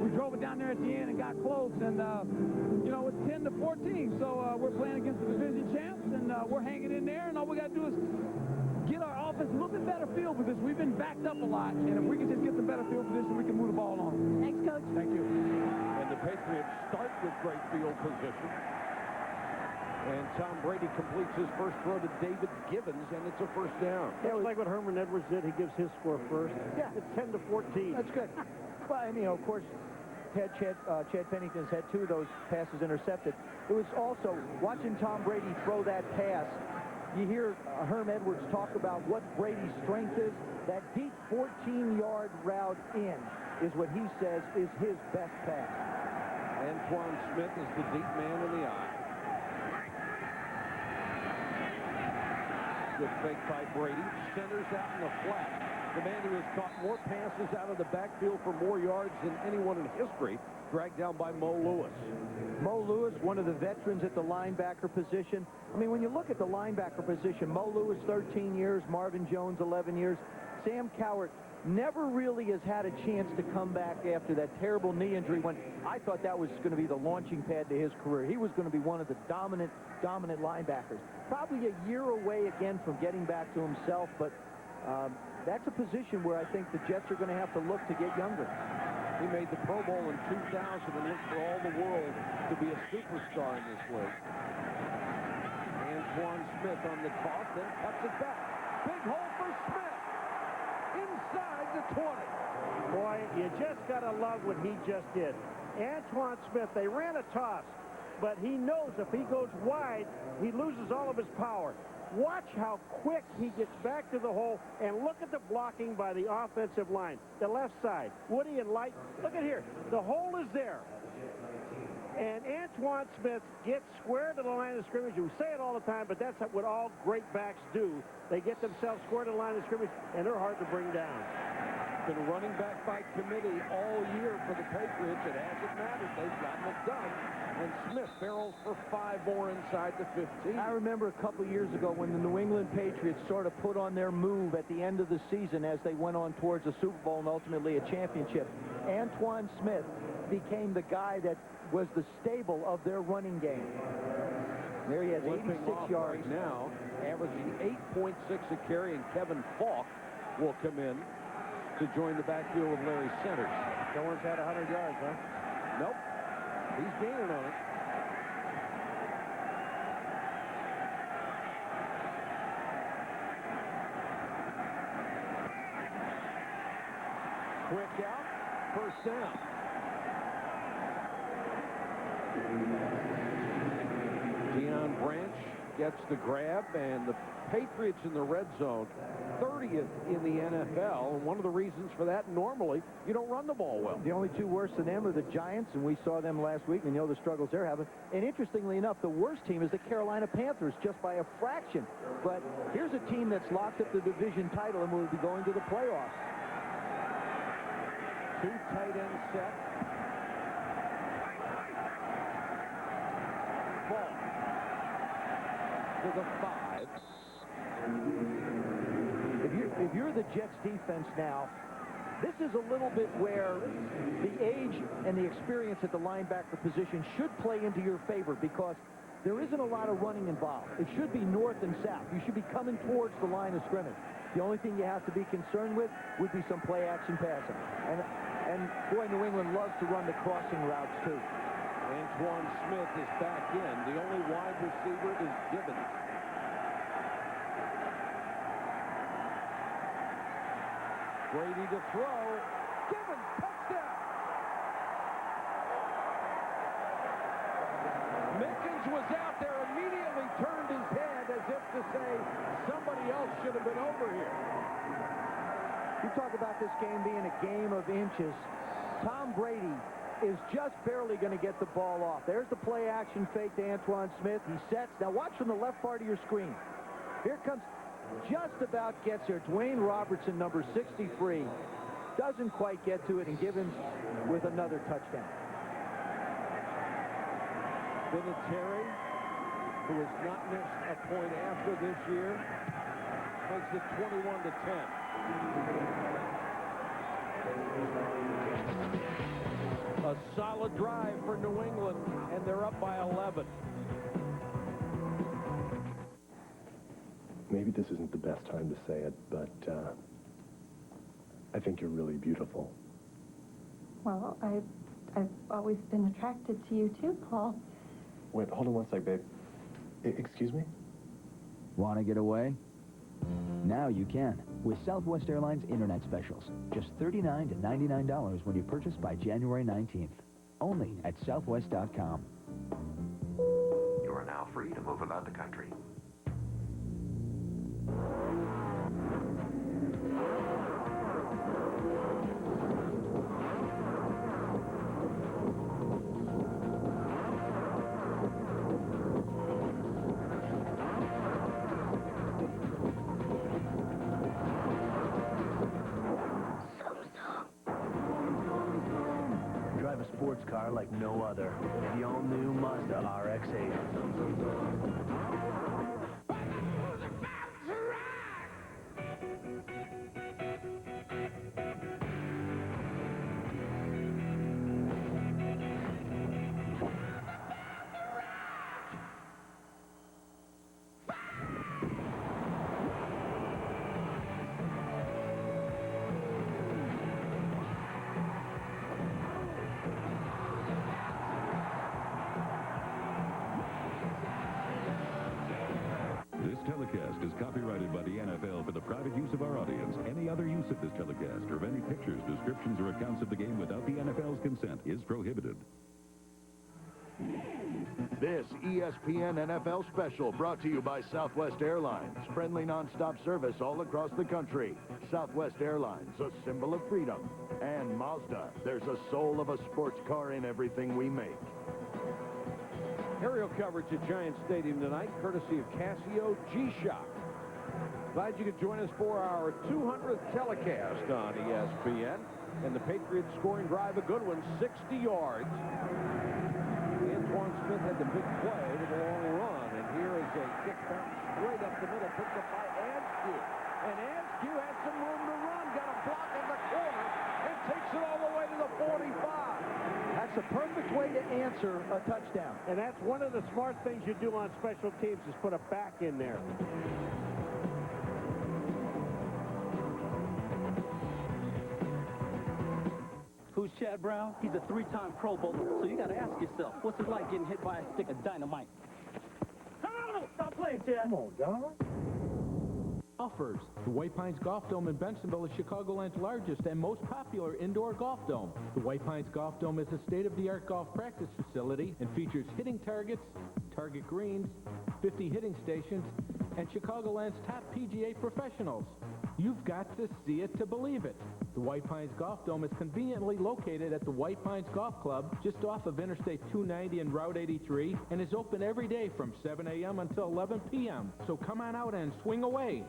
We drove it down there at the end and got close, and, you know, it's 10-14. So we're playing against the division champs, and we're hanging in there, and all we got to do is get our offense a little bit better field position. We've been backed up a lot, and if we can just get some better field position, we can move the ball on. Thanks, Coach. Thank you. And the Patriots start with great field position. And Tom Brady completes his first throw to David Givens, and it's a first down. Yeah, it was like what Herman Edwards did. He gives his score first. Yeah. It's 10-14. That's good. Well, I mean, of course, Chad Pennington's had 2 of those passes intercepted. It was also watching Tom Brady throw that pass. You hear Herm Edwards talk about what Brady's strength is. That deep 14-yard route in is what he says is his best pass. Antoine Smith is the deep man in the eye. Good fake by Brady. Centers out in the flat. The man who has caught more passes out of the backfield for more yards than anyone in history, dragged down by Mo Lewis. Mo Lewis, one of the veterans at the linebacker position. I mean, when you look at the linebacker position, Mo Lewis, 13 years, Marvin Jones, 11 years. Sam Cowart never really has had a chance to come back after that terrible knee injury when I thought that was going to be the launching pad to his career. He was going to be one of the dominant linebackers. Probably a year away again from getting back to himself, but that's a position where I think the Jets are going to have to look to get younger. He made the Pro Bowl in 2000 and looked for all the world to be a superstar in this league. Antoine Smith on the toss, then cuts it back. Big hole for Smith. Inside the 20. Boy, you just got to love what he just did. Antoine Smith, they ran a toss, but he knows if he goes wide, he loses all of his power. Watch how quick he gets back to the hole, and look at the blocking by the offensive line. The left side, Woody and Light. Look at here. The hole is there. And Antoine Smith gets square to the line of scrimmage. We say it all the time, but that's what all great backs do. They get themselves square to the line of scrimmage, and they're hard to bring down. Been running back by committee all year for the Patriots. It hasn't mattered. They've gotten it done. And Smith barrels for 5 more inside the 15. I remember a couple years ago when the New England Patriots sort of put on their move at the end of the season as they went on towards a Super Bowl and ultimately a championship. Antoine Smith became the guy that was the stable of their running game. There he has 86 yards. Right now, averaging 8.6 a carry, and Kevin Falk will come in to join the backfield with Larry Centers. No one's had 100 yards, huh? Nope. He's gaining on it. Quick out, first down. Deion Branch gets the grab, and the Patriots in the red zone, 30th in the NFL. And one of the reasons for that, normally, you don't run the ball well. The only 2 worse than them are the Giants, and we saw them last week, and you know the struggles they're having. And interestingly enough, the worst team is the Carolina Panthers, just by a fraction. But here's a team that's locked up the division title and will be going to the playoffs. 2 tight end set. Ball to the 5. If you're the Jets defense now, this is a little bit where the age and the experience at the linebacker position should play into your favor because there isn't a lot of running involved. It should be north and south. You should be coming towards the line of scrimmage. The only thing you have to be concerned with would be some play-action passing. And boy, New England loves to run the crossing routes, too. Antoine Smith is back in. The only wide receiver is Gibbons. Brady to throw. Gibbons, touchdown! Mickens was out there, immediately turned his head as if to say somebody else should have been over here. You talk about this game being a game of inches. Tom Brady is just barely going to get the ball off. There's the play-action fake to Antoine Smith. He sets. Now watch from the left part of your screen. Here comes, just about gets there, Dwayne Robertson, number 63. Doesn't quite get to it, and Gibbons with another touchdown. Vinatieri, who has not missed a point after this year, makes it 21-10. A solid drive for New England, and they're up by 11. Maybe this isn't the best time to say it, but I think you're really beautiful. Well, I've always been attracted to you too, Paul. Wait, hold on one sec, babe. Excuse me? Want to get away? Now you can, with Southwest Airlines Internet Specials. Just $39 to $99 when you purchase by January 19th. Only at Southwest.com. You are now free to move about the country. Drive a sports car like no other. The all-new Mazda RX-8. This telecast is copyrighted by the NFL for the private use of our audience. Any other use of this telecast or of any pictures, descriptions, or accounts of the game without the NFL's consent is prohibited. This ESPN NFL special brought to you by Southwest Airlines. Friendly nonstop service all across the country. Southwest Airlines, a symbol of freedom. And Mazda, there's a soul of a sports car in everything we make. Aerial coverage at Giant Stadium tonight, courtesy of Casio G-Shock. Glad you could join us for our 200th telecast on ESPN. And the Patriots scoring drive, a good one, 60 yards. Antoine Smith had the big play with a long run. And here is a kick bounce straight up the middle, picked up by Askew. And Askew had some room to run, got a block in the corner, and takes it all the way to the 45. That's a perfect way to answer a touchdown. And that's one of the smart things you do on special teams is put a back in there. Who's Chad Brown? He's a three-time Pro Bowler. So you got to ask yourself, what's it like getting hit by a stick of dynamite? Oh, stop playing, Chad. Come on, John. Golfers. The White Pines Golf Dome in Bensenville is Chicagoland's largest and most popular indoor golf dome. The White Pines Golf Dome is a state-of-the-art golf practice facility and features hitting targets, target greens, 50 hitting stations, and Chicagoland's top PGA professionals. You've got to see it to believe it. The White Pines Golf Dome is conveniently located at the White Pines Golf Club just off of Interstate 290 and Route 83 and is open every day from 7 a.m. until 11 p.m. So come on out and swing away.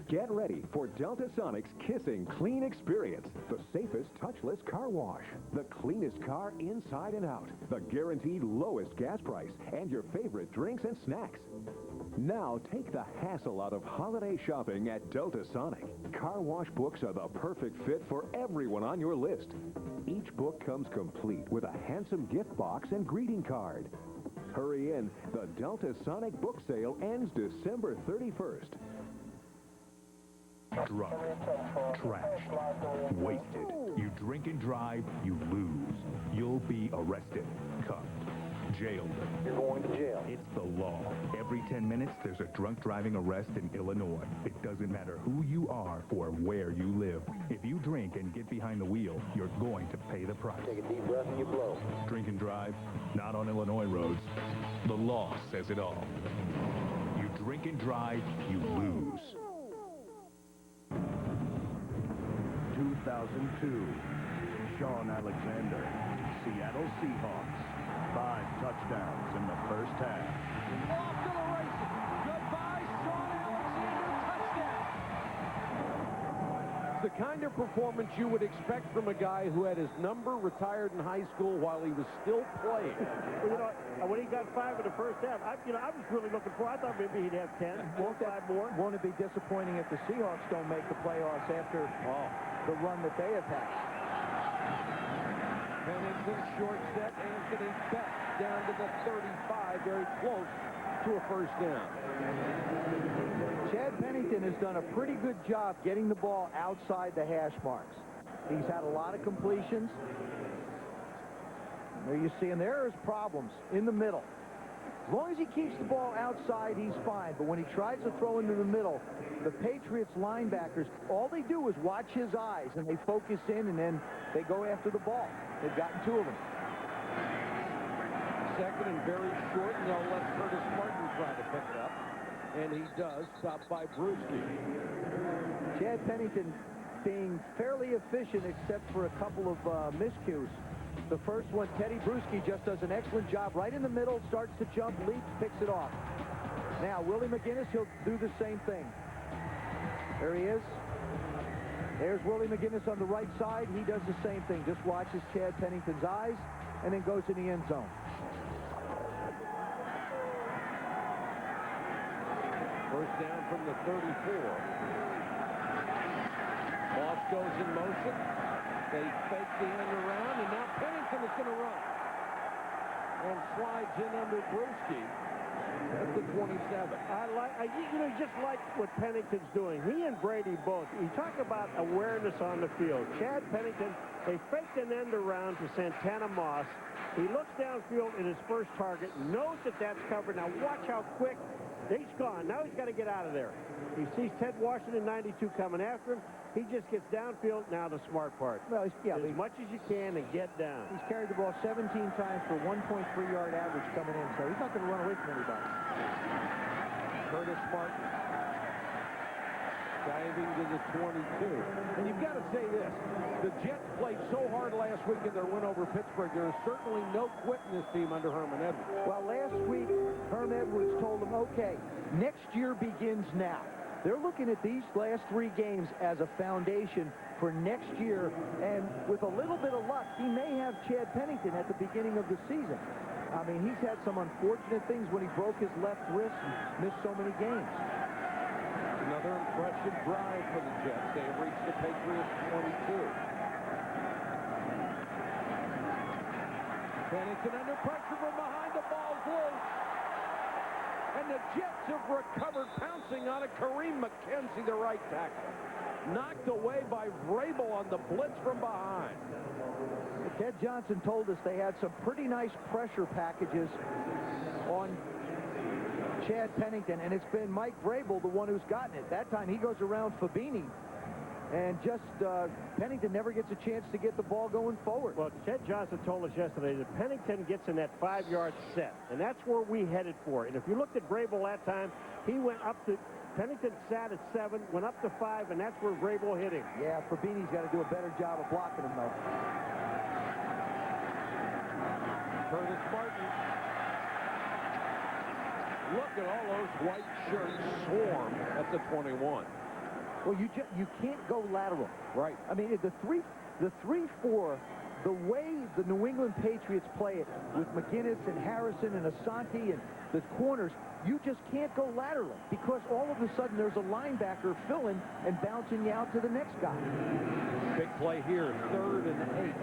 Get ready for Delta Sonic's Kissing Clean Experience. The safest touchless car wash. The cleanest car inside and out. The guaranteed lowest gas price. And your favorite drinks and snacks. Now take the hassle out of holiday shopping at Delta Sonic. Car wash books are the perfect fit for everyone on your list. Each book comes complete with a handsome gift box and greeting card. Hurry in. The Delta Sonic book sale ends December 31st. Drunk. Trashed. Wasted. You drink and drive, you lose. You'll be arrested. Cuffed. Jailed. You're going to jail. It's the law. Every 10 minutes, there's a drunk driving arrest in Illinois. It doesn't matter who you are or where you live. If you drink and get behind the wheel, you're going to pay the price. Take a deep breath and you blow. Drink and drive, not on Illinois roads. The law says it all. You drink and drive, you lose. 2002, Sean Alexander, Seattle Seahawks. 5 touchdowns in the first half. Off to the races. Goodbye, Sean Alexander. Touchdown. It's the kind of performance you would expect from a guy who had his number retired in high school while he was still playing. Well, you know, when he got 5 in the first half, I was really looking for. I thought maybe he'd have 10, 5 more. Won't it be disappointing if the Seahawks don't make the playoffs after the run that they have had? Pennington short set, Anthony Beck down to the 35, very close to a first down. Chad Pennington has done a pretty good job getting the ball outside the hash marks. He's had a lot of completions. There you see, and there is problems in the middle. As long as he keeps the ball outside, he's fine. But when he tries to throw into the middle, the Patriots linebackers, all they do is watch his eyes, and they focus in, and then they go after the ball. They've gotten 2 of them. Second and very short, and they'll let Curtis Martin try to pick it up. And he does, stopped by Brewski. Chad Pennington being fairly efficient except for a couple of miscues. The first one, Teddy Brewski just does an excellent job right in the middle, starts to jump, leaps, picks it off. Now, Willie McGinnis, he'll do the same thing. There he is. There's Willie McGinnis on the right side. He does the same thing. Just watches Chad Pennington's eyes and then goes in the end zone. First down from the 34. Moss goes in motion. They fake the end around, and now Pennington is going to run. And slides in under Brewski at the 27. I just like what Pennington's doing. He and Brady both. You talk about awareness on the field. Chad Pennington, they faked an end around to Santana Moss. He looks downfield in his first target, knows that that's covered. Now watch how quick he's gone. Now he's got to get out of there. He sees Ted Washington, 92, coming after him. He just gets downfield. Now the smart part. Well, yeah, as much as you can and get down. He's carried the ball 17 times for 1.3-yard average coming in, so he's not going to run away from anybody. Curtis Martin diving to the 22. And you've got to say this. The Jets played so hard last week in their win over Pittsburgh. There is certainly no quitting this team under Herman Edwards. Well, last week, Herman Edwards told them, okay, next year begins now. They're looking at these last 3 games as a foundation for next year, and with a little bit of luck, he may have Chad Pennington at the beginning of the season. I mean, he's had some unfortunate things when he broke his left wrist and missed so many games. Another impressive drive for the Jets. They have reached the Patriots 22. Pennington under pressure from behind, the ball's loose. And the Jets have recovered, pouncing on it. Kareem McKenzie, the right tackle. Knocked away by Vrabel on the blitz from behind. Ted Johnson told us they had some pretty nice pressure packages on Chad Pennington, and it's been Mike Vrabel the one who's gotten it. That time he goes around Fabini, and just Pennington never gets a chance to get the ball going forward. Well, Ted Johnson told us yesterday that Pennington gets in that 5-yard set, and that's where we headed for. And if you looked at Vrabel that time, he went up to Pennington sat at 7, went up to 5, and that's where Vrabel hit him. Yeah, Fabini's got to do a better job of blocking him, though. Curtis Martin. Look at all those white shirts swarm at the 21. Well, you can't go lateral. Right. I mean, the 3-4, the way the New England Patriots play it with McGinnis and Harrison and Asante and the corners, you just can't go laterally because all of a sudden there's a linebacker filling and bouncing you out to the next guy. Big play here, 3rd and 8.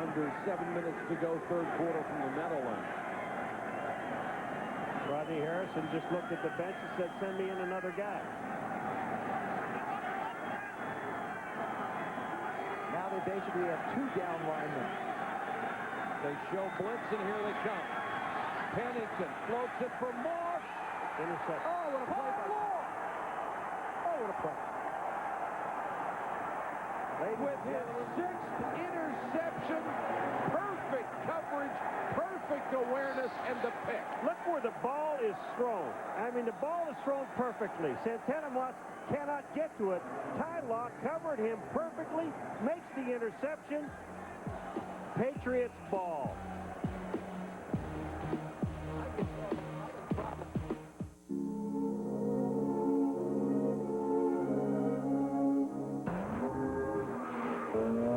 Under 7 minutes to go, 3rd quarter from the Meadowlands. Rodney Harrison just looked at the bench and said, send me in another guy. they basically have 2 down linemen. They show blitz, and here they come. Pennington floats it for Moss. Intercept. Oh, what a play by Moss. Oh, what a play. With his 6th interception, perfect coverage, perfect awareness, and the pick. Look where the ball is thrown. I mean, the ball is thrown perfectly. Santana Moss cannot get to it. Ty Law covered him perfectly, makes the interception. Patriots ball.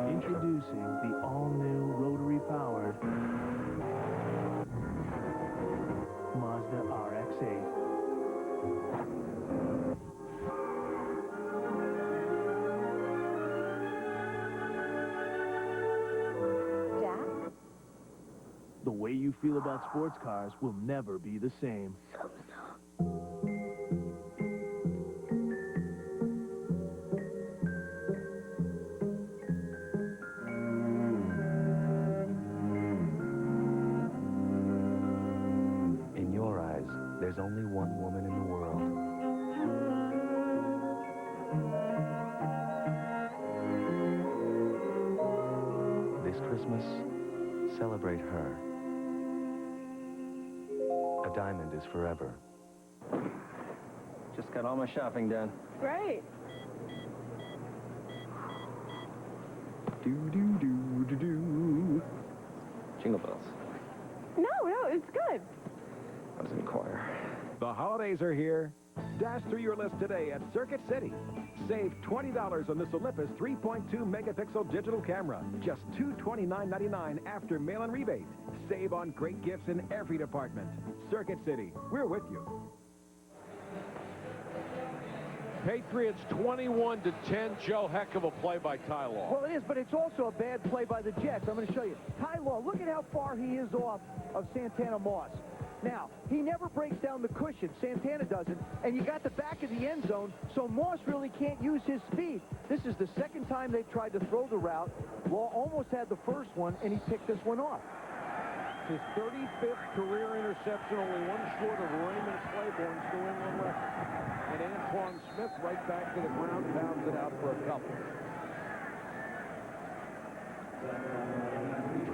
Introducing the all-new rotary-powered Mazda RX-8. Jack? The way you feel about sports cars will never be the same. In your eyes, there's only one woman in the world. This Christmas, celebrate her. A diamond is forever. Just got all my shopping done. Great. Do. Jingle bells. No, it's good. I was in choir. The holidays are here. Dash through your list today at Circuit City. Save $20 on this Olympus 3.2 megapixel digital camera. Just $229.99 after mail-in rebate. Save on great gifts in every department. Circuit City, we're with you. Patriots 21-10. Joe, heck of a play by Ty Law. Well, it is, but it's also a bad play by the Jets. I'm going to show you. Ty Law, look at how far he is off of Santana Moss. Now, he never breaks down the cushion. Santana doesn't. And you got the back of the end zone, so Moss really can't use his speed. This is the second time they've tried to throw the route. Law almost had the first one, and he picked this one off. His 35th career interception, only one short of Raymond Claiborne's New England record. And Antoine Smith right back to the ground, pounds it out for a couple.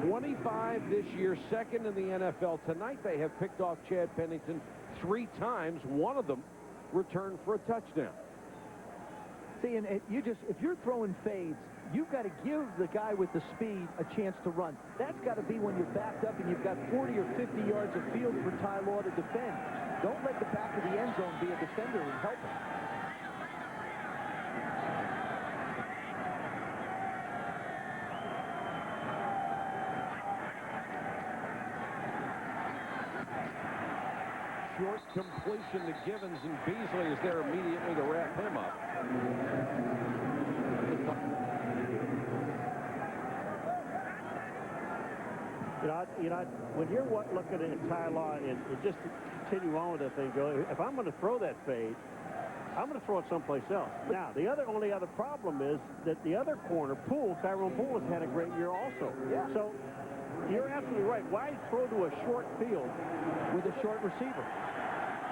25 this year, second in the NFL. Tonight they have picked off Chad Pennington 3 times. One of them returned for a touchdown. See, and if you're throwing fades, you've got to give the guy with the speed a chance to run. That's got to be when you're backed up and you've got 40 or 50 yards of field for Ty Law to defend. Don't let the back of the end zone be a defender and help him. Short completion to Givens, and Beasley is there immediately to wrap him up. You know, when you're looking at Ty Law, and just to continue on with that thing, Joe, if I'm going to throw that fade, I'm going to throw it someplace else. Now, the only other problem is that the other corner, Tyrone Poole, has had a great year also. Yeah. So you're absolutely right. Why throw to a short field with a short receiver?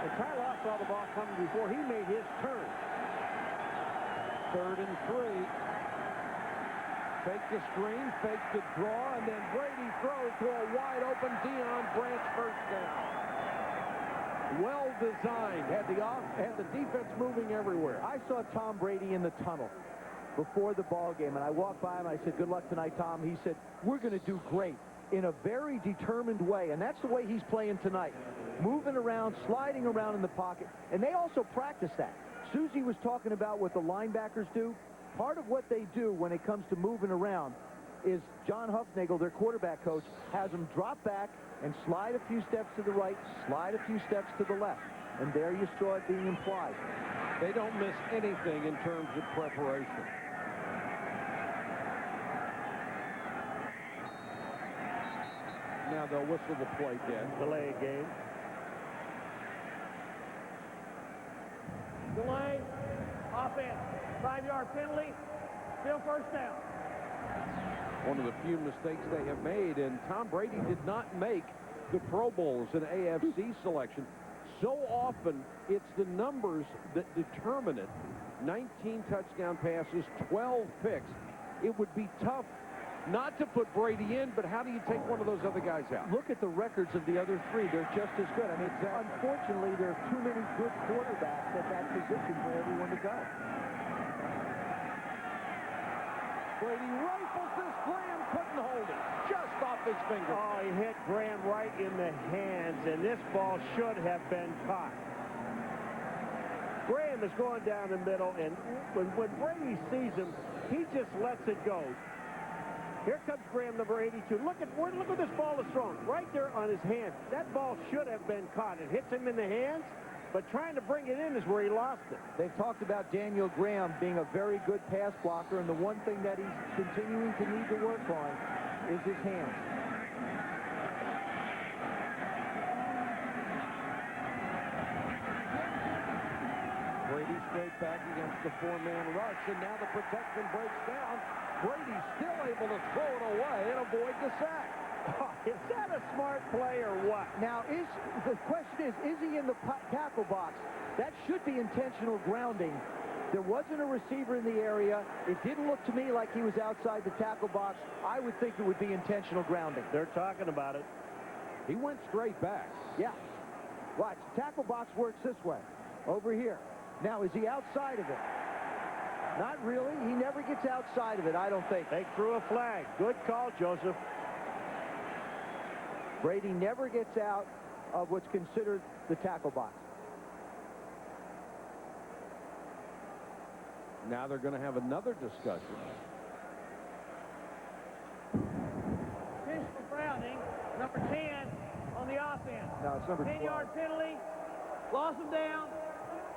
And Ty Law saw the ball coming before he made his turn. 3rd and 3. Fake the screen, fake the draw, and then Brady throws to a wide-open Deion Branch first down. Well designed, had the defense moving everywhere. I saw Tom Brady in the tunnel before the ball game, and I walked by him, and I said, "Good luck tonight, Tom." He said, "We're going to do great," in a very determined way, and that's the way he's playing tonight. Moving around, sliding around in the pocket, and they also practice that. Susie was talking about what the linebackers do. Part of what they do when it comes to moving around is John Huffnagel, their quarterback coach, has them drop back and slide a few steps to the right, slide a few steps to the left. And there you saw it being implied. They don't miss anything in terms of preparation. Now they'll whistle the play again. Delay game. Delay. Offense. 5-yard penalty. Still first down. One of the few mistakes they have made, and Tom Brady did not make the Pro Bowl as an AFC selection. So often, it's the numbers that determine it. 19 touchdown passes, 12 picks. It would be tough not to put Brady in, but how do you take one of those other guys out? Look at the records of the other three. They're just as good. I mean, unfortunately, there are too many good quarterbacks at that position for everyone to go. Brady rifles this. Graham couldn't hold it. Just off his finger. Oh, he hit Graham right in the hands, and this ball should have been caught. Graham is going down the middle, and when Brady sees him, he just lets it go. Here comes Graham, number 82. Look where this ball is thrown. Right there on his hand. That ball should have been caught. It hits him in the hands, but trying to bring it in is where he lost it. They've talked about Daniel Graham being a very good pass blocker, and the one thing that he's continuing to need to work on is his hands. Brady straight back against the four-man rush, and now the protection breaks down. Brady's still able to throw it away and avoid the sack. Is that a smart play or what? Now, the question is he in the tackle box? That should be intentional grounding. There wasn't a receiver in the area. It didn't look to me like he was outside the tackle box. I would think it would be intentional grounding. They're talking about it. He went straight back. Yeah. Watch. The tackle box works this way. Over here. Now, is he outside of it? Not really. He never gets outside of it, I don't think. They threw a flag. Good call, Joseph. Brady never gets out of what's considered the tackle box. Now they're going to have another discussion. Intentional grounding, number 10 on the offense. No, it's number 12. 10-yard penalty. Lost him down.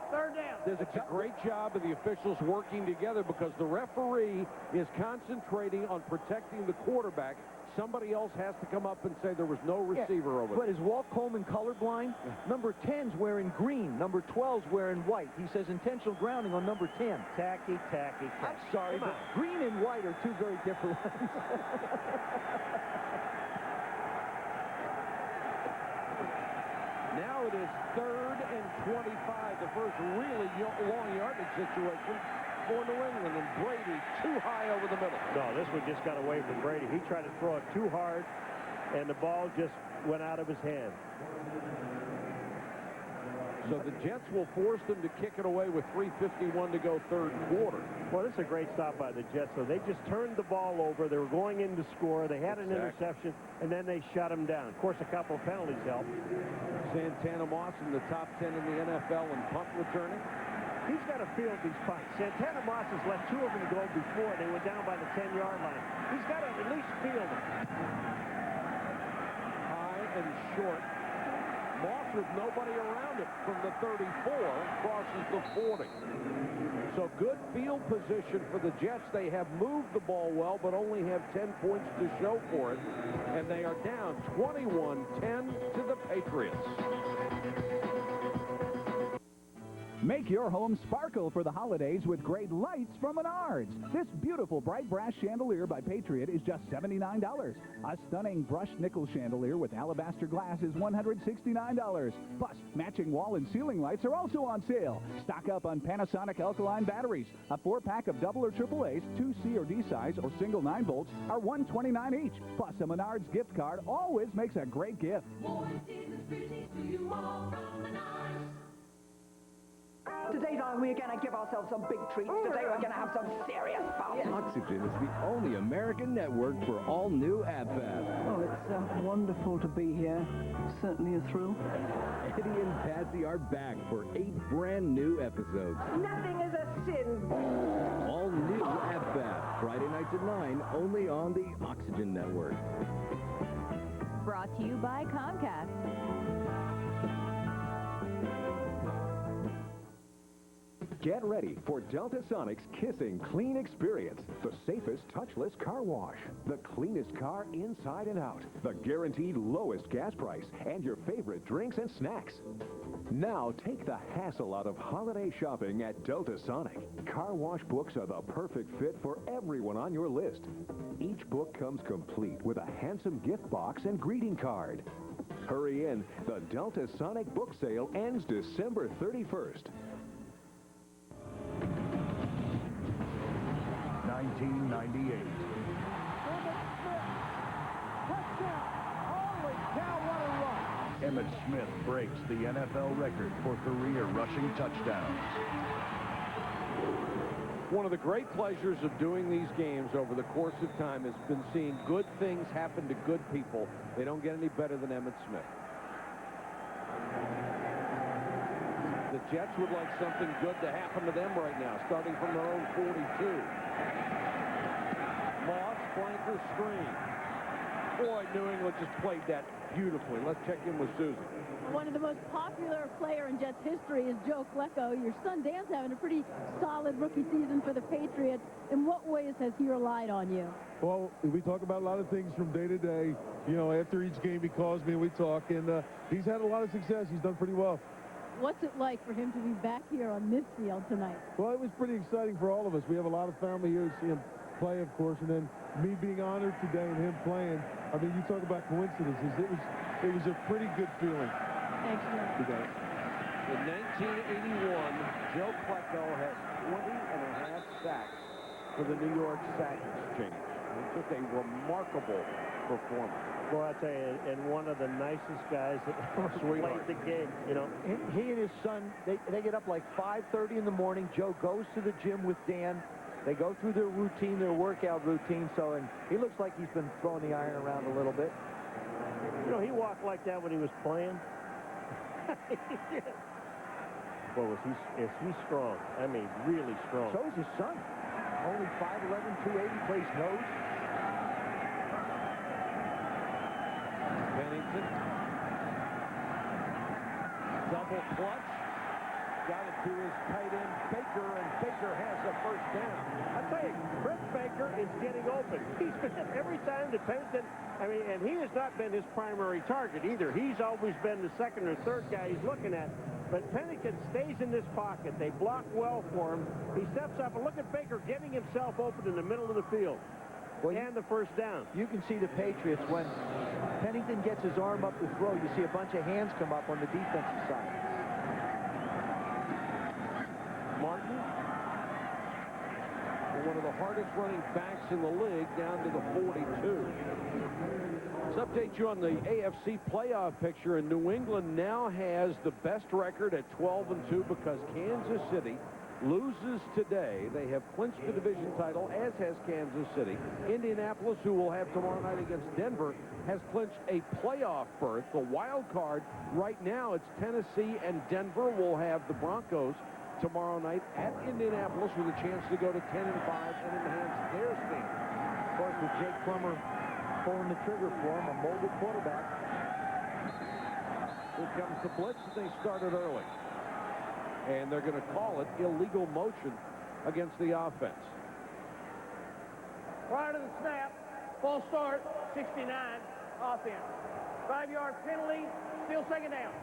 Third down. There's a great job of the officials working together because the referee is concentrating on protecting the quarterback. Somebody else has to come up and say there was no receiver over there. But is Walt Coleman colorblind? Number 10's wearing green. Number 12's wearing white. He says intentional grounding on number 10. Tacky. I'm sorry, but green and white are two very different ones. Now it is 3rd and 25, the first really long yardage situation for New England, and Brady too high over the middle. No, this one just got away from Brady. He tried to throw it too hard, and the ball just went out of his hand. So the Jets will force them to kick it away with 3:51 to go third quarter. Well, this is a great stop by the Jets. So they just turned the ball over. They were going in to score. They had an interception, and then they shut him down. Of course, a couple of penalties helped. Santana Moss in the top 10 in the NFL in punt returning. He's got to field these punts. Santana Moss has let 2 of them go before. They went down by the 10-yard line. He's got to at least field them. High and short. Moss with nobody around him from the 34 crosses the 40. So good field position for the Jets. They have moved the ball well, but only have 10 points to show for it. And they are down 21-10 to the Patriots. Make your home sparkle for the holidays with great lights from Menards. This beautiful bright brass chandelier by Patriot is just $79. A stunning brushed nickel chandelier with alabaster glass is $169. Plus, matching wall and ceiling lights are also on sale. Stock up on Panasonic alkaline batteries. A 4-pack of double or triple A's, 2C or D size or single 9 volts are $129 each. Plus, a Menards gift card always makes a great gift. Today's on, we're going to give ourselves some big treats. Today we're going to have some serious fun. Oxygen is the only American network for all new AbFab. Well, it's wonderful to be here. Certainly a thrill. Eddie and Patsy are back for 8 brand new episodes. Nothing is a sin. All new AbFab, Friday nights at 9, only on the Oxygen network. Brought to you by Comcast. Get ready for Delta Sonic's Kissing Clean Experience, the safest touchless car wash, the cleanest car inside and out, the guaranteed lowest gas price, and your favorite drinks and snacks. Now take the hassle out of holiday shopping at Delta Sonic. Car wash books are the perfect fit for everyone on your list. Each book comes complete with a handsome gift box and greeting card. Hurry in. The Delta Sonic book sale ends December 31st. 1998. Emmitt Smith breaks the NFL record for career rushing touchdowns. One of the great pleasures of doing these games over the course of time has been seeing good things happen to good people. They don't get any better than Emmitt Smith. The Jets would like something good to happen to them right now, starting from their own 42. Moss, flanker, screen. Boy, New England just played that beautifully. Let's check in with Susan. One of the most popular player in Jets history is Joe Flacco. Your son Dan's having a pretty solid rookie season for the Patriots. In what ways has he relied on you? Well, we talk about a lot of things from day to day. You know, after each game he calls me and we talk, and he's had a lot of success. He's done pretty well. What's it like for him to be back here on this field tonight? Well, it was pretty exciting for all of us. We have a lot of family here to see him play, of course, and then me being honored today and him playing. I mean, you talk about coincidences. It was a pretty good feeling. Thanks, Joe. In 1981, Joe Flacco has 20.5 sacks for the New York Sack Exchange. Just a remarkable performance. Boy, I tell you, and one of the nicest guys that ever played the game. You know, he and his son, they get up like 5:30 in the morning. Joe goes to the gym with Dan. They go through their routine, their workout routine. So, and he looks like he's been throwing the iron around a little bit. You know, he walked like that when he was playing. Boy, is he strong. I mean, really strong. So is his son. Only 5'11", 280, plays nose. Pennington. Double clutch. Got it to his tight end, Baker, and Baker has a first down. I tell you, Chris Baker is getting open. He's been every time that Pennington, I mean, and he has not been his primary target either. He's always been the second or third guy he's looking at. But Pennington stays in this pocket. They block well for him. He steps up, and look at Baker getting himself open in the middle of the field. Well, and the first down. You can see the Patriots, when Pennington gets his arm up to throw, you see a bunch of hands come up on the defensive side. Martin, one of the hardest running backs in the league, down to the 42. Let's update you on the AFC playoff picture, and New England now has the best record at 12-2 because Kansas City loses today. They have clinched the division title, as has Kansas City. Indianapolis, who will have tomorrow night against Denver, has clinched a playoff berth. The wild card right now, it's Tennessee and Denver will have the Broncos tomorrow night at Indianapolis with a chance to go to 10-5 and enhance their standing. Of course, with Jake Plummer pulling the trigger for him, a mobile quarterback. Here comes the blitz, and they started early. And they're going to call it illegal motion against the offense. Prior to the snap, false start, 69, offense. 5-yard penalty, still second down.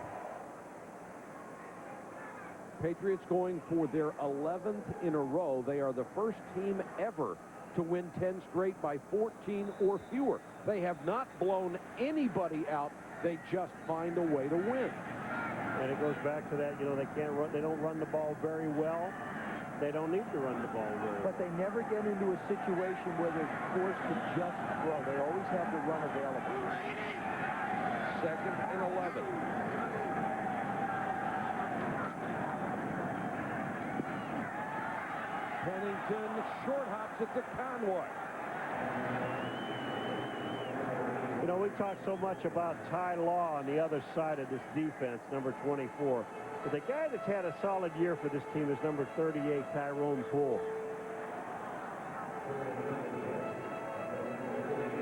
Patriots going for their 11th in a row. They are the first team ever to win 10 straight by 14 or fewer. They have not blown anybody out. They just find a way to win. And it goes back to that, you know, they can't run, they don't run the ball very well. They don't need to run the ball very well. But they never get into a situation where they're forced to just throw. They always have the run available. 2nd and 11. Pennington short hops it to Conway. You know, we talk so much about Ty Law on the other side of this defense, number 24. But the guy that's had a solid year for this team is number 38, Tyrone Poole.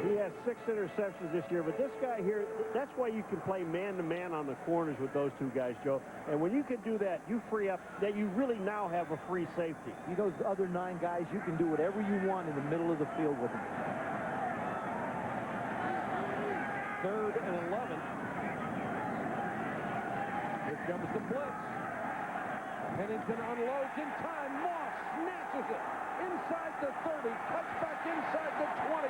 He has 6 interceptions this year, but this guy here, that's why you can play man-to-man on the corners with those two guys, Joe. And when you can do that, you free up, that you really now have a free safety. You know, those other 9 guys, you can do whatever you want in the middle of the field with them. 3rd and 11. Here Comes the blitz. Pennington unloads in time. Moss snatches it inside the 30. Cuts back inside the 25.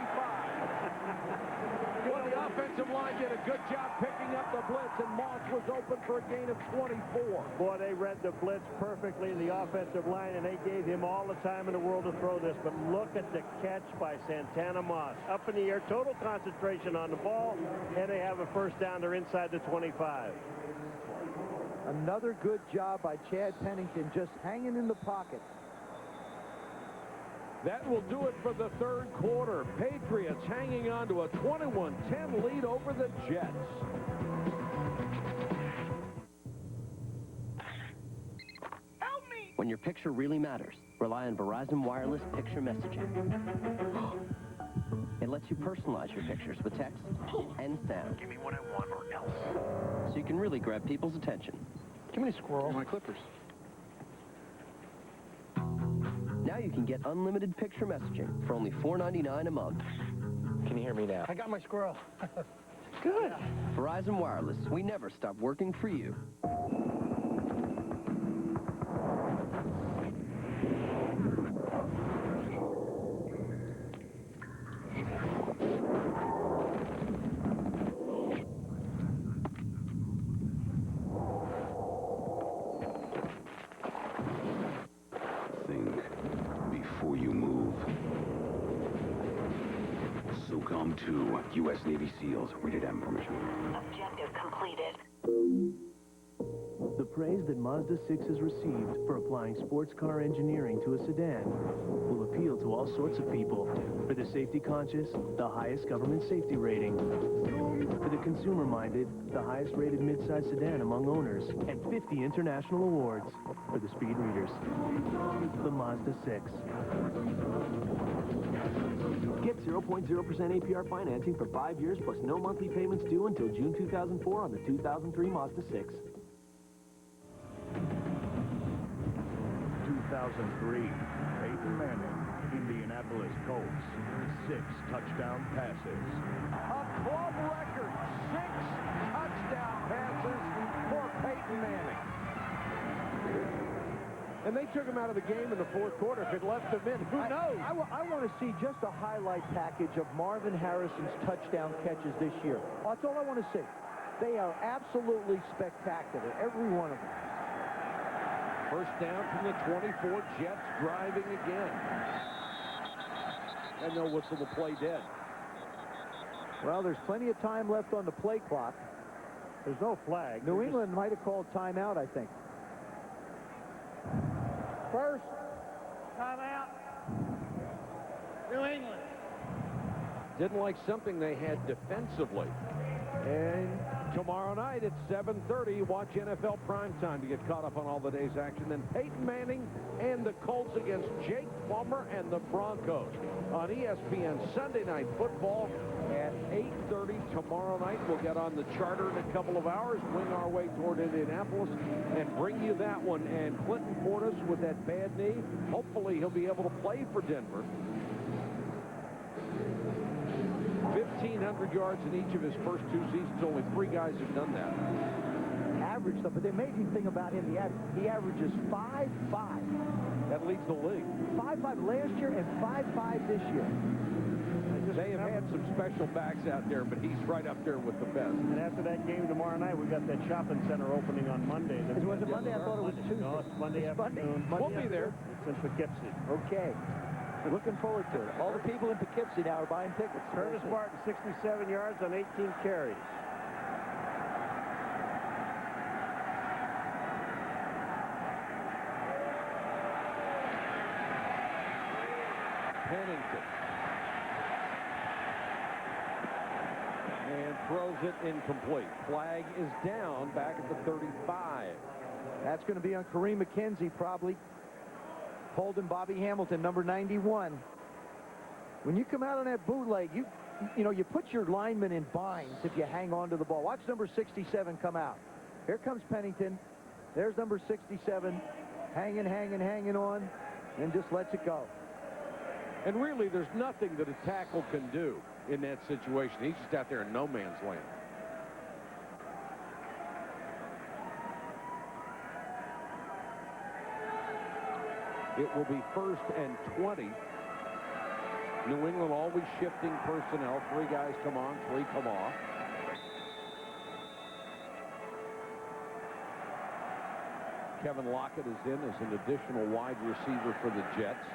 Well, the offensive line did a good job picking up the blitz, and Moss was open for a gain of 24. Boy, they read the blitz perfectly, the offensive line, and they gave him all the time in the world to throw this. But look at the catch by Santana Moss. Up in the air, total concentration on the ball, and they have a first down. They're inside the 25. Another good job by Chad Pennington, just hanging in the pocket. That will do it for the third quarter. Patriots hanging on to a 21-10 lead over the Jets. Help me! When your picture really matters, rely on Verizon Wireless Picture Messaging. It lets you personalize your pictures with text and sound. Give me what I want or else. So you can really grab people's attention. Give me a squirrel. My clippers. Now you can get unlimited picture messaging for only $4.99 a month. Can you hear me now? I got my squirrel. Good. Verizon Wireless. We never stop working for you. Before you move. SOCOM 2, U.S. Navy SEALs, rated M for mission. Objective completed. The praise that Mazda 6 has received for applying sports car engineering to a sedan will appeal to all sorts of people. For the safety conscious, the highest government safety rating. For the consumer-minded, the highest rated midsize sedan among owners, and 50 international awards. For the speed readers, the Mazda 6. Get 0.0% APR financing for 5 years plus no monthly payments due until June 2004 on the 2003 Mazda 6. 2003, Peyton Manning, Indianapolis Colts, 6 touchdown passes. A club record, 6 touchdown passes for Peyton Manning. And they took him out of the game in the fourth quarter. If it left him in, who knows? I want to see just a highlight package of Marvin Harrison's touchdown catches this year. That's all I want to see. They are absolutely spectacular, every one of them. First down from the 24, Jets driving again. And they'll whistle the play dead. Well, there's plenty of time left on the play clock. There's no flag. New England might have called timeout, I think. First, timeout. New England. Didn't like something they had defensively. And tomorrow night at 7:30, watch NFL Primetime to get caught up on all the day's action. Then Peyton Manning and the Colts against Jake Plummer and the Broncos on ESPN Sunday Night Football at 8:30 tomorrow night. We'll get on the charter in a couple of hours, wing our way toward Indianapolis, and bring you that one. And Clinton Portis with that bad knee, hopefully he'll be able to play for Denver. 1,500 yards in each of his first 2 seasons. Only 3 guys have done that. Average stuff, but the amazing thing about him, he averages 5.5. That leads the league. 5.5 last year and 5.5 this year. They have had some special backs out there, but he's right up there with the best. And after that game tomorrow night, we got that shopping center opening on Monday. Was it Monday? I thought it was Tuesday. No, it's Monday afternoon. We'll be there. It's in Poughkeepsie. Okay. Looking forward to it. All the people in Poughkeepsie now are buying tickets. Curtis Martin, 67 yards on 18 carries. Pennington. And throws it incomplete. Flag is down back at the 35. That's going to be on Kareem McKenzie, probably. Holding Bobby Hamilton, number 91. When you come out on that bootleg, you put your linemen in binds if you hang on to the ball. Watch number 67 come out. Here comes Pennington. There's number 67, hanging on, and just lets it go. And really, there's nothing that a tackle can do in that situation. He's just out there in no man's land. It will be 1st and 20. New England always shifting personnel. 3 guys come on, 3 come off. Kevin Lockett is in as an additional wide receiver for the Jets.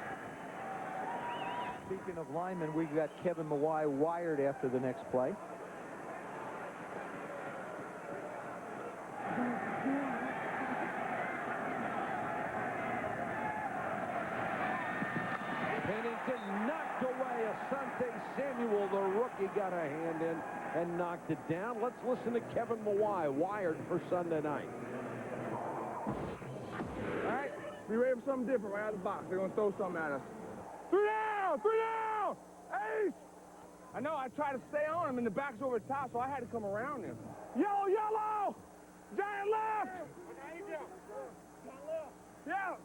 Speaking of linemen, we've got Kevin Mawai wired after the next play. Pennington knocked away. Asante Samuel, the rookie, got a hand in and knocked it down. Let's listen to Kevin Mawai, wired for Sunday night. All right, be ready for something different right out of the box. They're going to throw something at us. 3 down! 3 down! Ace! I know, I tried to stay on him, and the back's over the top, so I had to come around him. Yellow, yellow! Giant left! Yeah!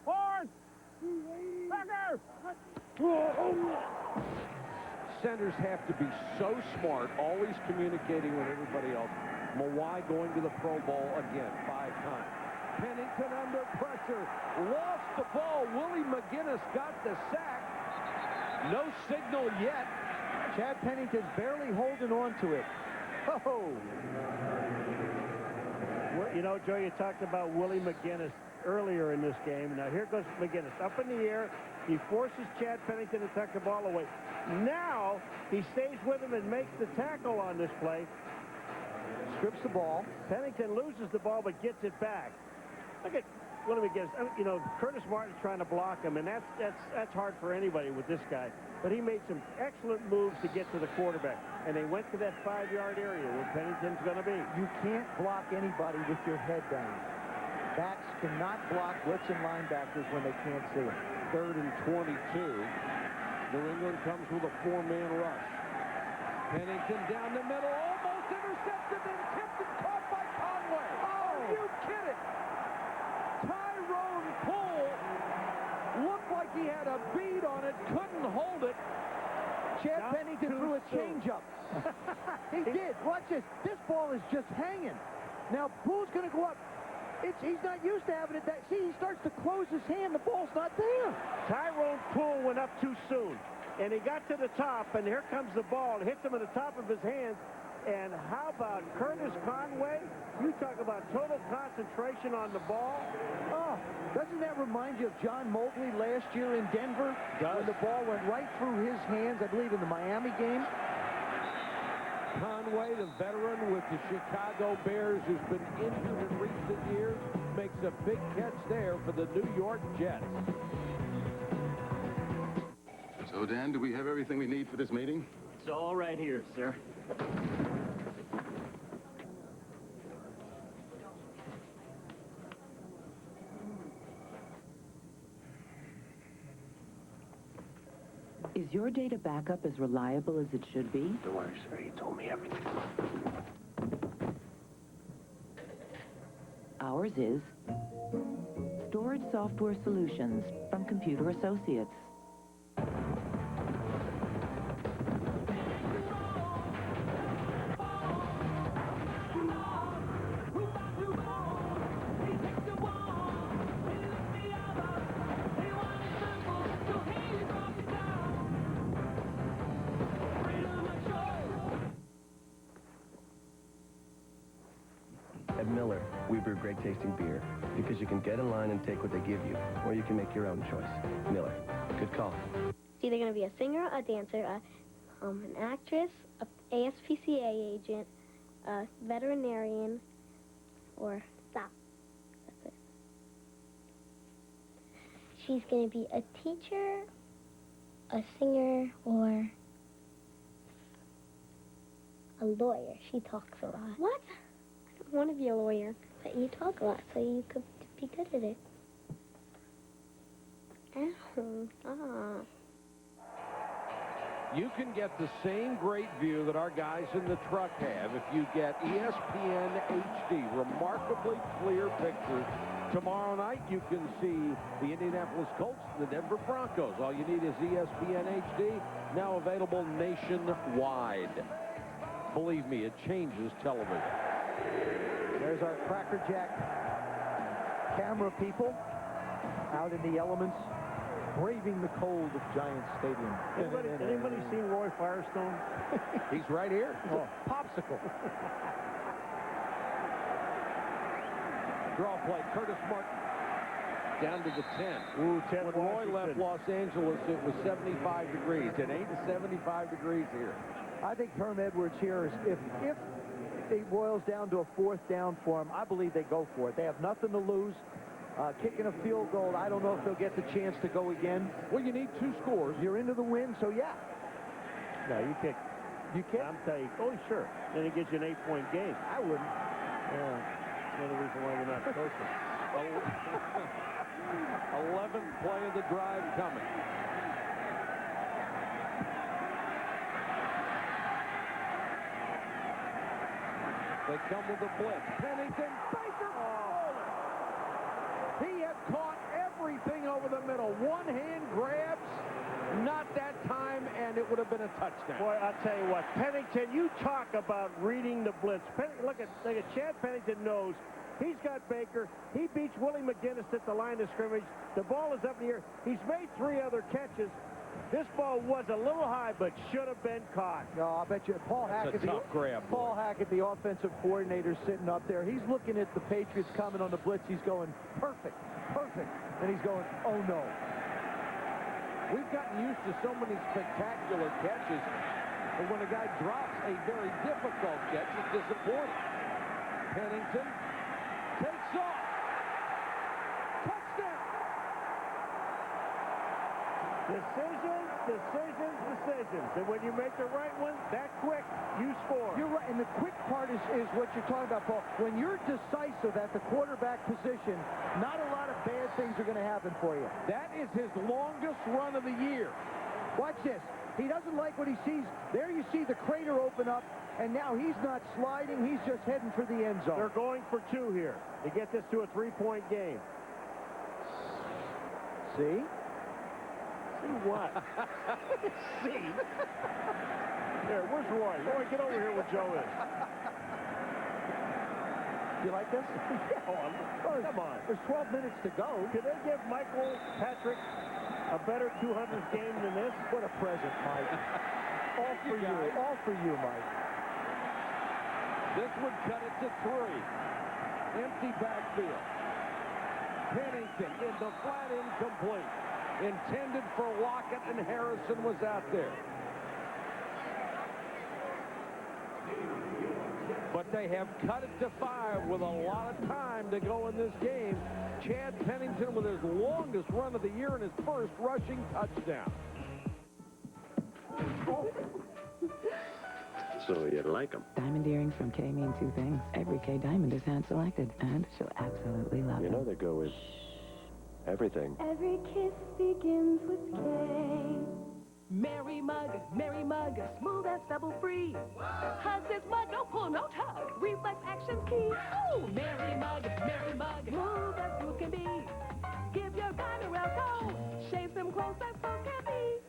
Horn! Backer! Centers have to be so smart, always communicating with everybody else. Mawai going to the Pro Bowl again, 5 times. Pennington under pressure, lost the ball. Willie McGinnis got the sack. No signal yet. Chad Pennington's barely holding on to it. Oh! Well, you know, Joe, you talked about Willie McGinnis earlier in this game. Now here goes McGinnis up in the air. He forces Chad Pennington to tuck the ball away. Now he stays with him and makes the tackle on this play. Strips the ball. Pennington loses the ball but gets it back. Look at Willie McGinnis. You know, Curtis Martin's trying to block him, and that's hard for anybody with this guy. But he made some excellent moves to get to the quarterback, and they went to that 5-yard area where Pennington's going to be. You can't block anybody with your head down. Backs cannot block blitzing linebackers when they can't see them. 3rd and 22. New England comes with a 4-man rush. Pennington down the middle, almost intercepted and tipped and caught by Conway. Oh, are you kidding? Tyrone Poole looked like he had a bead on it, couldn't hold it. Chad Pennington threw a changeup. He did. Watch this. This ball is just hanging. Now, Poole's going to go up. He's not used to having it. See, he starts to close his hand. The ball's not there. Tyrone Poole went up too soon, and he got to the top, and here comes the ball. It hits him in the top of his hands. And how about Curtis Conway? You talk about total concentration on the ball. Oh, doesn't that remind you of John Mobley last year in Denver? When the ball went right through his hands, I believe, in the Miami game. Conway, the veteran with the Chicago Bears, who's been injured in recent years, makes a big catch there for the New York Jets. So, Dan, do we have everything we need for this meeting? It's all right here, sir. Is your data backup as reliable as it should be? Don't worry, sir. He told me everything. Ours is Storage Software Solutions from Computer Associates. At Miller, we brew great tasting beer because you can get in line and take what they give you, or you can make your own choice. Miller, good call. It's either going to be a singer, a dancer, an actress, a ASPCA agent, a veterinarian, or stop. That's it. She's going to be a teacher, a singer, or a lawyer. She talks a lot. What? I want to be a lawyer, but you talk a lot, so you could be good at it. You can get the same great view that our guys in the truck have if you get ESPN HD, remarkably clear pictures. Tomorrow night, you can see the Indianapolis Colts and the Denver Broncos. All you need is ESPN HD, now available nationwide. Believe me, it changes television. There's our Cracker Jack camera people. out in the elements, braving the cold of Giants Stadium. Anybody seen Roy Firestone? He's right here. Oh, popsicle. Draw play, Curtis Martin. Down to the 10. Ooh, Ted when Roy Washington. left Los Angeles, it was 75 degrees. It ain't 75 degrees here. I think Herm Edwards here is, if it boils down to a fourth down for him, I believe they go for it. They have nothing to lose. Kicking a field goal, I don't know if they'll get the chance to go again. Well, you need 2 scores. You're into the win, so yeah. No, you kick. You kick? I'm telling you. Oh, sure. Then it gets you an 8-point game. I wouldn't. Yeah. That's another reason why we're not coaching. 11th play of the drive coming. They come with the blitz. Pennington, Baker, He had caught everything over the middle. One-hand grabs, not that time, and it would have been a touchdown. Boy, I'll tell you what, Pennington, you talk about reading the blitz. Look at Chad Pennington knows. He's got Baker. He beats Willie McGinnis at the line of scrimmage. The ball is up in the air. He's made 3 other catches. This ball was a little high, but should have been caught. No, I bet you Paul Hackett, Paul Hackett, the offensive coordinator, sitting up there. He's looking at the Patriots coming on the blitz. He's going, perfect, perfect. And he's going, oh, no. We've gotten used to so many spectacular catches, but when a guy drops a very difficult catch, it's disappointing. Pennington takes off. Touchdown! Decisions. And when you make the right one, that quick, you score. You're right, and the quick part is what you're talking about, Paul. When you're decisive at the quarterback position, not a lot of bad things are going to happen for you. That is his longest run of the year. Watch this. He doesn't like what he sees. There you see the crater open up, and now he's not sliding. He's just heading for the end zone. They're going for 2 here to get this to a 3-point game. See? See what? See? Here, where's Roy? Roy, get over here where Joe is. You like this? Come on. There's 12 minutes to go. Could they give Michael Patrick a better 200th game than this? What a present, Mike. All for you. All for you, Mike. This would cut it to 3. Empty backfield. Pennington in the flat, incomplete. Intended for Lockett, and Harrison was out there. But they have cut it to 5 with a lot of time to go in this game. Chad Pennington with his longest run of the year and his first rushing touchdown. So you like them? Diamond earrings from K mean 2 things. Every K diamond is hand-selected, and she'll absolutely love You them. know they go with everything. Every kiss begins with K. Mary Mug, smooth as double free. Hug this mug, no pull, no tug. Reflex action key. Oh, Mary Mug, smooth as smooth can be. Give your guy a real go. Shave them clothes as smooth can be.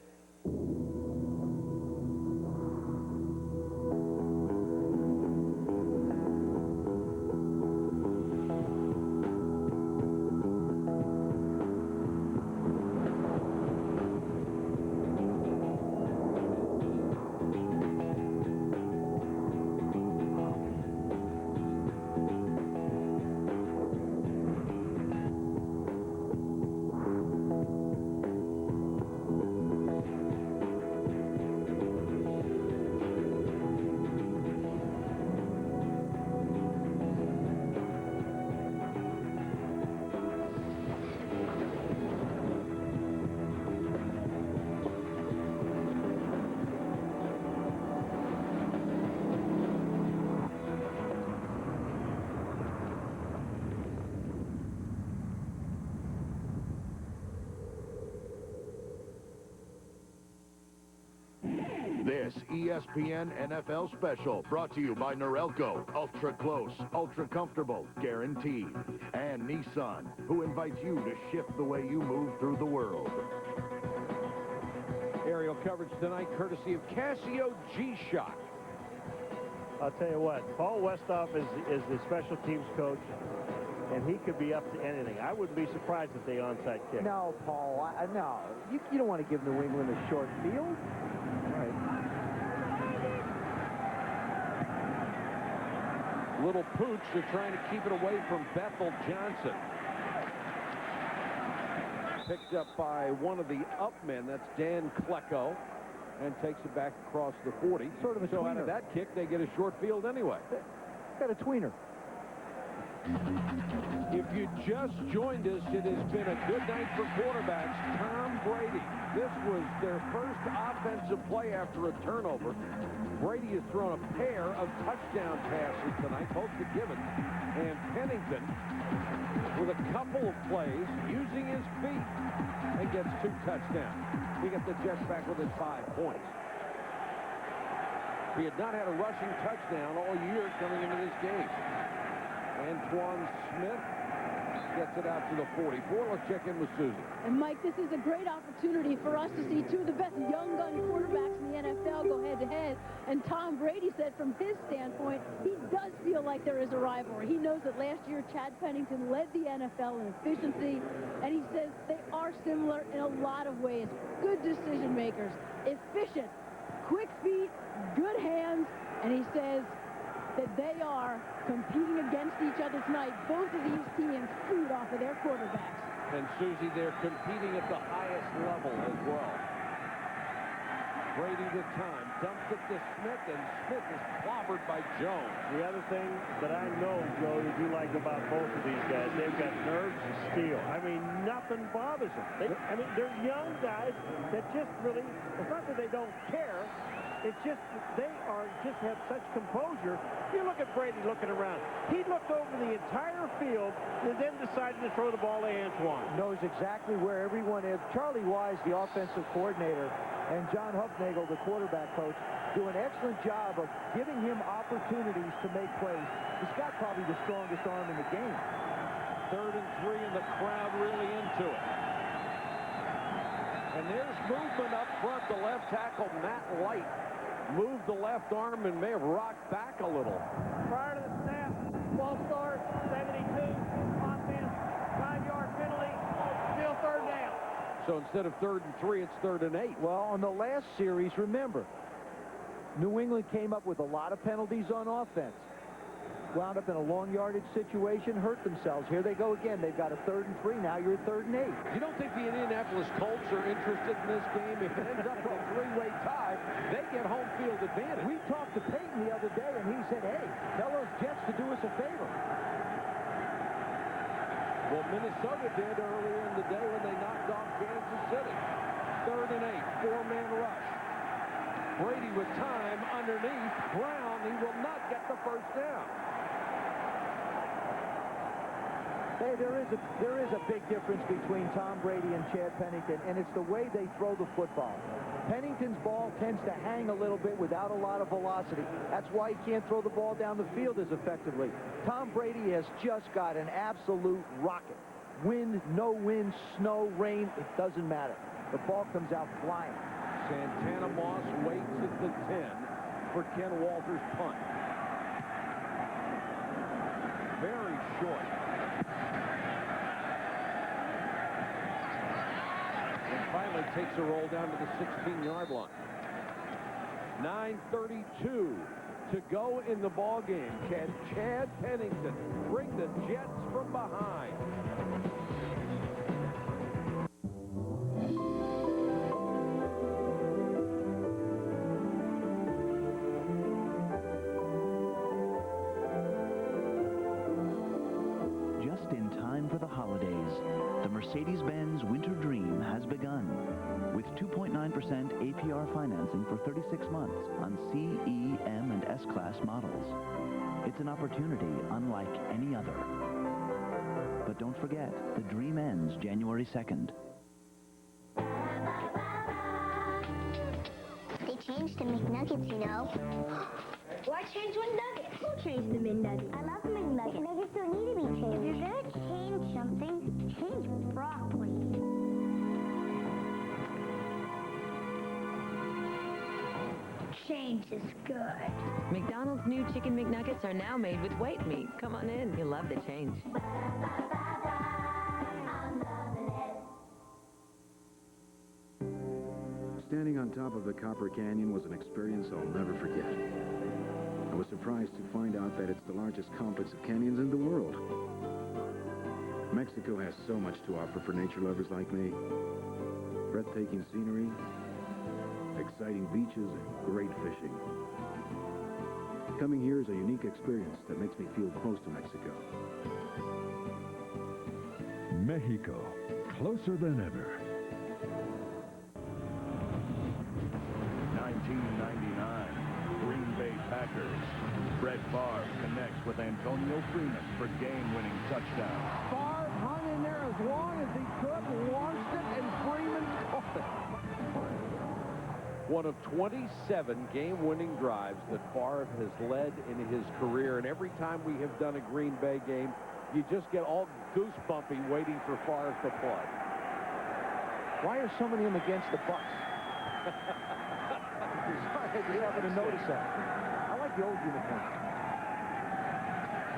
This ESPN NFL special brought to you by Norelco, ultra close, ultra comfortable, guaranteed, and Nissan, who invites you to shift the way you move through the world. Aerial coverage tonight courtesy of Casio G-Shock. I'll tell you what, Paul Westhoff is the special teams coach. and he could be up to anything. I wouldn't be surprised if they onside kick. No, Paul, no. You don't want to give New England a short field. Right. Little pooch, they're trying to keep it away from Bethel Johnson. Picked up by one of the up men, that's Dan Klecko, and takes it back across the 40. Sort of a so tweener. out of that kick, they get a short field anyway. Got a tweener. If you just joined us, it has been a good night for quarterbacks. Tom Brady. This was their first offensive play after a turnover. Brady has thrown a pair of touchdown passes tonight, both to Gibbons and Pennington, with a couple of plays using his feet, and gets 2 touchdowns. He gets the Jets back within 5 points. He had not had a rushing touchdown all year coming into this game. Antoine Smith gets it out to the 44. Let's check in with Susie. And, Mike, this is a great opportunity for us to see 2 of the best young gun quarterbacks in the NFL go head-to-head. And Tom Brady said from his standpoint, he does feel like there is a rivalry. He knows that last year Chad Pennington led the NFL in efficiency, and he says they are similar in a lot of ways. Good decision makers, efficient, quick feet, good hands, and he says that they are competing against each other tonight. Both of these teams feed off of their quarterbacks. And Susie, they're competing at the highest level as well. Brady with time, dumps it to Smith, and Smith is clobbered by Jones. The other thing that I know, Joe, that you like about both of these guys, they've got nerves of steel. I mean, nothing bothers them. They're young guys that just really, it's not that they don't care, it's just they have such composure. You look at Brady looking around. He looked over the entire field and then decided to throw the ball to Antoine. Knows exactly where everyone is. Charlie Wise, the offensive coordinator, and John Hufnagel, the quarterback coach, do an excellent job of giving him opportunities to make plays. He's got probably the strongest arm in the game. 3rd and 3, and the crowd really into it. And there's movement up front. The left tackle, Matt Light, moved the left arm and may have rocked back a little. Prior to the snap, false start, 72, offense, 5-yard penalty, still 3rd down. So instead of 3rd and 3, it's 3rd and 8. Well, on the last series, remember, New England came up with a lot of penalties on offense. Wound up in a long yardage situation, hurt themselves. Here they go again. They've got a 3rd and 3. Now you're at 3rd and 8. You don't think the Indianapolis Colts are interested in this game? If it ends up with a 3-way tie, they get home field advantage. We talked to Peyton the other day, and he said, hey, tell those Jets to do us a favor. Well, Minnesota did earlier in the day when they knocked off Kansas City. 3rd and 8, 4-man rush. Brady with time underneath. Brown, he will not get the first down. Hey, there is a big difference between Tom Brady and Chad Pennington, and it's the way they throw the football. Pennington's ball tends to hang a little bit without a lot of velocity. That's why he can't throw the ball down the field as effectively. Tom Brady has just got an absolute rocket. Wind, no wind, snow, rain, it doesn't matter. The ball comes out flying. Santana Moss waits at the 10 for Ken Walter's punt. Very short. And finally takes a roll down to the 16-yard line. 9:32 to go in the ball game. Can Chad Pennington bring the Jets from behind? Just in time for the holidays, the Mercedes-Benz Winter Dream has begun with 2.9% APR financing for 36 months on C, E, M, and S-Class models. It's an opportunity unlike any other. But don't forget, the dream ends January 2nd. They changed the McNuggets, you know. Why change McNuggets? Who changed the McNuggets? I love McNuggets. McNuggets don't need to be changed. If you're going to change something, change broccoli. change is good. McDonald's new Chicken McNuggets are now made with white meat. Come on in. You'll love the change. Standing on top of the Copper Canyon was an experience I'll never forget. I was surprised to find out that it's the largest complex of canyons in the world. Mexico has so much to offer for nature lovers like me. Breathtaking scenery, exciting beaches, and great fishing. Coming here is a unique experience that makes me feel close to Mexico. Mexico, closer than ever. 1999, Green Bay Packers. Brett Favre connects with Antonio Freeman for game-winning touchdown. Favre hung in there as long as he could, launched it, and Freeman caught it. One of 27 game-winning drives that Favre has led in his career, and every time we have done a Green Bay game, you just get all goosebumpy waiting for Favre to play. Why are so many of them against the Bucs? Sorry, I just happened to notice that. I like the old uniform.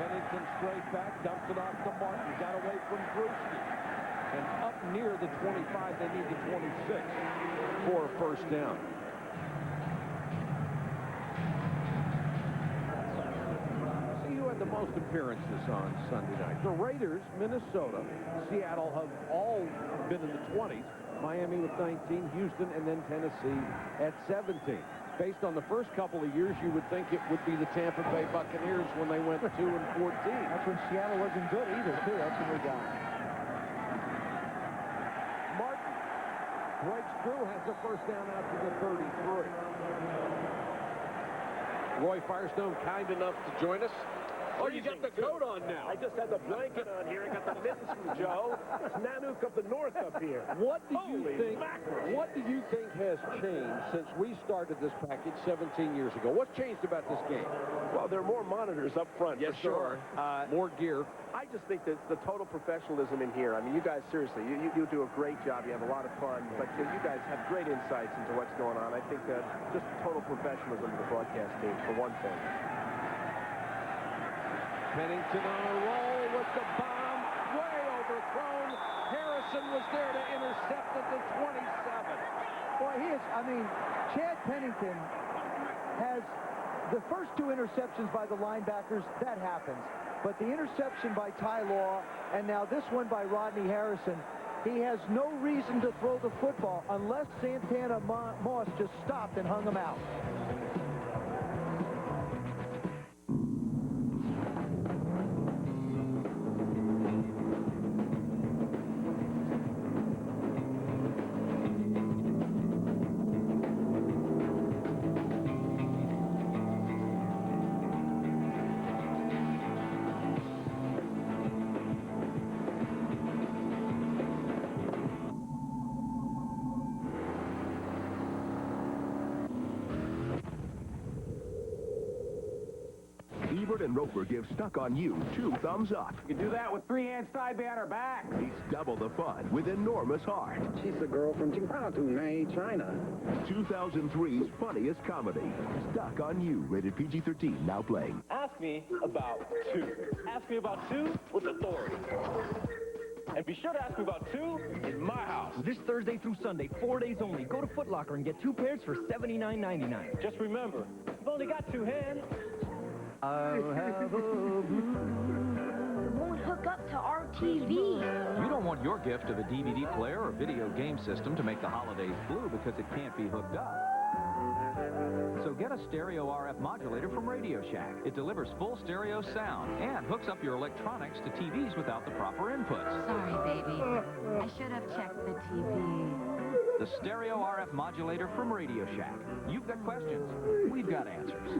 Pennington straight back, dumps it off to Martin. Got away from Brewski. And up near the 25, they need the 26 for a first down. See who had the most appearances on Sunday night. The Raiders, Minnesota, Seattle have all been in the 20s. Miami with 19, Houston, and then Tennessee at 17. Based on the first couple of years, you would think it would be the Tampa Bay Buccaneers when they went 2-14. That's when Seattle wasn't good either, too. That's when we got it. Martin breaks through, has a first down out to the 33. Roy Firestone kind enough to join us. Oh, you got the coat on now. I just had the blanket on here. I got the mittens from Joe. It's Nanook up the north up here. What do you think has changed since we started this package 17 years ago? What's changed about this game? Well, there are more monitors up front, yes, for sure. More gear. I just think that the total professionalism in here, I mean, you guys, seriously, you do a great job. You have a lot of fun, but you guys have great insights into what's going on. I think that just total professionalism of the broadcast team, for one thing. Pennington on a roll with the bomb, way overthrown. Harrison was there to intercept at the 27. Boy, he is, I mean, Chad Pennington has the first two interceptions by the linebackers, that happens. But the interception by Ty Law, and now this one by Rodney Harrison, he has no reason to throw the football unless Santana Moss just stopped and hung him out. And Roper give Stuck on You 2 thumbs up. You can do that with 3 hands tied behind our back. He's double the fun with Enormous Heart. She's the girl from China. 2003's funniest comedy. Stuck on You, rated PG-13, now playing. Ask me about 2. Ask me about 2 with authority. And be sure to ask me about 2 in my house. This Thursday through Sunday, 4 days only. Go to Foot Locker and get 2 pairs for $79.99. Just remember, you've only got 2 hands. I'll have a blue. It won't hook up to our TV. You don't want your gift of a DVD player or video game system to make the holidays blue because it can't be hooked up. So get a stereo RF modulator from Radio Shack. It delivers full stereo sound and hooks up your electronics to TVs without the proper inputs. Sorry, baby. I should have checked the TV. The stereo RF modulator from Radio Shack. You've got questions. We've got answers.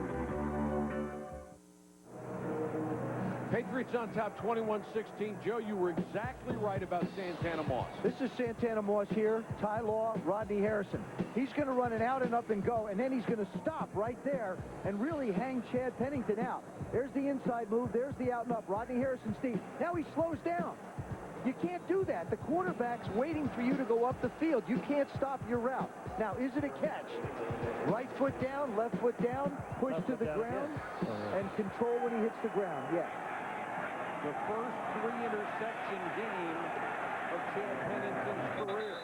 Patriots on top 21-16. Joe, you were exactly right about Santana Moss. This is Santana Moss here, Ty Law, Rodney Harrison. He's going to run an out and up and go, and then he's going to stop right there and really hang Chad Pennington out. There's the inside move. There's the out and up. Rodney Harrison, Steve. Now he slows down. You can't do that. The quarterback's waiting for you to go up the field. You can't stop your route. Now, is it a catch? Right foot down, left foot down, push to the ground, and control when he hits the ground. Yes. The first 3-interception game of Chad Pennington's career.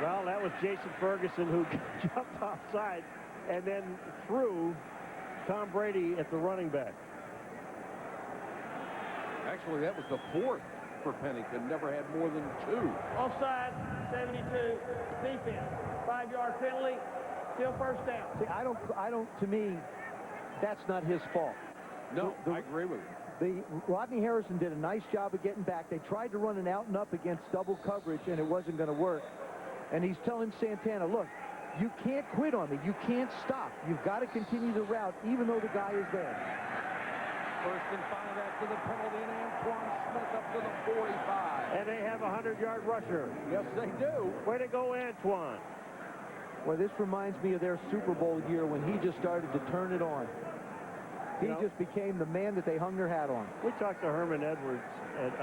Well, that was Jason Ferguson who jumped offside and then threw Tom Brady at the running back. Actually, that was the fourth for Pennington. Never had more than 2. Offside, 72. Defense, 5-yard penalty. Still first down. See, I don't, to me, that's not his fault. No, I agree with you. Rodney Harrison did a nice job of getting back. They tried to run an out and up against double coverage, and it wasn't going to work. And he's telling Santana, look, you can't quit on me. You can't stop. You've got to continue the route, even though the guy is there. First and 5 after the penalty, and Antoine Smith up to the 45. And they have a 100-yard rusher. Yes, they do. Way to go, Antoine. Well, this reminds me of their Super Bowl year when he just started to turn it on. He just became the man that they hung their hat on. We talked to Herman Edwards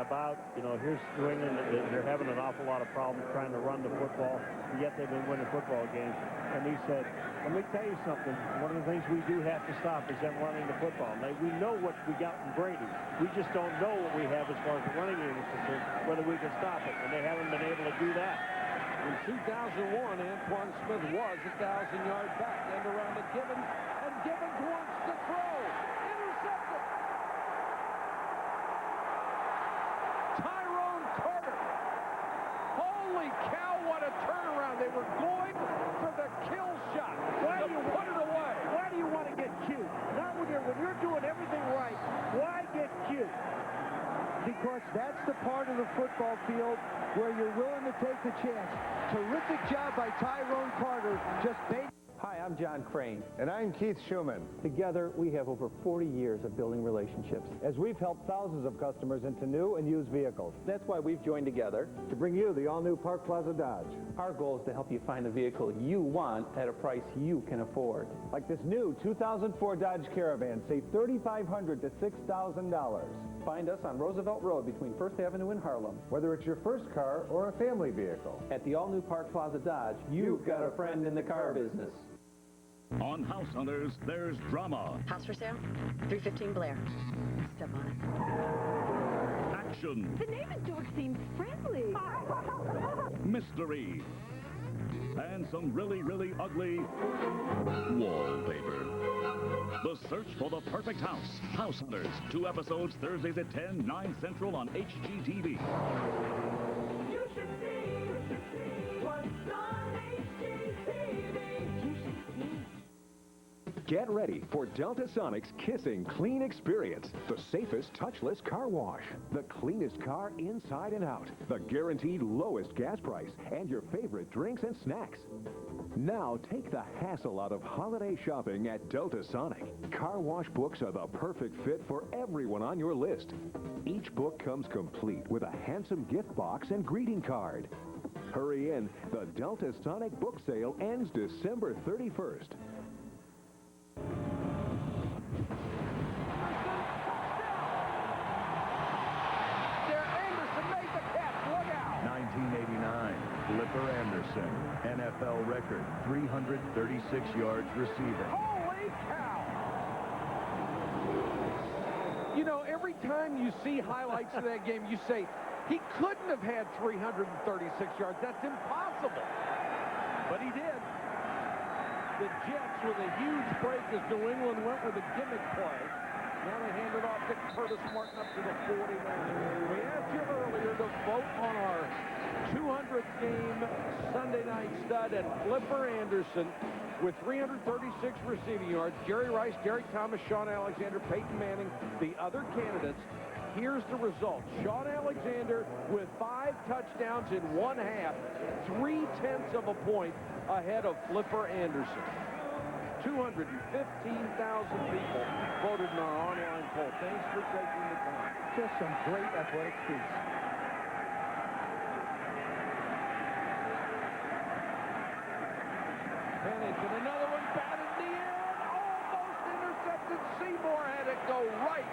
about, here's New England. They're having an awful lot of problems trying to run the football, yet they've been winning football games. And he said, let me tell you something. One of the things we do have to stop is them running the football. Now, we know what we got in Brady. We just don't know what we have as far as the running game is concerned, whether we can stop it. And they haven't been able to do that. In 2001, Antoine Smith was 1,000-yard back, and around to Gibbons, and Gibbons wants to throw. Intercepted. Tyrone Carter. Holy cow, what a turnaround. They were going for the kill shot. Why do you put it away? Why do you want to get cute? Not when you're doing everything right. Why get cute? Because that's the part of the football field where you're willing to take the chance. Terrific job by Tyrone Carter. Just bait. Hi, I'm John Crane. And I'm Keith Schumann. Together, we have over 40 years of building relationships. As we've helped thousands of customers into new and used vehicles. That's why we've joined together to bring you the all-new Park Plaza Dodge. Our goal is to help you find the vehicle you want at a price you can afford. Like this new 2004 Dodge Caravan. Save $3,500 to $6,000. Find us on Roosevelt Road between 1st Avenue and Harlem. Whether it's your first car or a family vehicle. At the all-new Park Plaza Dodge, you've got a friend in the car business. On House Hunters, there's drama. House for sale? 315 Blair. Step on it. Action. The name of dog seems friendly. Mystery. And some really, really ugly wallpaper. The search for the perfect house. House Hunters. 2 episodes Thursdays at 10, 9 Central on HGTV. You should see what's on HGTV. You should see. Get ready for Delta Sonic's Kissing Clean Experience. The safest touchless car wash. The cleanest car inside and out. The guaranteed lowest gas price. And your favorite drinks and snacks. Now take the hassle out of holiday shopping at Delta Sonic. Car wash books are the perfect fit for everyone on your list. Each book comes complete with a handsome gift box and greeting card. Hurry in. The Delta Sonic book sale ends December 31st. Flipper Anderson, NFL record, 336 yards receiving. Holy cow! Every time you see highlights of that game, you say, he couldn't have had 336 yards. That's impossible. But he did. The Jets with a huge break as New England went with a gimmick play. Now they hand it off to Curtis Martin up to the 49. We asked you earlier to vote on our 200th game Sunday night stud, and Flipper Anderson with 336 receiving yards. Jerry Rice, Derek Thomas, Sean Alexander, Peyton Manning, the other candidates. Here's the result. Sean Alexander with 5 touchdowns in 1 half, 0.3 of a point ahead of Flipper Anderson. 215,000 people voted in our online poll. Thanks for taking the time. Just some great athletic feats. Pennington, another one batted in the air, almost intercepted Seymour had it go right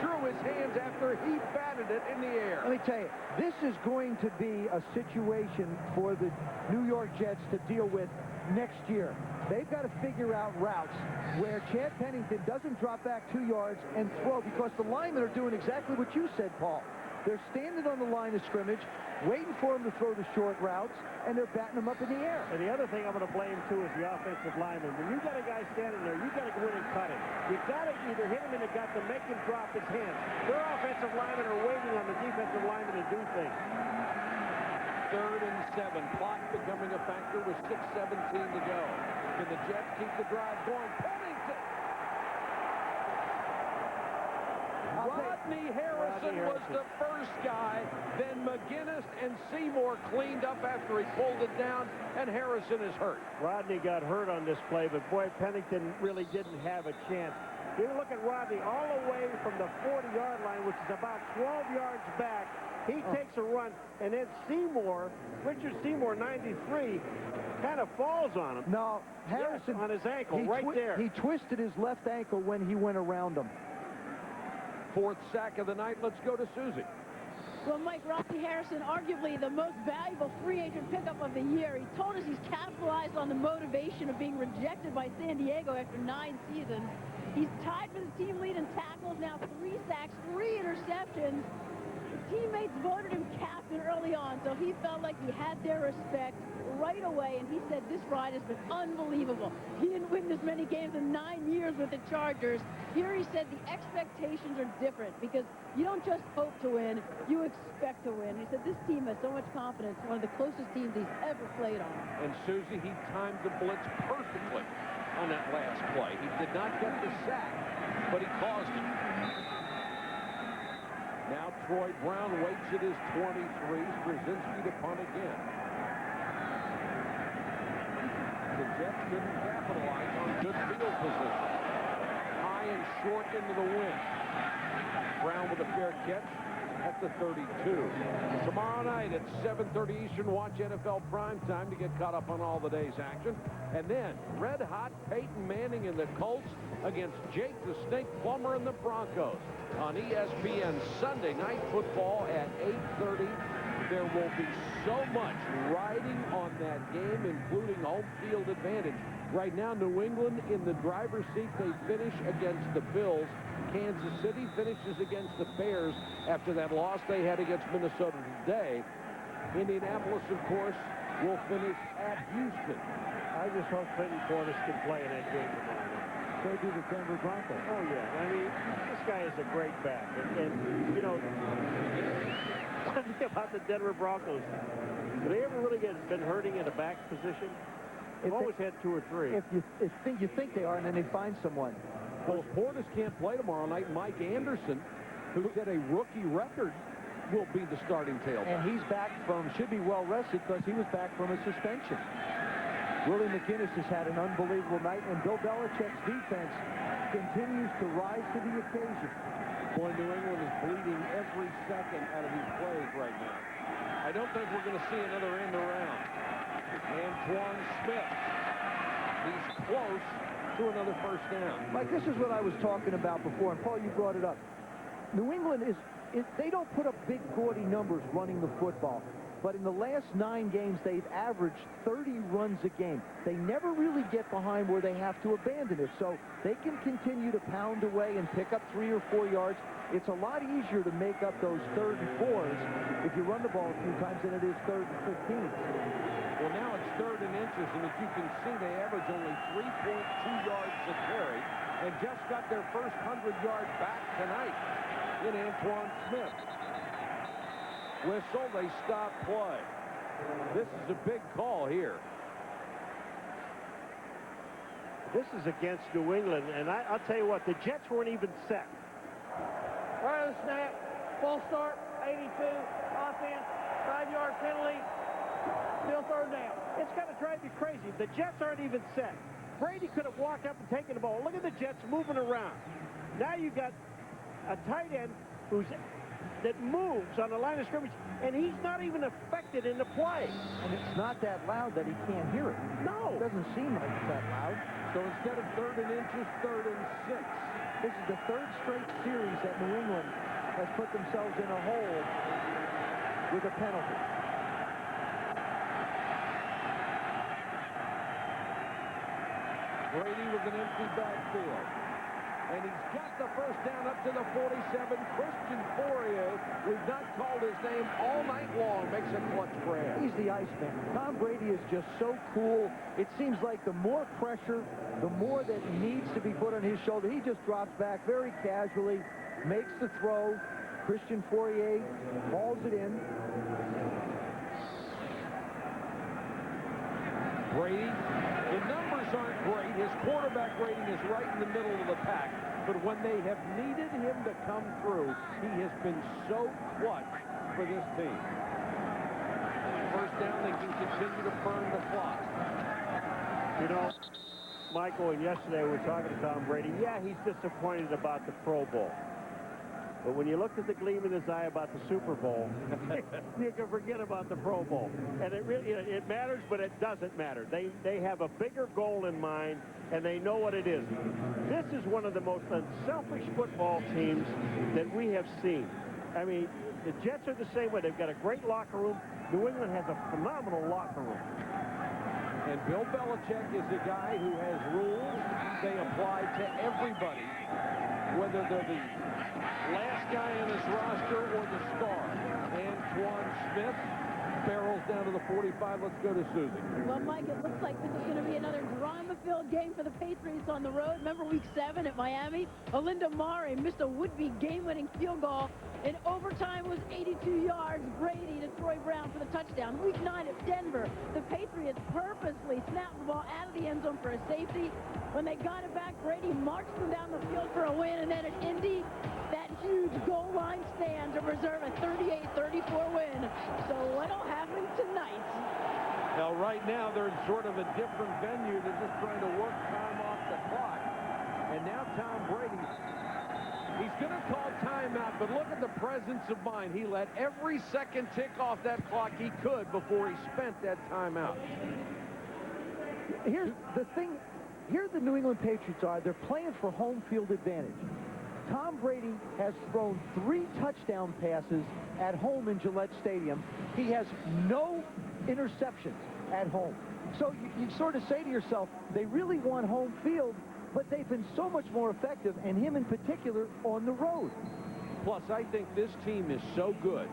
through his hands after he batted it in the air. Let me tell you, this is going to be a situation for the New York Jets to deal with next year. They've got to figure out routes where Chad Pennington doesn't drop back 2 yards and throw, because the linemen are doing exactly what you said, Paul. They're standing on the line of scrimmage, waiting for him to throw the short routes, and they're batting them up in the air. And the other thing I'm going to blame, too, is the offensive lineman. When you got a guy standing there, you got to go in and cut him. You got to either hit him in the gut to make him drop his hands. Their offensive linemen are waiting on the defensive lineman to do things. 3rd and 7. Clock becoming a factor with 6:17 to go. Can the Jets keep the drive going? Pennington! Rodney Harrison was the first guy. Then McGinnis and Seymour cleaned up after he pulled it down, and Harrison is hurt. Rodney got hurt on this play, but boy, Pennington really didn't have a chance. You look at Rodney all the way from the 40-yard line, which is about 12 yards back. He takes a run, and then Seymour, Richard Seymour, 93, kind of falls on him. No, Harrison, on his ankle, right there. He twisted his left ankle when he went around him. 4th sack of the night. Let's go to Susie. Well, Mike, Rodney Harrison, arguably the most valuable free agent pickup of the year. He told us he's capitalized on the motivation of being rejected by San Diego after 9 seasons. He's tied for the team lead in tackles, now 3 sacks, 3 interceptions. His teammates voted him captain early on, so he felt like he had their respect right away, and he said this ride has been unbelievable. He didn't win this many games in 9 years with the Chargers. Here he said the expectations are different because you don't just hope to win, you expect to win. He said this team has so much confidence, one of the closest teams he's ever played on. And Susie, he timed the blitz perfectly on that last play. He did not get the sack, but he caused it. Now Troy Brown waits at his 23. Straczynski to punt again. The Jets didn't capitalize on good field position. High and short into the wind. Brown with a fair catch at the 32. Tomorrow night at 7:30 Eastern, watch NFL Primetime to get caught up on all the day's action. And then red-hot Peyton Manning and the Colts against Jake the Snake Plummer and the Broncos on ESPN. Sunday Night Football at 8:30. There will be so much riding on that game, including home field advantage. Right now, New England in the driver's seat. They finish against the Bills. Kansas City finishes against the Bears after that loss they had against Minnesota today. Indianapolis, of course, will finish at Houston. I just hope Clinton Portis can play in that game tomorrow. So do the Denver Broncos. Oh, yeah. I mean, this guy is a great back. And you know, one thing about the Denver Broncos, do they ever really been hurting in a back position? They've always had 2 or 3. If you think they are, and then they find someone. Well, if Portis can't play tomorrow night, Mike Anderson, who set a rookie record, will be the starting tailback. And he's back should be well rested because he was back from a suspension. Willie McGinnis has had an unbelievable night, and Bill Belichick's defense continues to rise to the occasion. Boy, New England is bleeding every second out of these plays right now. I don't think we're going to see another end around. Antoine Smith. He's close to another first down. Mike, this is what I was talking about before, and Paul, you brought it up. New England they don't put up big, gaudy numbers running the football. But in the last 9 games, they've averaged 30 runs a game. They never really get behind where they have to abandon it. So they can continue to pound away and pick up 3 or 4 yards. It's a lot easier to make up those 3rd and 4s if you run the ball a few times than it is 3rd and 15s. Well, now it's 3rd and inches, and as you can see, they average only 3.2 yards a carry and just got their first 100-yard back tonight in Antoine Smith. Whistle, they stop play. This is a big call here. This is against New England, and I'll tell you what, the Jets weren't even set. Right on the snap, full start, 82, offense, 5-yard penalty, still 3rd down. It's going to drive you crazy. The Jets aren't even set. Brady could have walked up and taken the ball. Look at the Jets moving around. Now you got a tight end that moves on the line of scrimmage, and he's not even affected in the play. And it's not that loud that he can't hear it. No. It doesn't seem like it's that loud. So instead of 3rd and inches, 3rd and 6. This is the third straight series that New England has put themselves in a hole with a penalty. Brady with an empty backfield. And he's got the first down up to the 47. Christian Fourier, we've not called his name all night long, makes a clutch grab. He's the Iceman. Tom Brady is just so cool. It seems like the more pressure, the more that needs to be put on his shoulder. He just drops back very casually, makes the throw. Christian Fourier hauls it in. Brady, the numbers aren't great. His quarterback rating is right in the middle of the pack. But when they have needed him to come through, he has been so clutch for this team. First down, they can continue to burn the clock. You know, Michael, and yesterday we were talking to Tom Brady. Yeah, he's disappointed about the Pro Bowl. But when you look at the gleam in his eye about the Super Bowl, you can forget about the Pro Bowl. And it really, it matters, but it doesn't matter. They have a bigger goal in mind, and they know what it is. This is one of the most unselfish football teams that we have seen. I mean, the Jets are the same way. They've got a great locker room. New England has a phenomenal locker room. And Bill Belichick is a guy who has rules they apply to everybody, whether they're the last guy on his roster or the star. Antoine Smith barrels down to the 45. Let's go to Susie. Well, Mike, it looks like this is going to be another drama-filled game for the Patriots on the road. Remember week 7 at Miami? Olinda Mare missed a would-be game-winning field goal. In overtime was 82 yards. Brady to Troy Brown for the touchdown. Week 9 at Denver, the Patriots purposely snapped the ball out of the end zone for a safety. When they got it back, Brady marched them down the field for a win. And then at Indy, that huge goal line stand to preserve a 38-34 win. So what'll happen tonight? Now, right now, they're in sort of a different venue. They're just trying to work time off the clock. And now Tom Brady, he's going to call timeout, but look at the presence of mind. He let every second tick off that clock he could before he spent that timeout. Here's the thing. Here the New England Patriots are. They're playing for home field advantage. Tom Brady has thrown 3 touchdown passes at home in Gillette Stadium. He has no interceptions at home. So you sort of say to yourself, they really want home field, but they've been so much more effective, and him in particular, on the road. Plus, I think this team is so good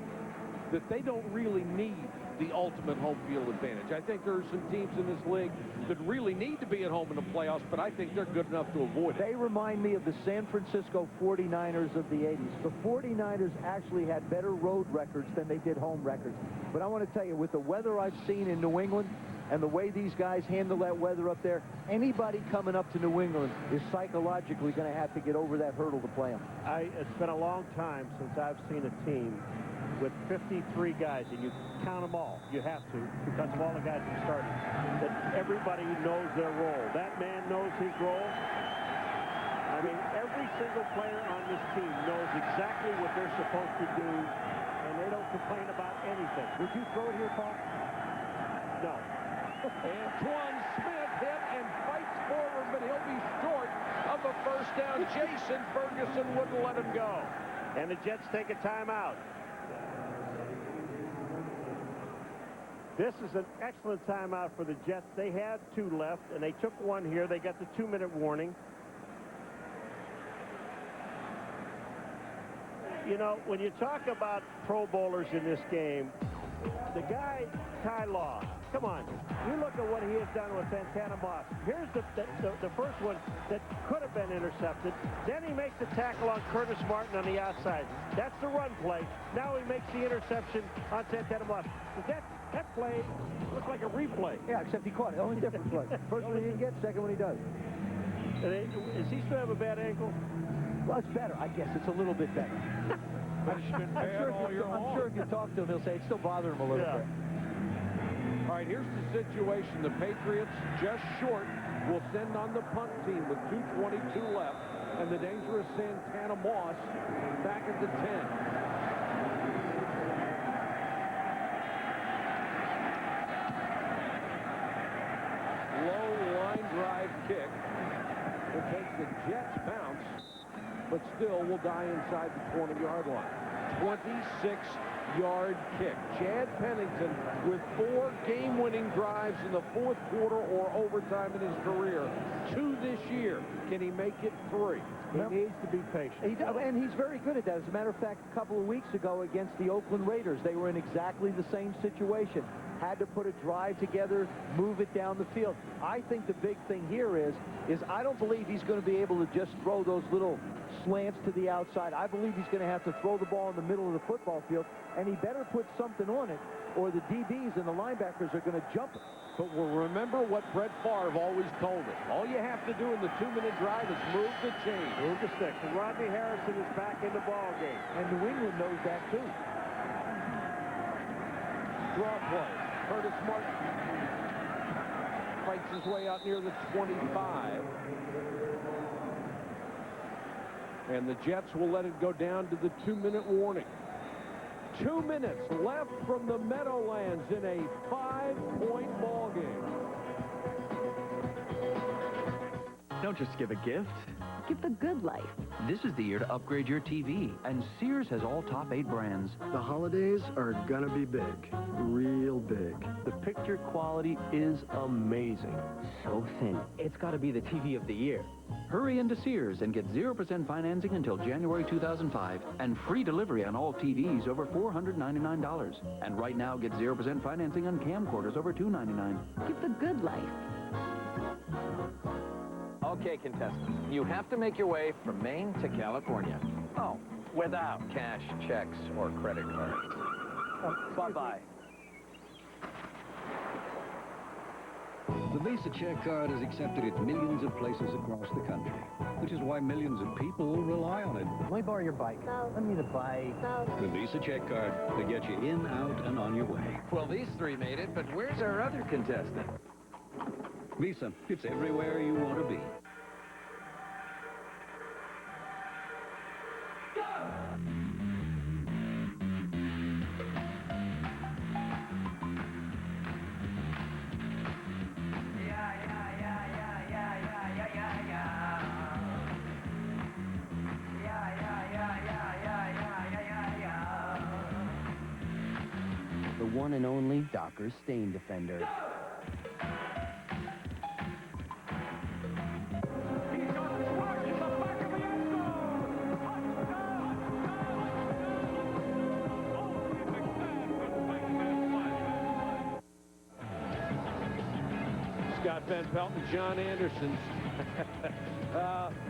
that they don't really need the ultimate home field advantage. I think there are some teams in this league that really need to be at home in the playoffs, but I think they're good enough to avoid it. They remind me of the San Francisco 49ers of the 80s. The 49ers actually had better road records than they did home records. But I want to tell you, with the weather I've seen in New England and the way these guys handle that weather up there, anybody coming up to New England is psychologically going to have to get over that hurdle to play them. It's been a long time since I've seen a team with 53 guys, and you count them all. You have to, because of all the guys who started. That everybody knows their role. That man knows his role. I mean, every single player on this team knows exactly what they're supposed to do, and they don't complain about anything. Would you throw it here, Paul? No. Antoine Smith hit and fights forward, but he'll be short of a first down. Jason Ferguson wouldn't let him go. And the Jets take a timeout. This is an excellent timeout for the Jets. They had 2 left, and they took 1 here. They got the 2-minute warning. You know, when you talk about Pro Bowlers in this game, the guy, Ty Law, come on. You look at what he has done with Santana Moss. Here's the first one that could have been intercepted. Then he makes the tackle on Curtis Martin on the outside. That's the run play. Now he makes the interception on Santana Moss. That play looks like a replay. Yeah, except he caught it. Only difference was first one he didn't get, second one he does. Is he still have a bad ankle? Well, it's better. I guess it's a little bit better. I'm sure if you talk to him, he'll say it's still bothering him a little bit. All right, here's the situation. The Patriots, just short, will send on the punt team with 2:22 left, and the dangerous Santana Moss back at the 10. Low line drive kick. It takes the Jets bounce but still will die inside the 20-yard line. 26-yard kick. Chad Pennington with 4 game-winning drives in the fourth quarter or overtime in his career. 2 this year. Can he make it 3? He needs to be patient. And he's very good at that. As a matter of fact, a couple of weeks ago against the Oakland Raiders, they were in exactly the same situation. Had to put a drive together, move it down the field. I think the big thing here is I don't believe he's going to be able to just throw those little slants to the outside. I believe he's going to have to throw the ball in the middle of the football field, and he better put something on it, or the DBs and the linebackers are going to jump it. But we'll remember what Brett Favre always told us. All you have to do in the 2-minute drive is move the chain. Move the sticks. And Rodney Harrison is back in the ball game. And New England knows that, too. Draw play. Curtis Martin fights his way out near the 25. And the Jets will let it go down to the 2-minute warning. 2 minutes left from the Meadowlands in a 5-point ball game. Don't just give a gift. Give the good life. This is the year to upgrade your TV, and Sears has all top 8 brands. The holidays are gonna be big, real big. The picture quality is amazing. So thin. It's got to be the TV of the year. Hurry into Sears and get 0% financing until January 2005 and free delivery on all TVs over $499. And right now, get 0% financing on camcorders over $299. Give the good life. Okay, contestants, you have to make your way from Maine to California. Oh, without cash, checks, or credit cards. Bye-bye. The Visa check card is accepted at millions of places across the country, which is why millions of people rely on it. Let me borrow your bike. No. Let me the bike. No. The Visa check card to get you in, out, and on your way. Well, these 3 made it, but where's our other contestant? Visa, it's everywhere you want to be. The one and only Docker Stain Defender. Scott Van Pelt and John Anderson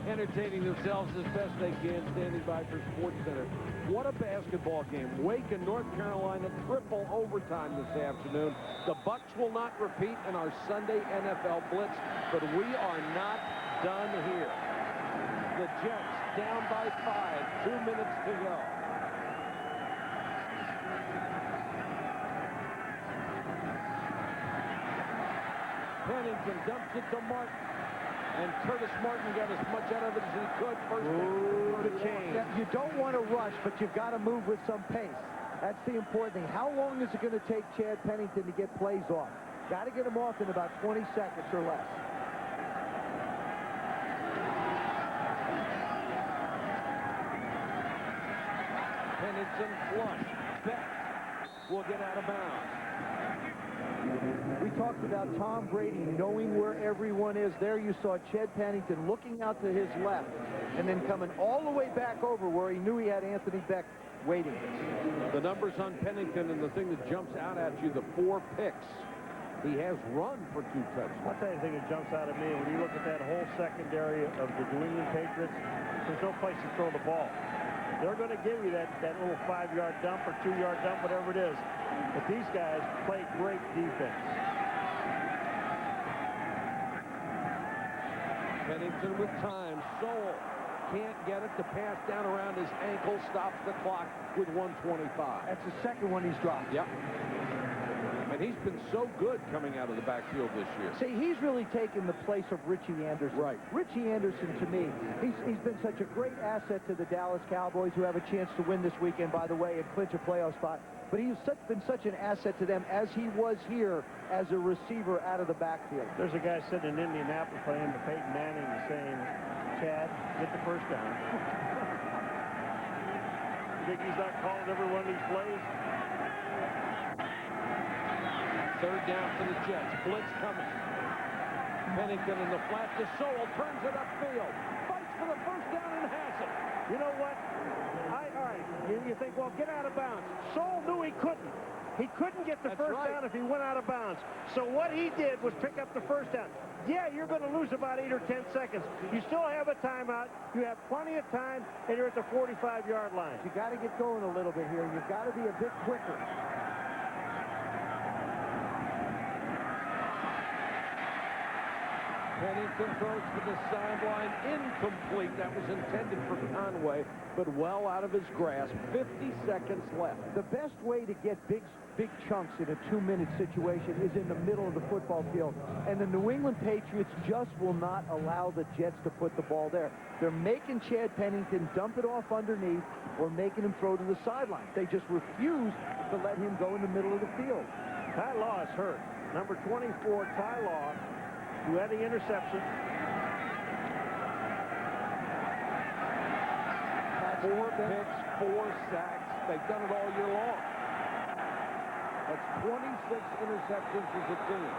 entertaining themselves as best they can, standing by for SportsCenter. What a basketball game. Wake and North Carolina triple overtime this afternoon. The Bucks will not repeat in our Sunday NFL Blitz, but we are not done here. The Jets down by 5, 2 minutes to go. Pennington dumps it to Martin. And Curtis Martin got as much out of it as he could. First Move the chain. You don't want to rush, but you've got to move with some pace. That's the important thing. How long is it going to take Chad Pennington to get plays off? Got to get him off in about 20 seconds or less. Pennington flush. Beck will get out of bounds. We talked about Tom Brady knowing where everyone is. There you saw Chad Pennington looking out to his left and then coming all the way back over where he knew he had Anthony Beck waiting. The numbers on Pennington, and the thing that jumps out at you, the 4 picks. He has run for 2 touchdowns. I'll tell you the thing that jumps out at me, when you look at that whole secondary of the New England Patriots, there's no place to throw the ball. They're going to give you that little 5-yard dump or 2-yard dump, whatever it is. But these guys play great defense. Pennington with time. Soule can't get it. The pass down around his ankle stops the clock with 1:25. That's the second one he's dropped. Yep. And he's been so good coming out of the backfield this year. See, he's really taken the place of Richie Anderson. Right. Richie Anderson, to me, he's been such a great asset to the Dallas Cowboys, who have a chance to win this weekend, by the way, and clinch a playoff spot. but he's been such an asset to them as he was here as a receiver out of the backfield. There's a guy sitting in Indianapolis playing to Peyton Manning saying, Chad, get the first down. You think he's not calling every one of these plays? Third down for the Jets. Blitz coming. Pennington in the flat to Sowell. Turns it upfield. Fights for the first down and has it. You know what? All right. You think, well, get out of bounds. Sowell knew he couldn't. He couldn't get the first down if he went out of bounds. So what he did was pick up the first down. Yeah, you're going to lose about 8 or 10 seconds. You still have a timeout. You have plenty of time, and you're at the 45-yard line. You got to get going a little bit here. You've got to be a bit quicker. Pennington throws to the sideline, incomplete. That was intended for Conway, but well out of his grasp. 50 seconds left. The best way to get big chunks in a 2-minute situation is in the middle of the football field. And the New England Patriots just will not allow the Jets to put the ball there. They're making Chad Pennington dump it off underneath or making him throw to the sideline. They just refuse to let him go in the middle of the field. Ty Law is hurt. Number 24, Ty Law, who had the interception. 4 picks, 4 sacks. They've done it all year long. That's 26 interceptions as a team.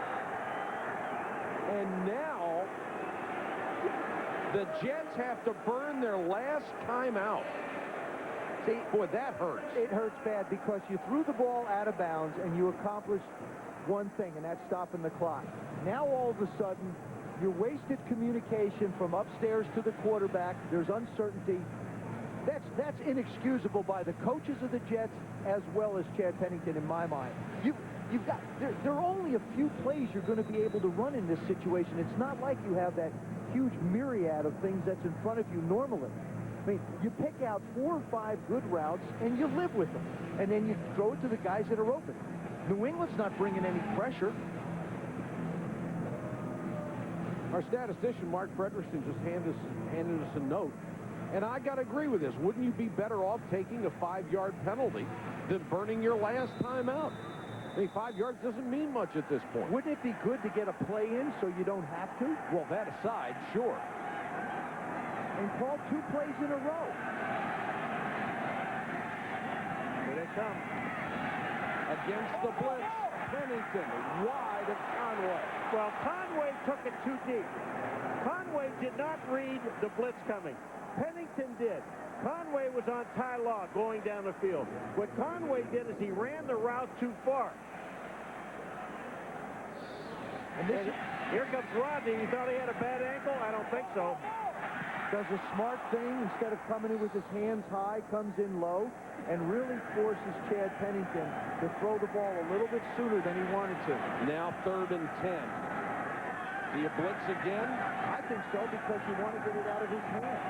And now the Jets have to burn their last timeout. See, boy, that hurts. It hurts bad because you threw the ball out of bounds and you accomplished one thing, and that's stopping the clock. Now all of a sudden, your wasted communication from upstairs to the quarterback, there's uncertainty. That's inexcusable by the coaches of the Jets as well as Chad Pennington in my mind. You've got there are only a few plays you're going to be able to run in this situation. It's not like you have that huge myriad of things that's in front of you normally. I mean, you pick out 4 or 5 good routes and you live with them, and then you throw it to the guys that are open. New England's not bringing any pressure. Our statistician, Mark Frederickson, just handed us a note. And I got to agree with this. Wouldn't you be better off taking a 5-yard penalty than burning your last time out? I mean, 5 yards doesn't mean much at this point. Wouldn't it be good to get a play in so you don't have to? Well, that aside, sure. And call 2 plays in a row. Here they come. Against the blitz, Pennington wide of Conway. Well, Conway took it too deep. Conway did not read the blitz coming. Pennington did. Conway was on Ty Law going down the field. What Conway did is he ran the route too far. And here comes Rodney. You thought he had a bad ankle? I don't think so. Does a smart thing. Instead of coming in with his hands high, comes in low and really forces Chad Pennington to throw the ball a little bit sooner than he wanted to. Now 3rd and 10. Do you blitz again? I think so, because you want to get it out of his hand.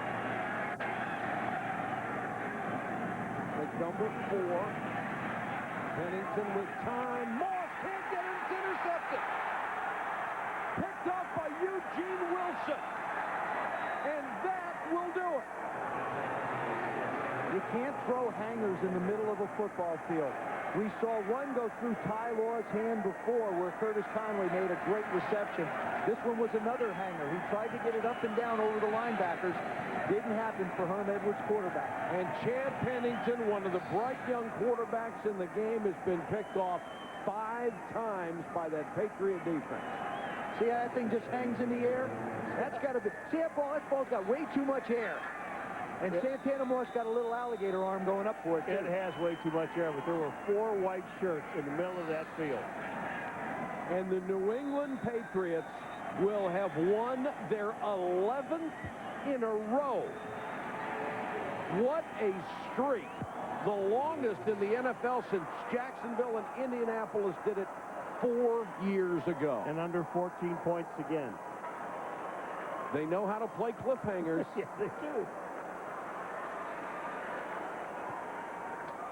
Number 4. Pennington with time. Moss can't get it. It's intercepted. Picked off by Eugene Wilson. And that will do it. You can't throw hangers in the middle of a football field. We saw one go through Ty Law's hand before where Curtis Conway made a great reception. This one was another hanger. He tried to get it up and down over the linebackers. Didn't happen for Herm Edwards' quarterback. And Chad Pennington, one of the bright young quarterbacks in the game, has been picked off 5 times by that Patriot defense. See how that thing just hangs in the air? That's got to be... See that ball? That ball's got way too much air. And Santana Moss got a little alligator arm going up for it. It has way too much air, but there were 4 white shirts in the middle of that field. And the New England Patriots will have won their 11th in a row. What a streak. The longest in the NFL since Jacksonville and Indianapolis did it 4 years ago. And under 14 points again. They know how to play cliffhangers. Yes, they do.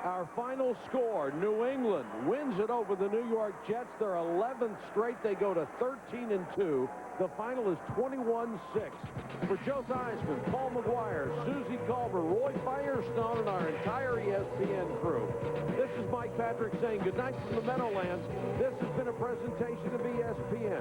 Our Our final score, New England wins it over the New York Jets. Their 11th straight. They go to 13-2. The final is 21-6. For Joe Theismann, Paul McGuire, Susie Culver, Roy Firestone, and our entire ESPN crew, this is Mike Patrick saying goodnight from the Meadowlands. This has been a presentation of ESPN.